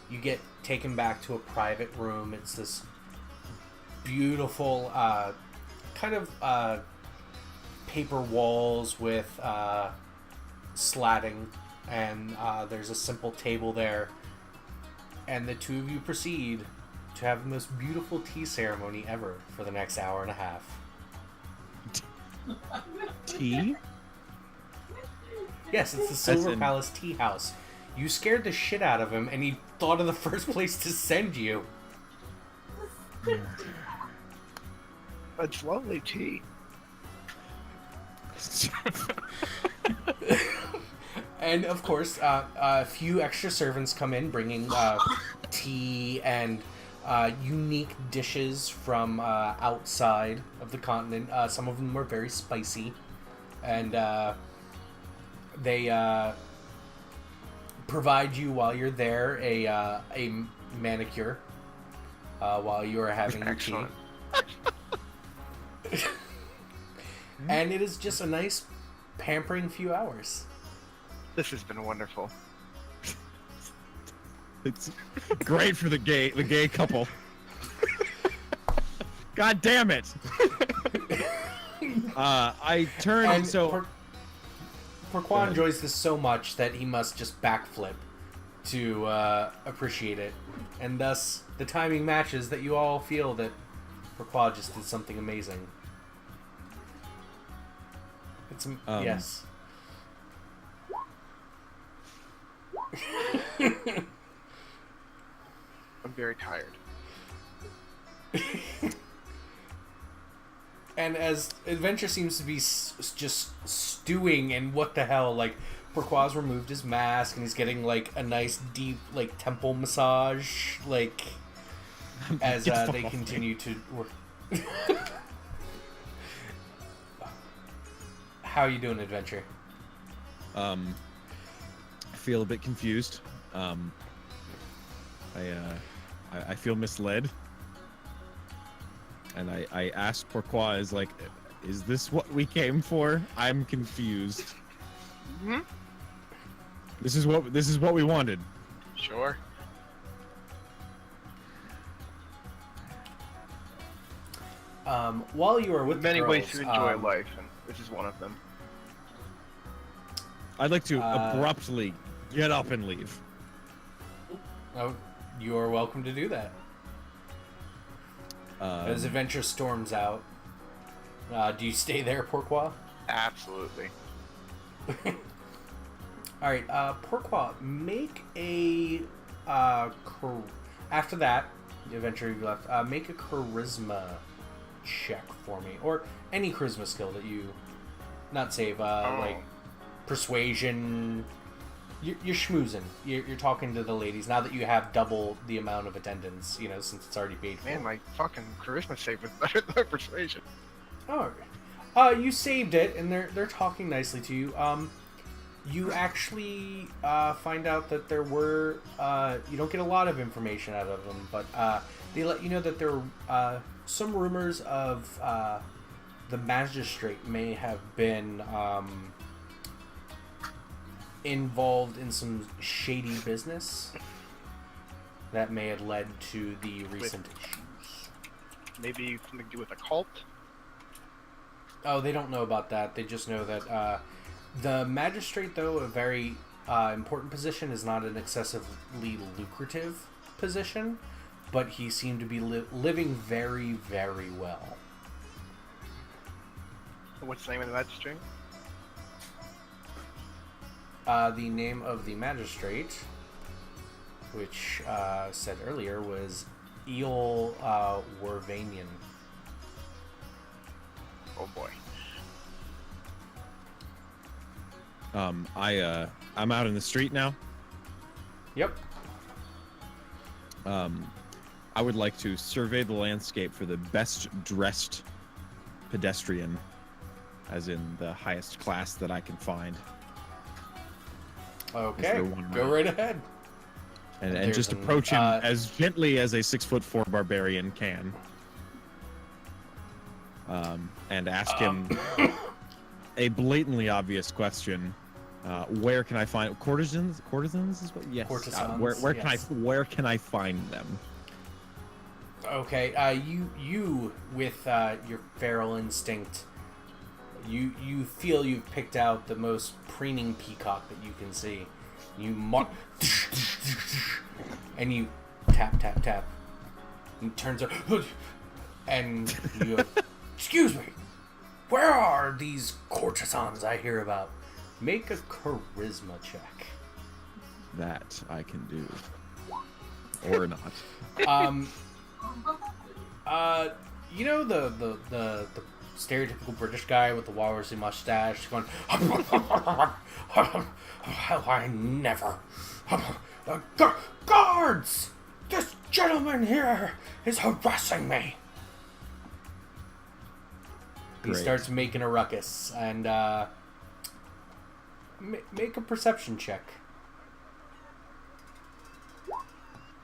You get taken back to a private room. It's this beautiful kind of paper walls with slatting, and there's a simple table there, and the two of you proceed to have the most beautiful tea ceremony ever for the next hour and a half. Tea? Yes, it's the Silver Palace Tea House. You scared the shit out of him, and he thought of the first place to send you. It's lovely tea. And of course, a few extra servants come in bringing tea and unique dishes from outside of the continent. Some of them are very spicy, and they provide you while you're there a manicure while you are having your tea. And it is just a nice pampering few hours. This has been wonderful. It's great for the gay couple. God damn it! I turn and so. Pourquoi enjoys this so much that he must just backflip to appreciate it, and thus the timing matches that you all feel that Pourquoi just did something amazing. It's yes. I'm very tired. And as Adventure seems to be just stewing in what the hell, like, Pourquoi's removed his mask and he's getting, like, a nice deep, like, temple massage, like, as they continue to work. How are you doing, Adventure? I feel a bit confused. I feel misled. And I asked Pourquoi, is this what we came for? I'm confused. Hmm? This is what we wanted. Sure. While you are with Many the ways girls, to enjoy life, and this is one of them. I'd like to abruptly get up and leave. Oh, you are welcome to do that. As Adventure storms out, do you stay there, Pourquoi? Absolutely. Alright, Pourquoi, make a, after that, the Adventure you left, make a charisma check for me, or any charisma skill that you, not save, like, persuasion. You're schmoozing. You're talking to the ladies now that you have double the amount of attendance, you know, since it's already paid for. Man, my fucking charisma save was better than my persuasion. Oh, you saved it, and they're talking nicely to you. You actually find out that there were you don't get a lot of information out of them, but they let you know that there were some rumors of the magistrate may have been involved in some shady business that may have led to the recent issues. Maybe something to do with a cult? Oh, they don't know about that. They just know that the magistrate, though, a very important position, is not an excessively lucrative position, but he seemed to be living very, very well. What's the name of the magistrate? The name of the magistrate, which said earlier, was Eol Warvanian. Oh boy. I'm out in the street now. Yep. I would like to survey the landscape for the best dressed pedestrian, as in the highest class that I can find. Okay, go right ahead. And just approach him as gently as a 6'4" barbarian can. And ask him a blatantly obvious question. Where can I find courtesans? Courtesans is what? Yes. Courtesans, where can I find them? Okay. You with your feral instinct, you feel you've picked out the most preening peacock that you can see. You and you tap tap tap. And he turns up, and you go, "Excuse me, where are these courtesans I hear about?" Make a charisma check. That I can do, or not. You know the stereotypical British guy with the walrusy mustache going, I never. Guards! This gentleman here is harassing me. He starts making a ruckus, and make a perception check.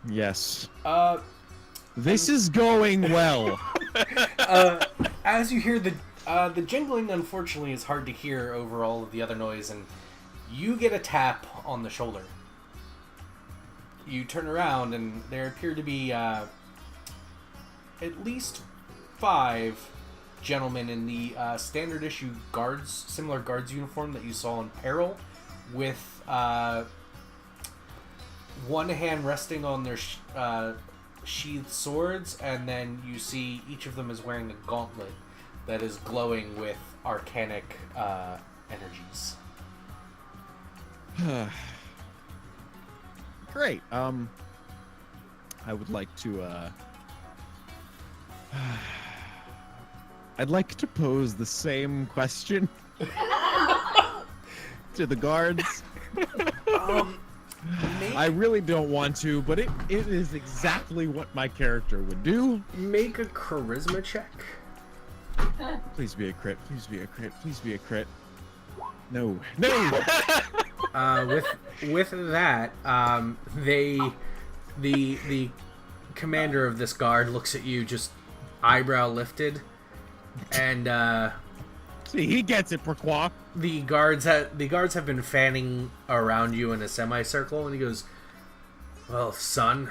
Yes. This is going well. As you hear the jingling, unfortunately, is hard to hear over all of the other noise, and you get a tap on the shoulder. You turn around, and there appear to be at least 5 gentlemen in the standard issue similar guards uniform that you saw in Peril, with one hand resting on their sheathed swords, and then you see each of them is wearing a gauntlet that is glowing with arcanic energies. Great. I would like to. I'd like to pose the same question to the guards. I really don't want to, but it is exactly what my character would do. Make a charisma check. Please be a crit. Please be a crit. Please be a crit. No. With that, the commander of this guard looks at you, just eyebrow lifted, and see, he gets it, Pourquoi? the guards have been fanning around you in a semicircle, and he goes, "Well, son,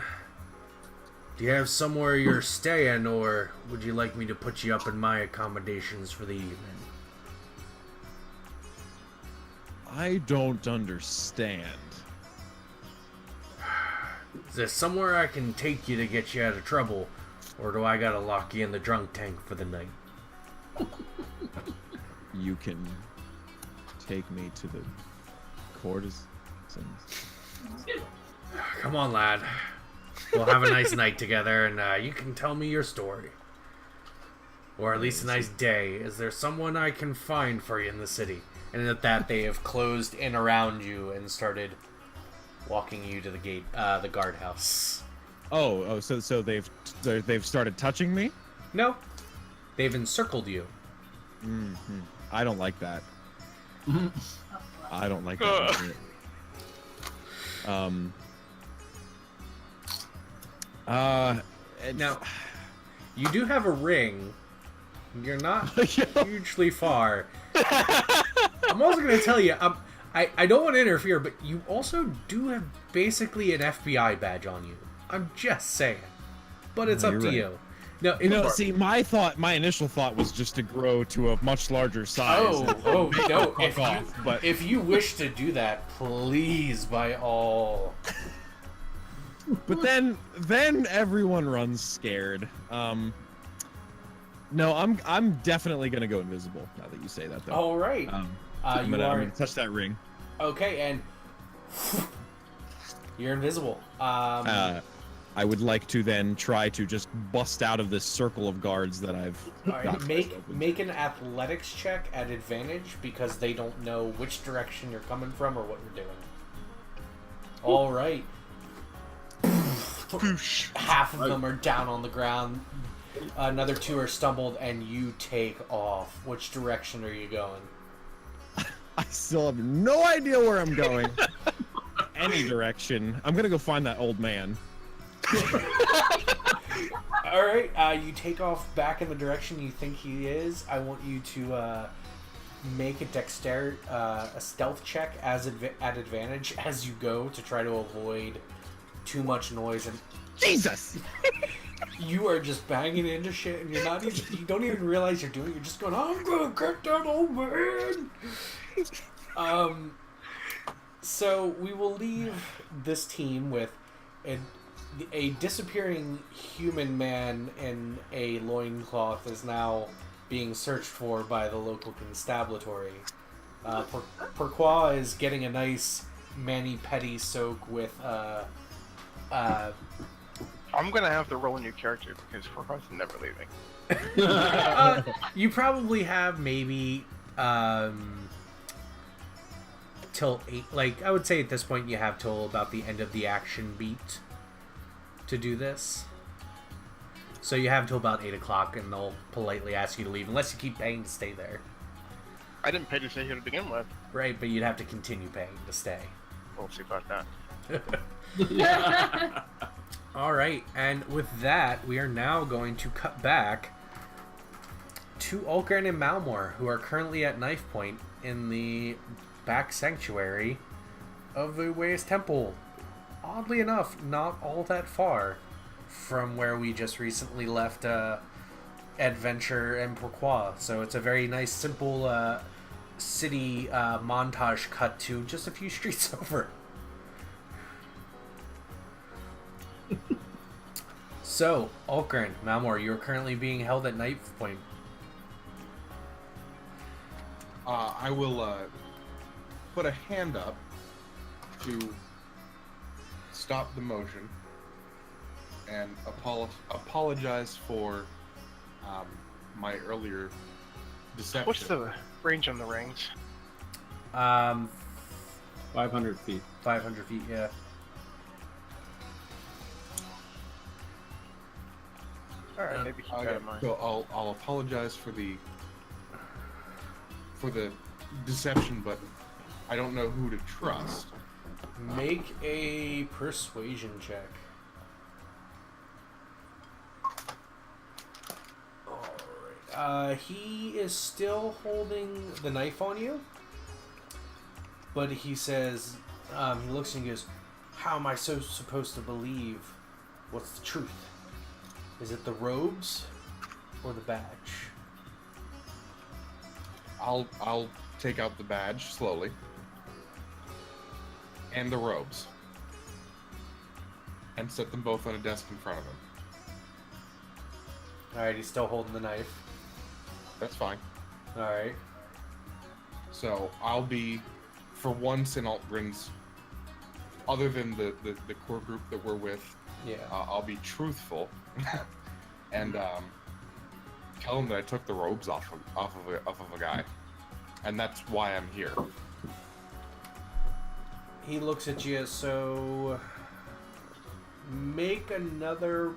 do you have somewhere you're staying, or would you like me to put you up in my accommodations for the evening?" I don't understand. Is there somewhere I can take you to get you out of trouble, or do I gotta lock you in the drunk tank for the night? You can take me to the courtesans. Come on, lad. We'll have a nice night together, and you can tell me your story. Or at least a nice day. Is there someone I can find for you in the city? And at that, they have closed in around you and started walking you to the gate, the guardhouse. Oh, so they've started touching me? No, they've encircled you. Mm-hmm. I don't like that. I don't like that. Now, you do have a ring. You're not hugely far. I'm also going to tell you, I don't want to interfere, but you also do have basically an FBI badge on you. I'm just saying. But it's up to you. No, see, my initial thought was just to grow to a much larger size. No. If you wish to do that, please, by all. But then everyone runs scared. No, I'm definitely gonna go invisible now that you say that, though. All right. I'm gonna touch that ring. Okay, and you're invisible. I would like to then try to just bust out of this circle of guards that I've. All right, make an athletics check at advantage because they don't know which direction you're coming from or what you're doing. All right. Half of them are down on the ground. Another two are stumbled, and you take off. Which direction are you going? I still have no idea where I'm going. Any direction. I'm gonna go find that old man. All right, you take off back in the direction you think he is. I want you to make a stealth check at advantage as you go to try to avoid too much noise. And Jesus! You are just banging into shit, and you don't even realize you're doing it. You're just going, I'm gonna get that old man. So we will leave this team with a disappearing human man in a loincloth is now being searched for by the local constabulary. Pourquoi is getting a nice mani-pedi soak with I'm gonna have to roll a new character because Furqua's never leaving. You probably have maybe till 8. Like, I would say at this point you have till about the end of the action beat to do this. So you have till about 8 o'clock, and they'll politely ask you to leave unless you keep paying to stay there. I didn't pay to stay here to begin with. Right, but you'd have to continue paying to stay. We'll see about that. All right, and with that, we are now going to cut back to Ulgren and Malmore, who are currently at knife point in the back sanctuary of the Way's Temple. Oddly enough, not all that far from where we just recently left Adventure and Pourquoi. So it's a very nice, simple city montage cut to just a few streets over. So, Ulgren, Malmore, you are currently being held at knife point. I will put a hand up to stop the motion and apologize for my earlier deception. What's the range on the rings? 500 feet. 500 feet, yeah. Alright, maybe he got mine. So I'll apologize for the deception, but I don't know who to trust. Make a persuasion check. Alright. He is still holding the knife on you, but he says, he looks and goes, how am I so supposed to believe? What's the truth? Is it the robes or the badge? I'll take out the badge slowly. And the robes. And set them both on a desk in front of him. Alright, he's still holding the knife. That's fine. Alright. So I'll be, for once in Altgren's, other than the core group that we're with, Yeah. I'll be truthful and tell him that I took the robes off of a guy, and that's why I'm here. He looks at you, so make another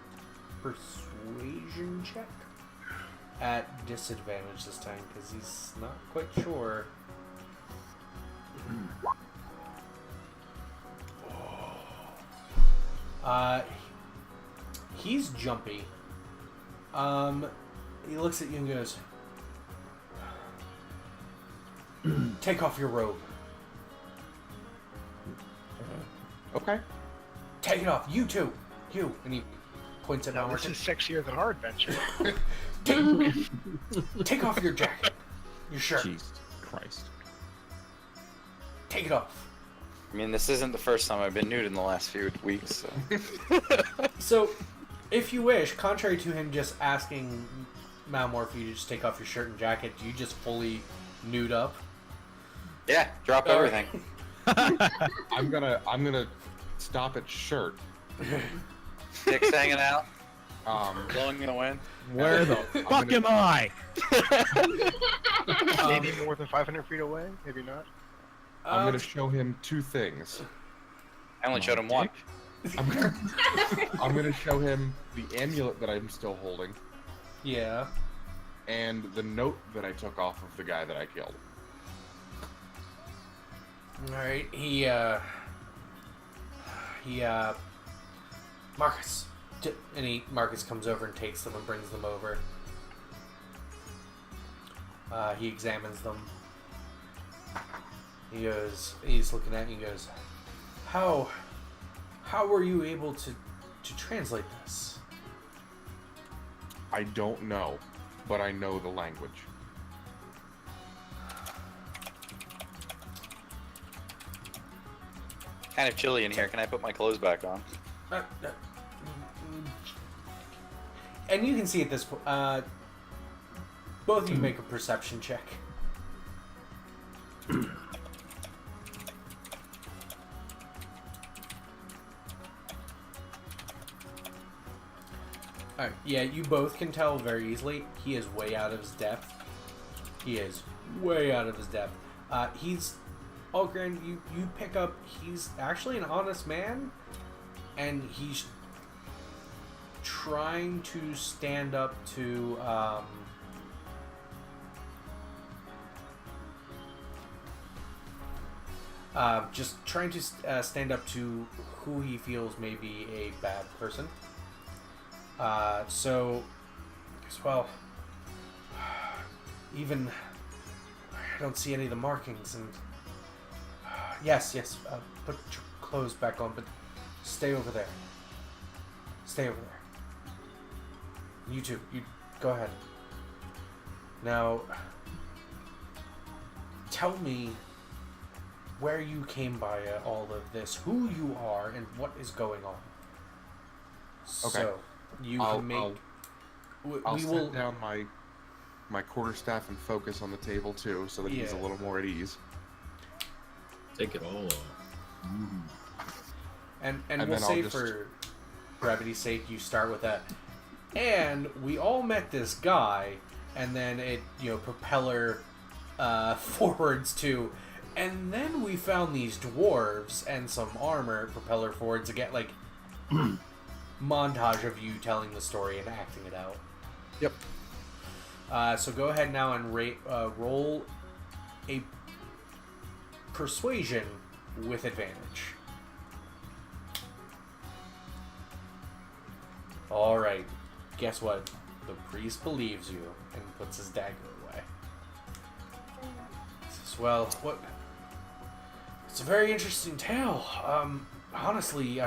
persuasion check at disadvantage this time, because he's not quite sure. He's jumpy. He looks at you and goes, take off your robe. Okay. Take it off. You too. You. And he points at Now, this Malworth. is sexier than our adventure. Take off your jacket. Your shirt. Jesus Christ. Take it off. I mean, this isn't the first time I've been nude in the last few weeks, so... So, if you wish, contrary to him just asking Malmore for you to just take off your shirt and jacket, do you just fully nude up? Yeah, drop everything. I'm gonna stop at shirt. Dick's hanging out, Um, blowing in the wind. Where the fuck am I? Maybe more than 500 feet away, maybe not. I'm gonna show him two things. I only showed him one. I'm gonna show him the amulet that I'm still holding Yeah. and the note that I took off of the guy that I killed. Alright, Marcus. Marcus comes over and takes them and brings them over. He examines them. He's looking at you and goes, How were you able to translate this? I don't know, but I know the language. Kind of chilly in here. Can I put my clothes back on? And you can see at this point, both of you make a perception check. Alright, yeah, you both can tell very easily he is way out of his depth. He is way out of his depth. He's, Algren, you pick up, he's actually an honest man, and he's trying to stand up to, just trying to stand up to who he feels may be a bad person. So, well, even I don't see any of the markings, and yes, put your clothes back on, but stay over there. Stay over there. You two, you go ahead. Now, tell me where you came by all of this, who you are, and what is going on. Okay. So, you can make. I'll we set will down my quarterstaff and focus on the table too, so that he's a Yeah. little more at ease. Take it all off. Mm. All right. He looks at you and he goes, "How were you able to translate this?" And And we'll then I'll say just- for brevity's sake, you start with that. And we all met this guy, and then it, propeller forwards to, and then we found these dwarves and some armor, propeller forwards to get, like, montage of you telling the story and acting it out. Yep. So go ahead now and roll a persuasion with advantage. Alright. Guess what? The priest believes you and puts his dagger away. He says, well, what... It's a very interesting tale. Honestly,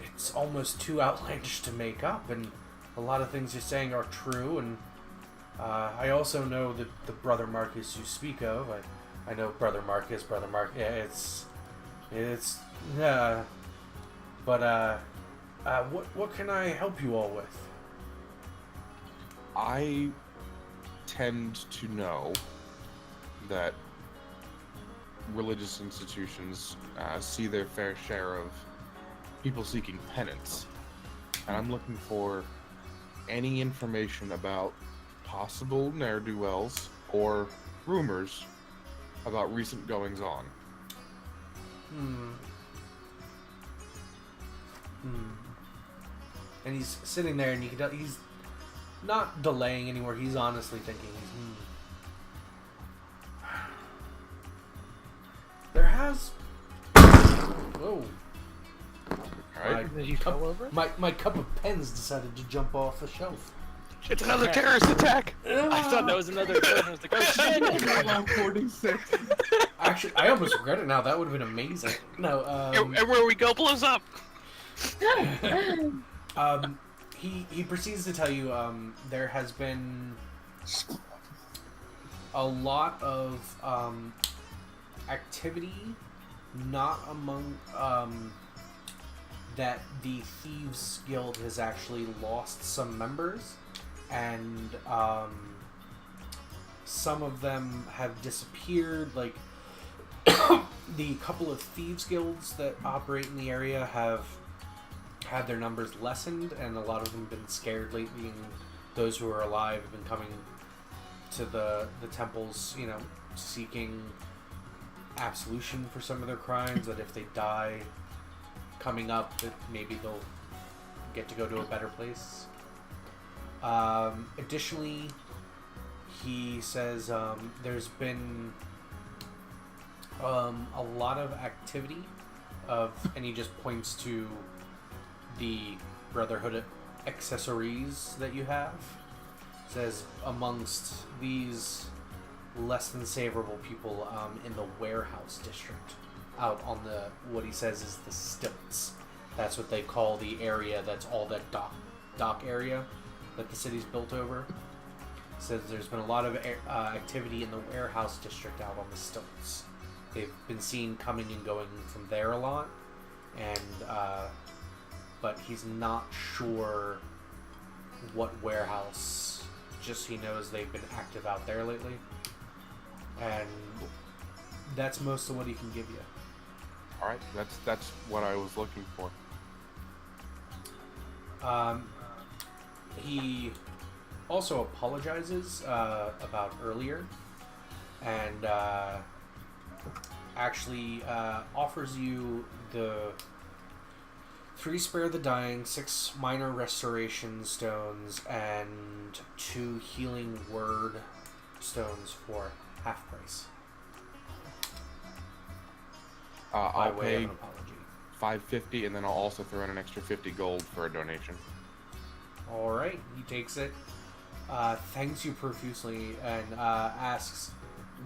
it's almost too outlandish to make up, and a lot of things you're saying are true, and I also know that the Brother Marcus you speak of. I know Brother Marcus. Yeah, what can I help you all with? I tend to know that religious institutions see their fair share of people seeking penance. And I'm looking for any information about possible ne'er-do-wells or rumors about recent goings-on. And he's sitting there, and you can tell he's not delaying anymore. He's honestly thinking. There has. Whoa! Alright. Did you fall over? My cup of pens decided to jump off the shelf. It's another terrorist attack! I thought that was another terrorist attack. Oh, shit! 46. Actually, I almost regret it now. That would have been amazing. No, Everywhere we go blows up. he proceeds to tell you there has been a lot of activity, not among that the Thieves Guild has actually lost some members, and some of them have disappeared. Like the couple of Thieves Guilds that operate in the area have had their numbers lessened, and a lot of them have been scared lately, and those who are alive have been coming to the temples, seeking absolution for some of their crimes, that if they die coming up, that maybe they'll get to go to a better place. Additionally, he says there's been a lot of activity and he just points to the Brotherhood accessories that you have. Says amongst these less than savorable people in the warehouse district, out on the, what he says is the stilts. That's what they call the area that's all that dock area that the city's built over. Says there's been a lot of activity in the warehouse district out on the stilts. They've been seen coming and going from there a lot, and but he's not sure what warehouse. Just he knows they've been active out there lately, and that's most of what he can give you. All right, that's what I was looking for. He also apologizes about earlier, and actually offers you the 3 spare the dying, 6 minor restoration stones, and 2 healing word stones for half price. I'll By way of pay an apology. $550, and then I'll also throw in an extra 50 gold for a donation. Alright, he takes it, thanks you profusely, and asks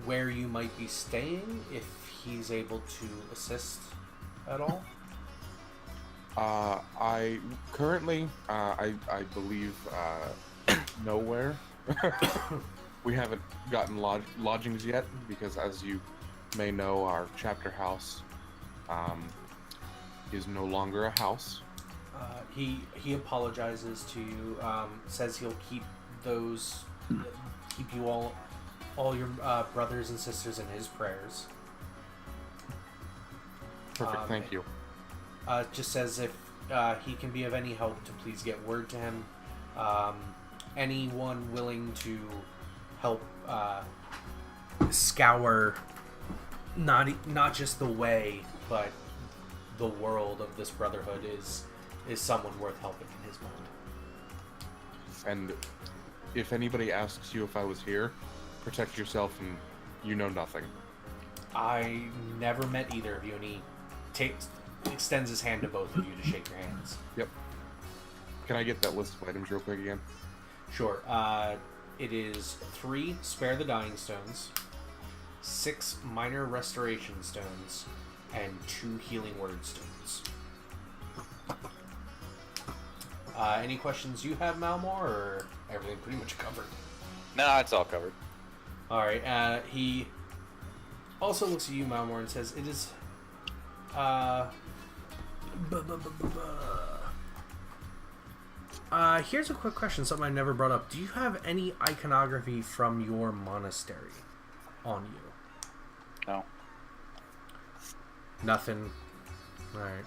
where you might be staying, if he's able to assist at all. I currently, I believe, nowhere. We haven't gotten lodgings yet, because as you may know, our chapter house is no longer a house. He apologizes to you, says he'll keep you all your brothers and sisters in his prayers. Perfect, thank you. It just says if he can be of any help, to please get word to him. Anyone willing to help scour not just the way, but the world of this brotherhood is someone worth helping in his mind. And if anybody asks you if I was here, protect yourself and you know nothing. I never met either of you, and he extends his hand to both of you to shake your hands. Yep. Can I get that list of items real quick again? Sure. It is 3 Spare the Dying Stones, 6 Minor Restoration Stones, and 2 Healing Word Stones. Any questions you have, Malmore, or everything pretty much covered? No, it's all covered. Alright, he also looks at you, Malmore, and says, it is, here's a quick question, something I never brought up. Do you have any iconography from your monastery on you? No. Nothing. Alright.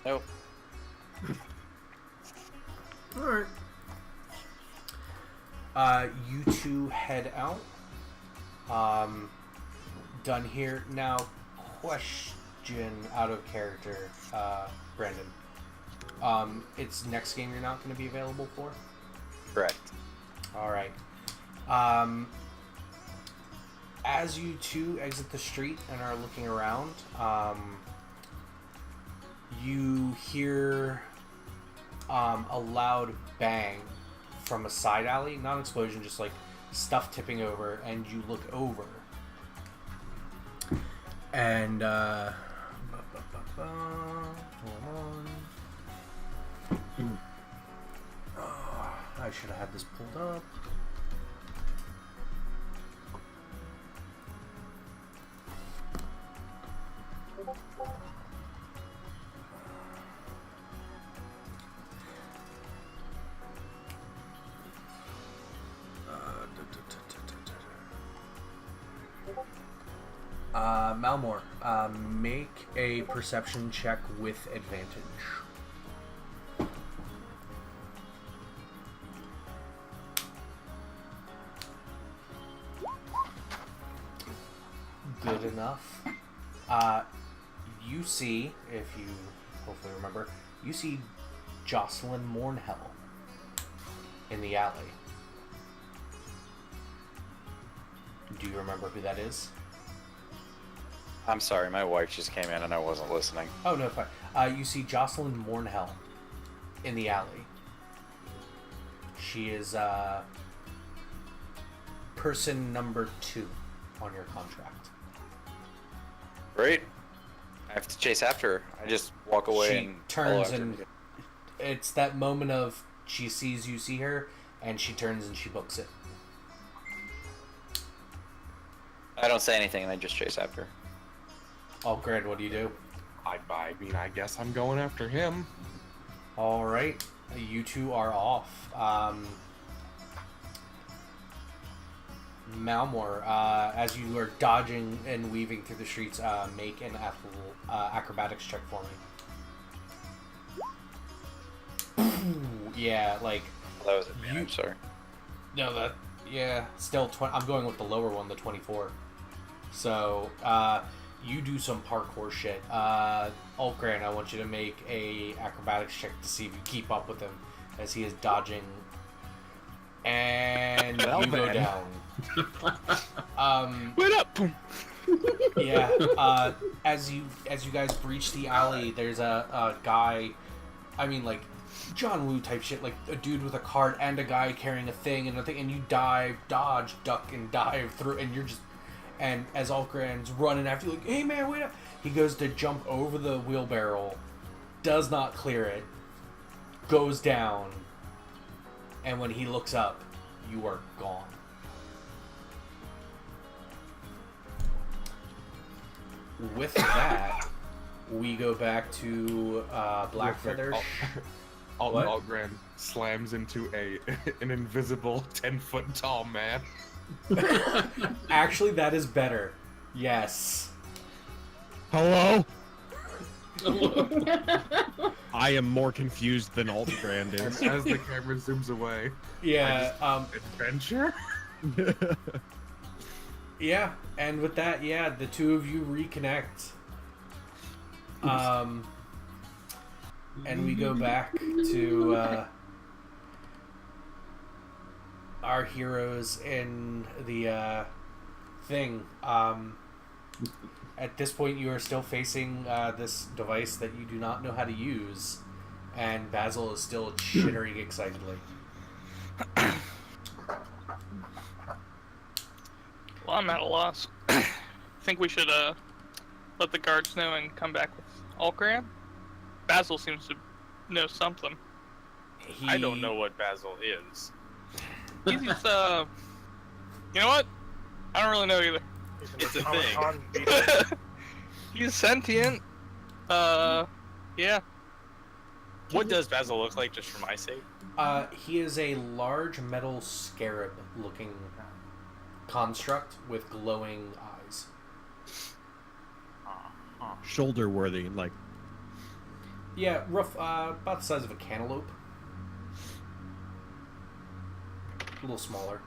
Nope. Alright. You two head out. Done here. Now, question out of character, Brandon. It's next game you're not going to be available for? Correct. Alright. As you two exit the street and are looking around, you hear a loud bang from a side alley. Not an explosion, just like stuff tipping over, and you look over. And, hold on. I should have had this pulled up. Malmore, make a perception check with advantage. Good enough. You see, if you hopefully remember, you see Jocelyn Mournhell in the alley. Do you remember who that is? I'm sorry, my wife just came in and I wasn't listening. Oh, no, fine. You see Jocelyn Mournhell in the alley. She is person number 2 on your contract. Great. I have to chase after her. I just walk away She and turns, follow and after her. it's that moment of she sees you see her, and she turns and she books it. I don't say anything and I just chase after her. Oh, Grant, what do you do? I mean, I guess I'm going after him. All right, you two are off. Malmore, as you are dodging and weaving through the streets, make an acrobatics check for me. Yeah, like... That was advantage, sorry. No, that... Yeah, still... I'm going with the lower one, the 24. So, you do some parkour shit. Grant, I want you to make a acrobatics check to see if you keep up with him as he is dodging. And Well, you go then. down. Wait up! Yeah. As you guys breach the alley, there's a guy. I mean, like John Woo type shit, like a dude with a cart and a guy carrying a thing and a thing, and you dive, dodge, duck, and dive through, and you're just. And as Algran's running after you, like, hey man, wait up! He goes to jump over the wheelbarrow, does not clear it, goes down, and when he looks up, you are gone. With that, we go back to Blackfeather. What? Altgren slams into an invisible 10-foot tall man. Actually, that is better. Yes. Hello? I am more confused than Altgrand is. As the camera zooms away. Yeah. Adventure? Yeah, and with that, yeah, the two of you reconnect. And we go back to our heroes in the thing. At this point, you are still facing this device that you do not know how to use, and Basil is still chittering excitedly. Well, I'm at a loss. I think we should let the guards know and come back with Algran. Basil seems to know something. I don't know what Basil is. He's you know what? I don't really know either. It's a thing. He's sentient. Yeah. What does Basil look like, just for my sake? He is a large metal scarab-looking construct with glowing eyes. Shoulder worthy, like. Yeah, rough, about the size of a cantaloupe. A little smaller.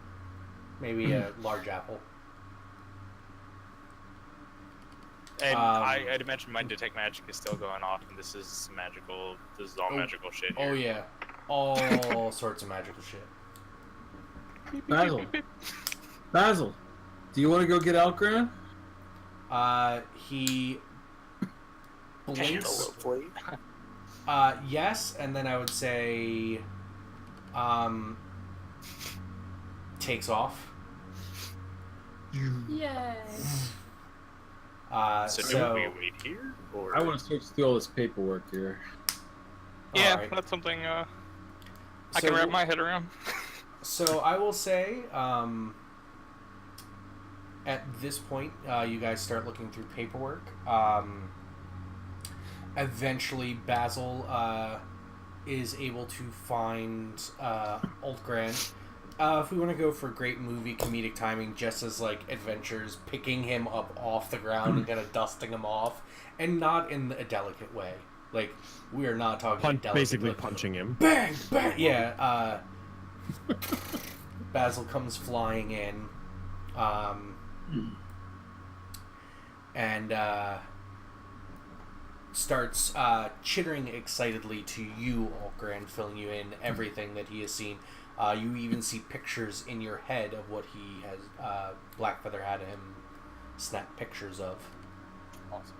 Maybe a large apple. And I'd imagine my detect magic is still going off, and this is magical. This is all magical shit here. Oh yeah, all sorts of magical shit. Basil, do you want to go get Algran? He blinks. Cantaloupe. Yes, and then I would say, takes off. Yay. So do we wait here? Or... I want to search through all this paperwork here. Yeah, Alright. that's something I can wrap my head around. So I will say, at this point, you guys start looking through paperwork. Eventually, Basil is able to find Altgran. If we want to go for great movie comedic timing, just as like adventures, picking him up off the ground and kind of dusting him off, and not in a delicate way. Like, we are not talking Basically punching him. Bang, bang. Yeah. Basil comes flying in, and starts chittering excitedly to you, Altgran, filling you in everything that he has seen. You even see pictures in your head of what he has, Blackfeather had him snap pictures of. Awesome.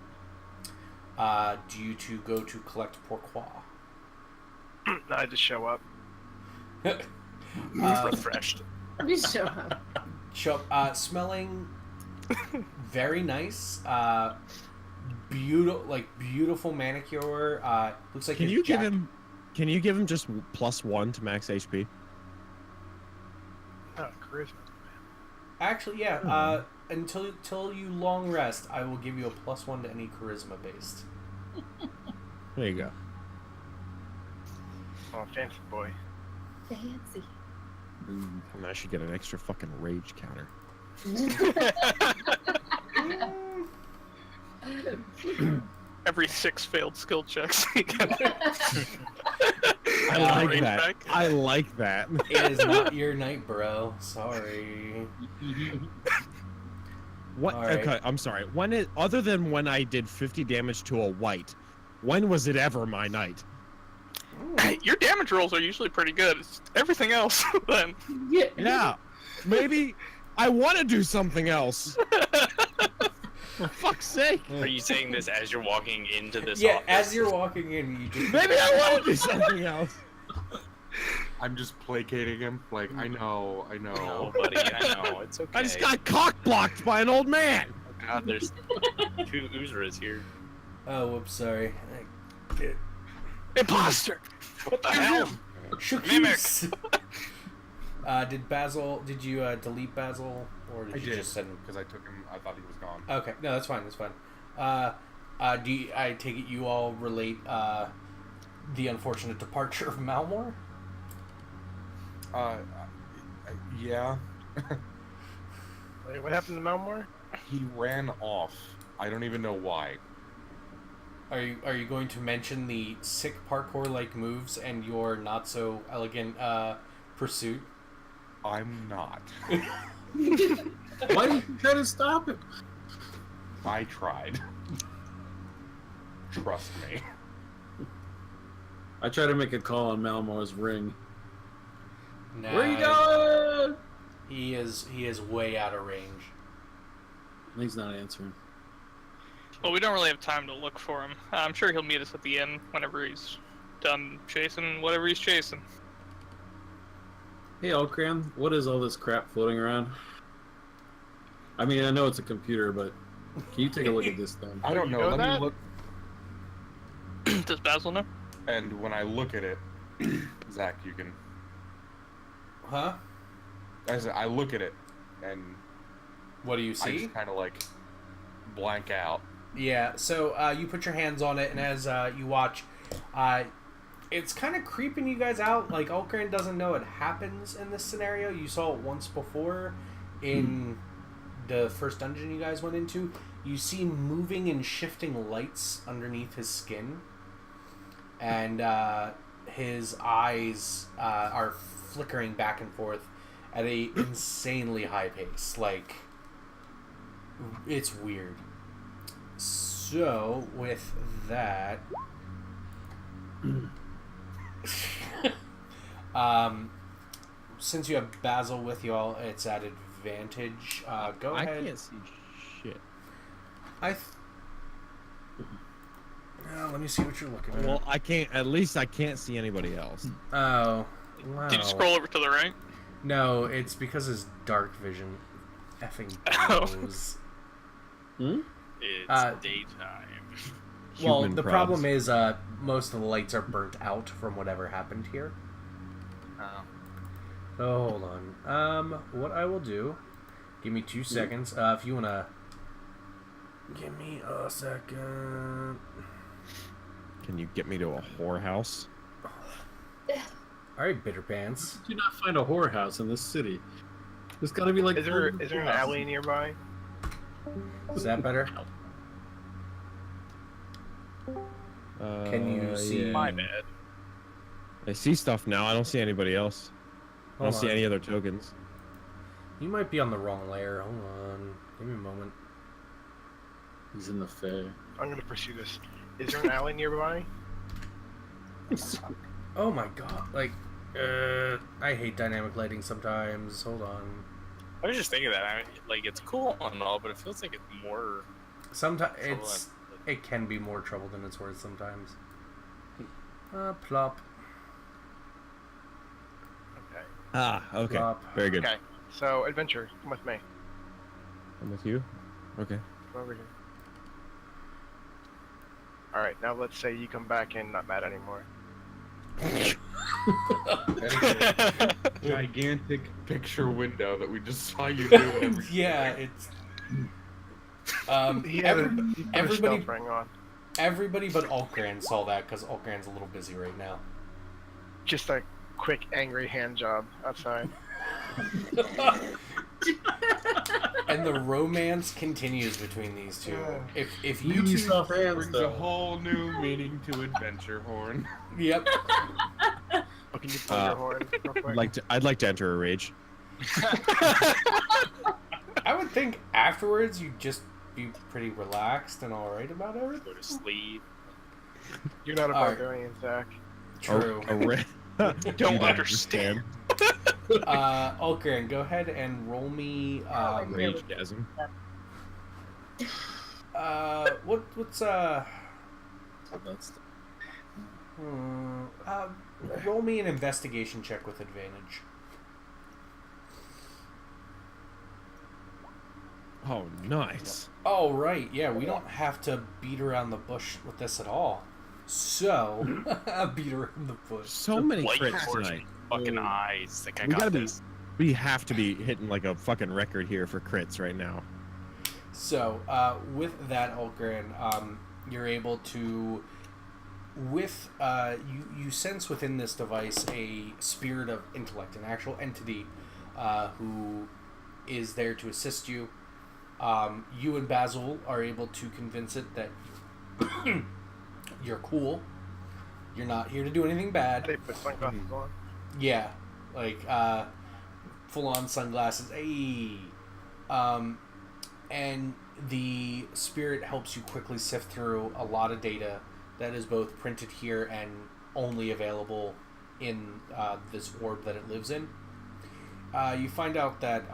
Do you two go to collect Pourquoi? I just show up. refreshed. We show up. Smelling very nice. Beautiful manicure. Looks like Can you give him just +1 to max HP? Oh, charisma. Actually, yeah. Until you long rest, I will give you a +1 to any charisma based. There you go. Oh, fancy boy. Fancy. And I should get an extra fucking rage counter. Every 6 failed skill checks. I like that. Back. I like that. It is not your night, bro. Sorry. What? All right. Okay, I'm sorry. Other than when I did 50 damage to a white, when was it ever my night? Your damage rolls are usually pretty good. It's everything else, then. Yeah. Maybe I want to do something else. For fuck's sake. Are you saying this as you're walking into this Yeah, office? as you're walking in, you just... Maybe I want to do something else. I'm just placating him. Like, I know. No, buddy, I know. It's okay. I just got cock blocked by an old man. Oh, God, there's 2 Uzaras here. Oh, whoops, sorry. Imposter! What the hell? Shooks! Did you delete Basil? Or did I you did, just send him? because I took him. I thought he was gone. Okay, no, that's fine, I take it you all relate, the unfortunate departure of Malmore? Yeah. Wait, what happened to Melmore? He ran off. I don't even know why. Are you going to mention the sick parkour-like moves and your not so elegant pursuit? I'm not. Why did you try to stop him? I tried. Trust me. I tried to make a call on Malmore's ring. Nah, Where you going? He is way out of range. He's not answering. Well, we don't really have time to look for him. I'm sure he'll meet us at the inn whenever he's done chasing whatever he's chasing. Hey, Alcram, what is all this crap floating around? I mean, I know it's a computer, but can you take a look at this thing? I don't know. Let me look. Does Basil know? And when I look at it, Zach, you can. Huh? As I look at it, and What do you I see? just kind of like blank out. Yeah, so you put your hands on it, and as you watch, it's kind of creeping you guys out. Like, Alcran doesn't know it happens in this scenario. You saw it once before in the first dungeon you guys went into. You see moving and shifting lights underneath his skin, and his eyes are flickering back and forth at a insanely high pace. Like, it's weird. So, with that, since you have Basil with y'all, it's at advantage. Go ahead. I can't see shit. Let me see what you're looking at. Well, I can't. At least I can't see anybody else. Oh, wow. Did you scroll over to the right? No, it's because his dark vision effing blows. It's daytime. Well, Human the probs. problem is most of the lights are burnt out from whatever happened here. Oh, hold on. What I will do, give me 2 seconds. If you wanna, give me a second. Can you get me to a whorehouse? All right, Bitter Pants. Do not find a whorehouse in this city. There's got to be like. Is there an alley nearby? Is that better? Can you see? yeah. My bad. I see stuff now. I don't see anybody else. I Hold don't see on. any other tokens. You might be on the wrong layer. Hold on. Give me a moment. He's in the fair. I'm gonna pursue this. Is there an alley nearby? Oh my god. Like, I hate dynamic lighting sometimes. Hold on. I was just thinking that. I mean, like, it's cool and all, but it feels like it's more. Sometimes trouble it can be more trouble than it's worth sometimes. Plop. Okay. Ah, okay. Plop. Very good. Okay. So adventure, come with me. I'm with you. Okay. Come over here. All right. Now let's say you come back in not mad anymore. Gigantic picture window that we just saw you do. Whenever Yeah, it's. He had Every- he put a everybody, stealth ring on. everybody but Alcran saw that because Alcran's a little busy right now. Just a quick angry hand job outside. And the romance continues between these two. Yeah. If you two, soft hands, brings a whole new meaning to adventure, Horn. yep. Oh, can you pull your horn real quick? I'd like to enter a rage. I would think afterwards you'd just be pretty relaxed and all right about everything. Go to sleep. You're not a All right. barbarian, Zach. True. Don't understand. Alcran, go ahead and roll me. Ragegasm. What's roll me an investigation check with advantage. Oh, nice. Oh right, yeah, we don't have to beat around the bush with this at all. So, beat around the bush. So many Light crits force tonight. fucking eyes. Think I We got gotta be. this. We have to be hitting like a fucking record here for crits right now. So, with that, Algren, you're able to, you sense within this device a spirit of intellect, an actual entity who is there to assist you. You and Basil are able to convince it that you're cool. You're not here to do anything bad. They put sunglasses on. Yeah, like full-on sunglasses. Hey, and the spirit helps you quickly sift through a lot of data that is both printed here and only available in this orb that it lives in. You find out that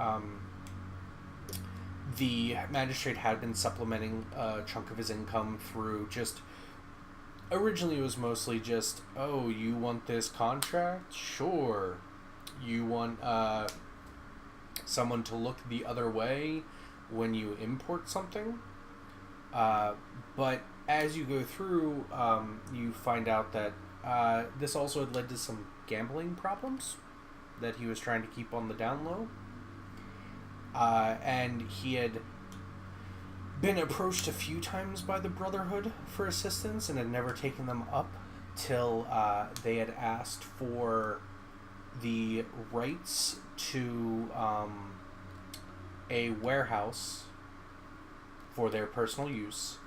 the magistrate had been supplementing a chunk of his income through just... Originally it was mostly just, oh, you want this contract? Sure. You want someone to look the other way when you import something? But as you go through, you find out that this also had led to some gambling problems that he was trying to keep on the down low. And he had been approached a few times by the Brotherhood for assistance and had never taken them up till they had asked for the rights to a warehouse for their personal use.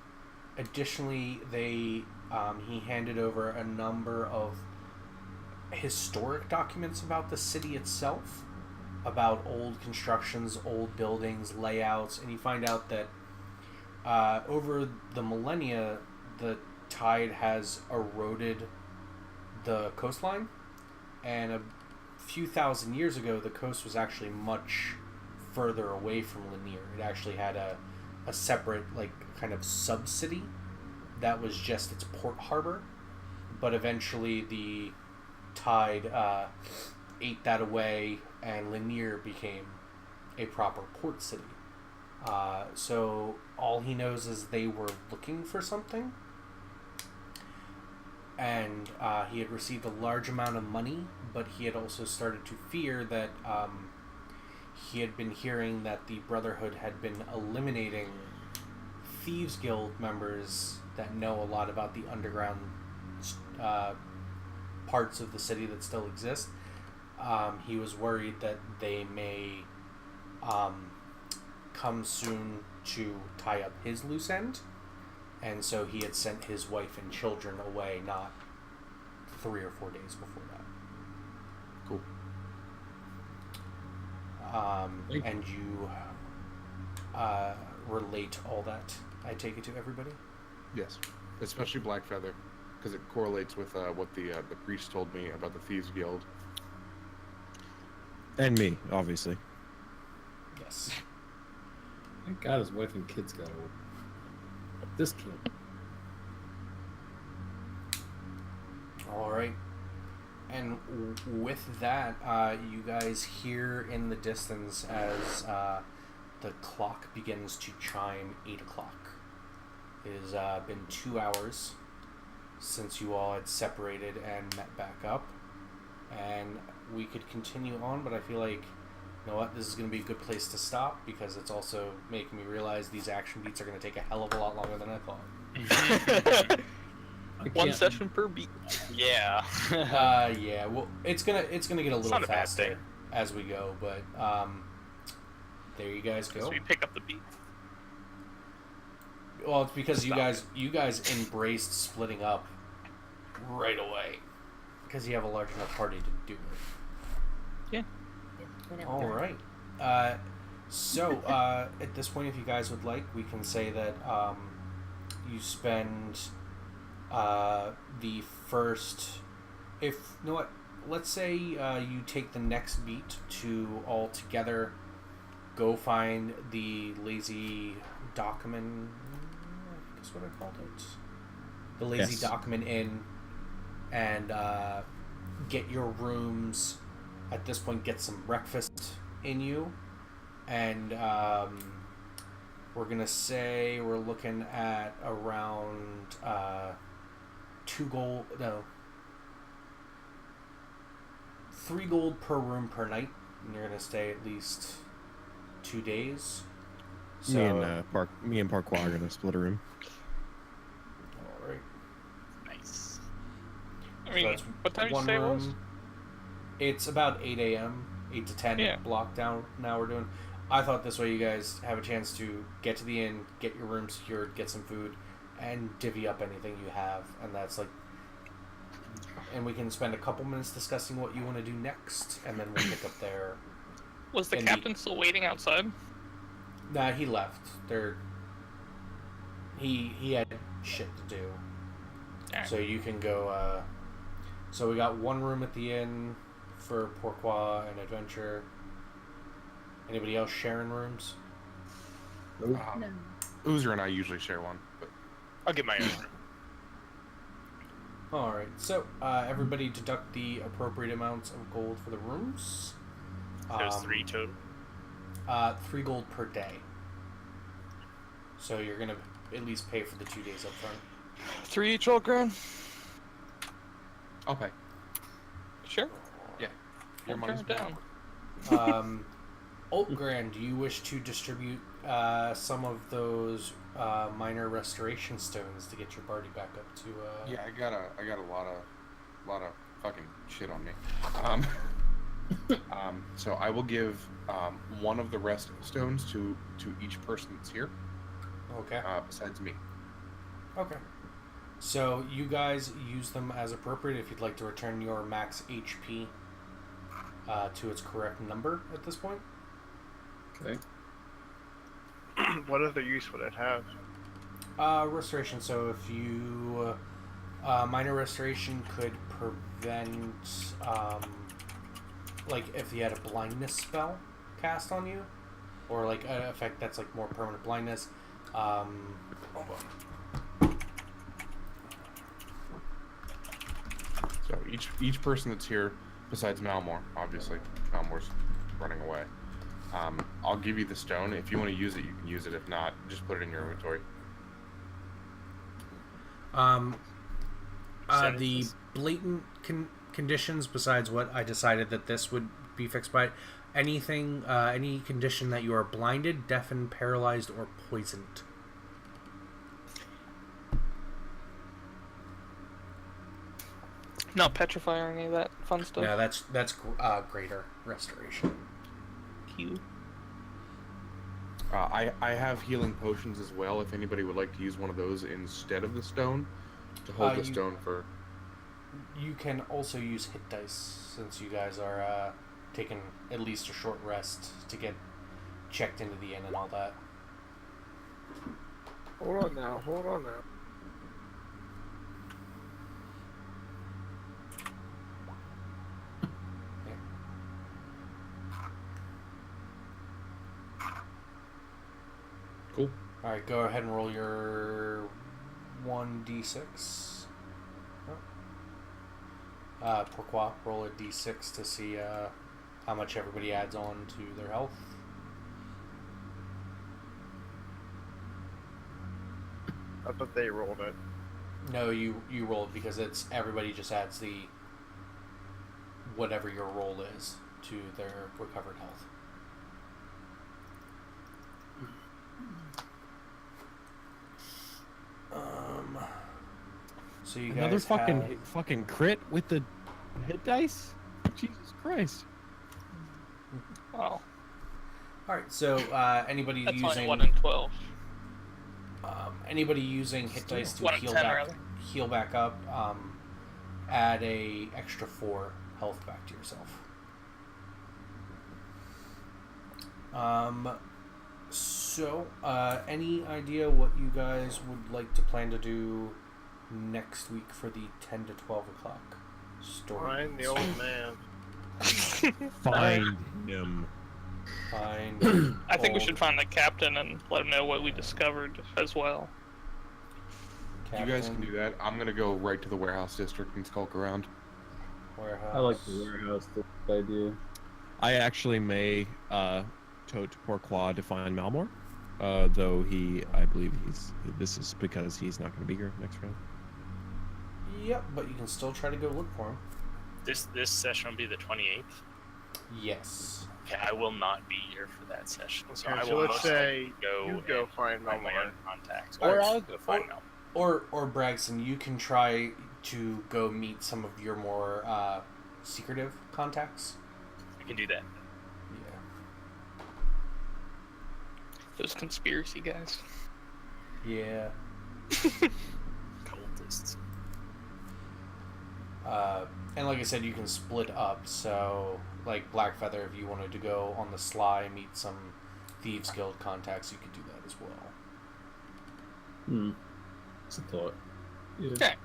Additionally, he handed over a number of historic documents about the city itself, about old constructions, old buildings, layouts, and you find out that over the millennia, the tide has eroded the coastline, and a few thousand years ago, the coast was actually much further away from Lanier. It actually had a separate, like, kind of sub-city that was just its port harbor, but eventually the tide ate that away, and Lanier became a proper port city. So all he knows is they were looking for something, and he had received a large amount of money, but he had also started to fear that he had been hearing that the Brotherhood had been eliminating Thieves Guild members that know a lot about the underground parts of the city that still exist. He was worried that they may come soon to tie up his loose end, and so he had sent his wife and children away not 3 or 4 days before that. Cool. And you relate all that, I take it, to everybody? Yes, especially Blackfeather, because it correlates with what the priest told me about the Thieves Guild. And me, obviously. Yes. Thank God his wife and kids got old. But this kid. All right. And with that, you guys hear in the distance as the clock begins to chime 8 o'clock. It has been 2 hours since you all had separated and met back up. And we could continue on, but I feel like, you know what, this is going to be a good place to stop, because it's also making me realize these action beats are going to take a hell of a lot longer than I thought. One session per beat. Yeah. Yeah. Well, it's gonna get a little faster as we go, but there you guys go. So we pick up the beat. Well, it's because you guys embraced splitting up right away, because you have a large enough party to do it. Yeah. All right. So at this point, if you guys would like, we can say that you spend the first. If you know what, let's say you take the next beat to all together go find the lazy dockman. I think that's what I called it. The lazy dockman inn, and get your rooms. At this point, get some breakfast in you, and we're gonna say we're looking at around 3 gold per room per night, and you're gonna stay at least 2 days. So, me and Parquois are gonna split a room. All right. Nice. I mean, what time did you say it was? It's about 8 a.m., 8 to 10 block down. Now we're doing. I thought this way you guys have a chance to get to the inn, get your room secured, get some food, and divvy up anything you have, and that's like, and we can spend a couple minutes discussing what you want to do next, and then we'll pick up there. Was the captain still waiting outside? Nah, he left. He had shit to do. Right. So you can go. So we got one room at the inn for Pourquoi and Adventure. Anybody else sharing rooms? No. Oozer and I usually share one, but I'll get my own. All right. So everybody deduct the appropriate amounts of gold for the rooms. There's 3 total. 3 gold per day. So you're gonna at least pay for the 2 days up front. 3 each, all grand. I'll pay. Sure. Yeah. Your We'll turn money's it mine. down. Altgran, do you wish to distribute some of those minor restoration stones to get your party back up to? Yeah, I got a lot of fucking shit on me. So I will give one of the rest stones to each person that's here. Okay. Besides me. Okay. So you guys use them as appropriate if you'd like to return your max HP to its correct number at this point. Okay. What other use would it have? Restoration. So if you minor restoration could prevent, like if you had a blindness spell cast on you, or like an effect that's like more permanent blindness. Hold on. So each person that's here, besides Malmore, obviously, Malmore's running away. I'll give you the stone. If you want to use it, you can use it. If not, just put it in your inventory. The blatant conditions, besides what I decided that this would be fixed by, anything, any condition that you are blinded, deafened, paralyzed, or poisoned. Not petrify or any of that fun stuff. No, that's greater restoration. Cute. I have healing potions as well. If anybody would like to use one of those instead of the stone, to hold the stone for. You can also use hit dice since you guys are taking at least a short rest to get checked into the inn and all that. Hold on now. Cool. All right, go ahead and roll your 1d6. Pourquoi? Roll a d6 to see how much everybody adds on to their health. I thought they rolled it. No, you roll it because it's everybody just adds the whatever your roll is to their recovered health. So you Another guys fucking crit with the hit dice? Jesus Christ. Wow. All right. So anybody That's using only 1 in 12. Anybody using hit dice to 1 in 10, rather. heal back up, add a extra 4 health back to yourself. So any idea what you guys would like to plan to do next week for the 10 to 12 o'clock story? Find the old man. Find him. Find. I think we should find the captain and let him know what we discovered as well. You guys can do that. I'm gonna go right to the warehouse district and skulk around. Warehouse. I like the warehouse idea. I actually may tote Pourquoi to find Malmore, though I believe this is because he's not going to be here next round. Yep, but you can still try to go look for him. This session will be the 28th. Yes. Okay, I will not be here for that session, so Okay, I so will let's most say likely go you go find my Malmore. own contacts, All or right. I'll go find Malmore. Or Braxton, you can try to go meet some of your more secretive contacts. I can do that. Those conspiracy guys. Yeah. Cultists. And like I said, you can split up. So, like Blackfeather, if you wanted to go on the sly and meet some Thieves Guild contacts, you could do that as well. It's a thought. Yeah. Okay.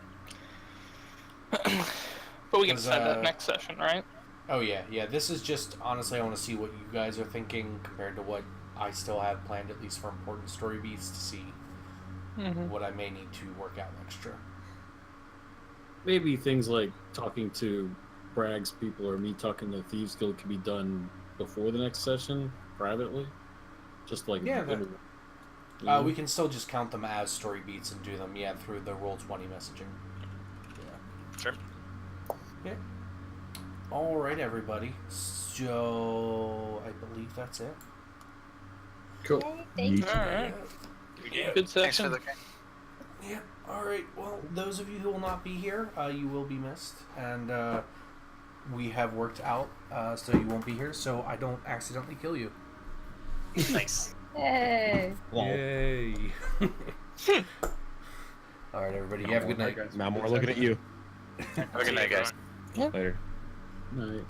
But we can 'Cause, decide that next session, right? Oh yeah. This is just honestly, I want to see what you guys are thinking compared to what I still have planned, at least for important story beats, to see what I may need to work out extra. Maybe things like talking to Bragg's people or me talking to Thieves Guild can be done before the next session, privately. Just like we can still just count them as story beats and do them through the Roll20 messaging. Yeah. Sure. Yeah. All right, everybody. So I believe that's it. Cool. Thank you. All right. Yeah. Good Thanks for session. the Yeah. All right. Well, those of you who will not be here, you will be missed, and we have worked out so you won't be here, so I don't accidentally kill you. Nice. Yay. Yay! All right, everybody. You have a good night. Guys. Now more looking at you. Have a good night, guys. Later. Night.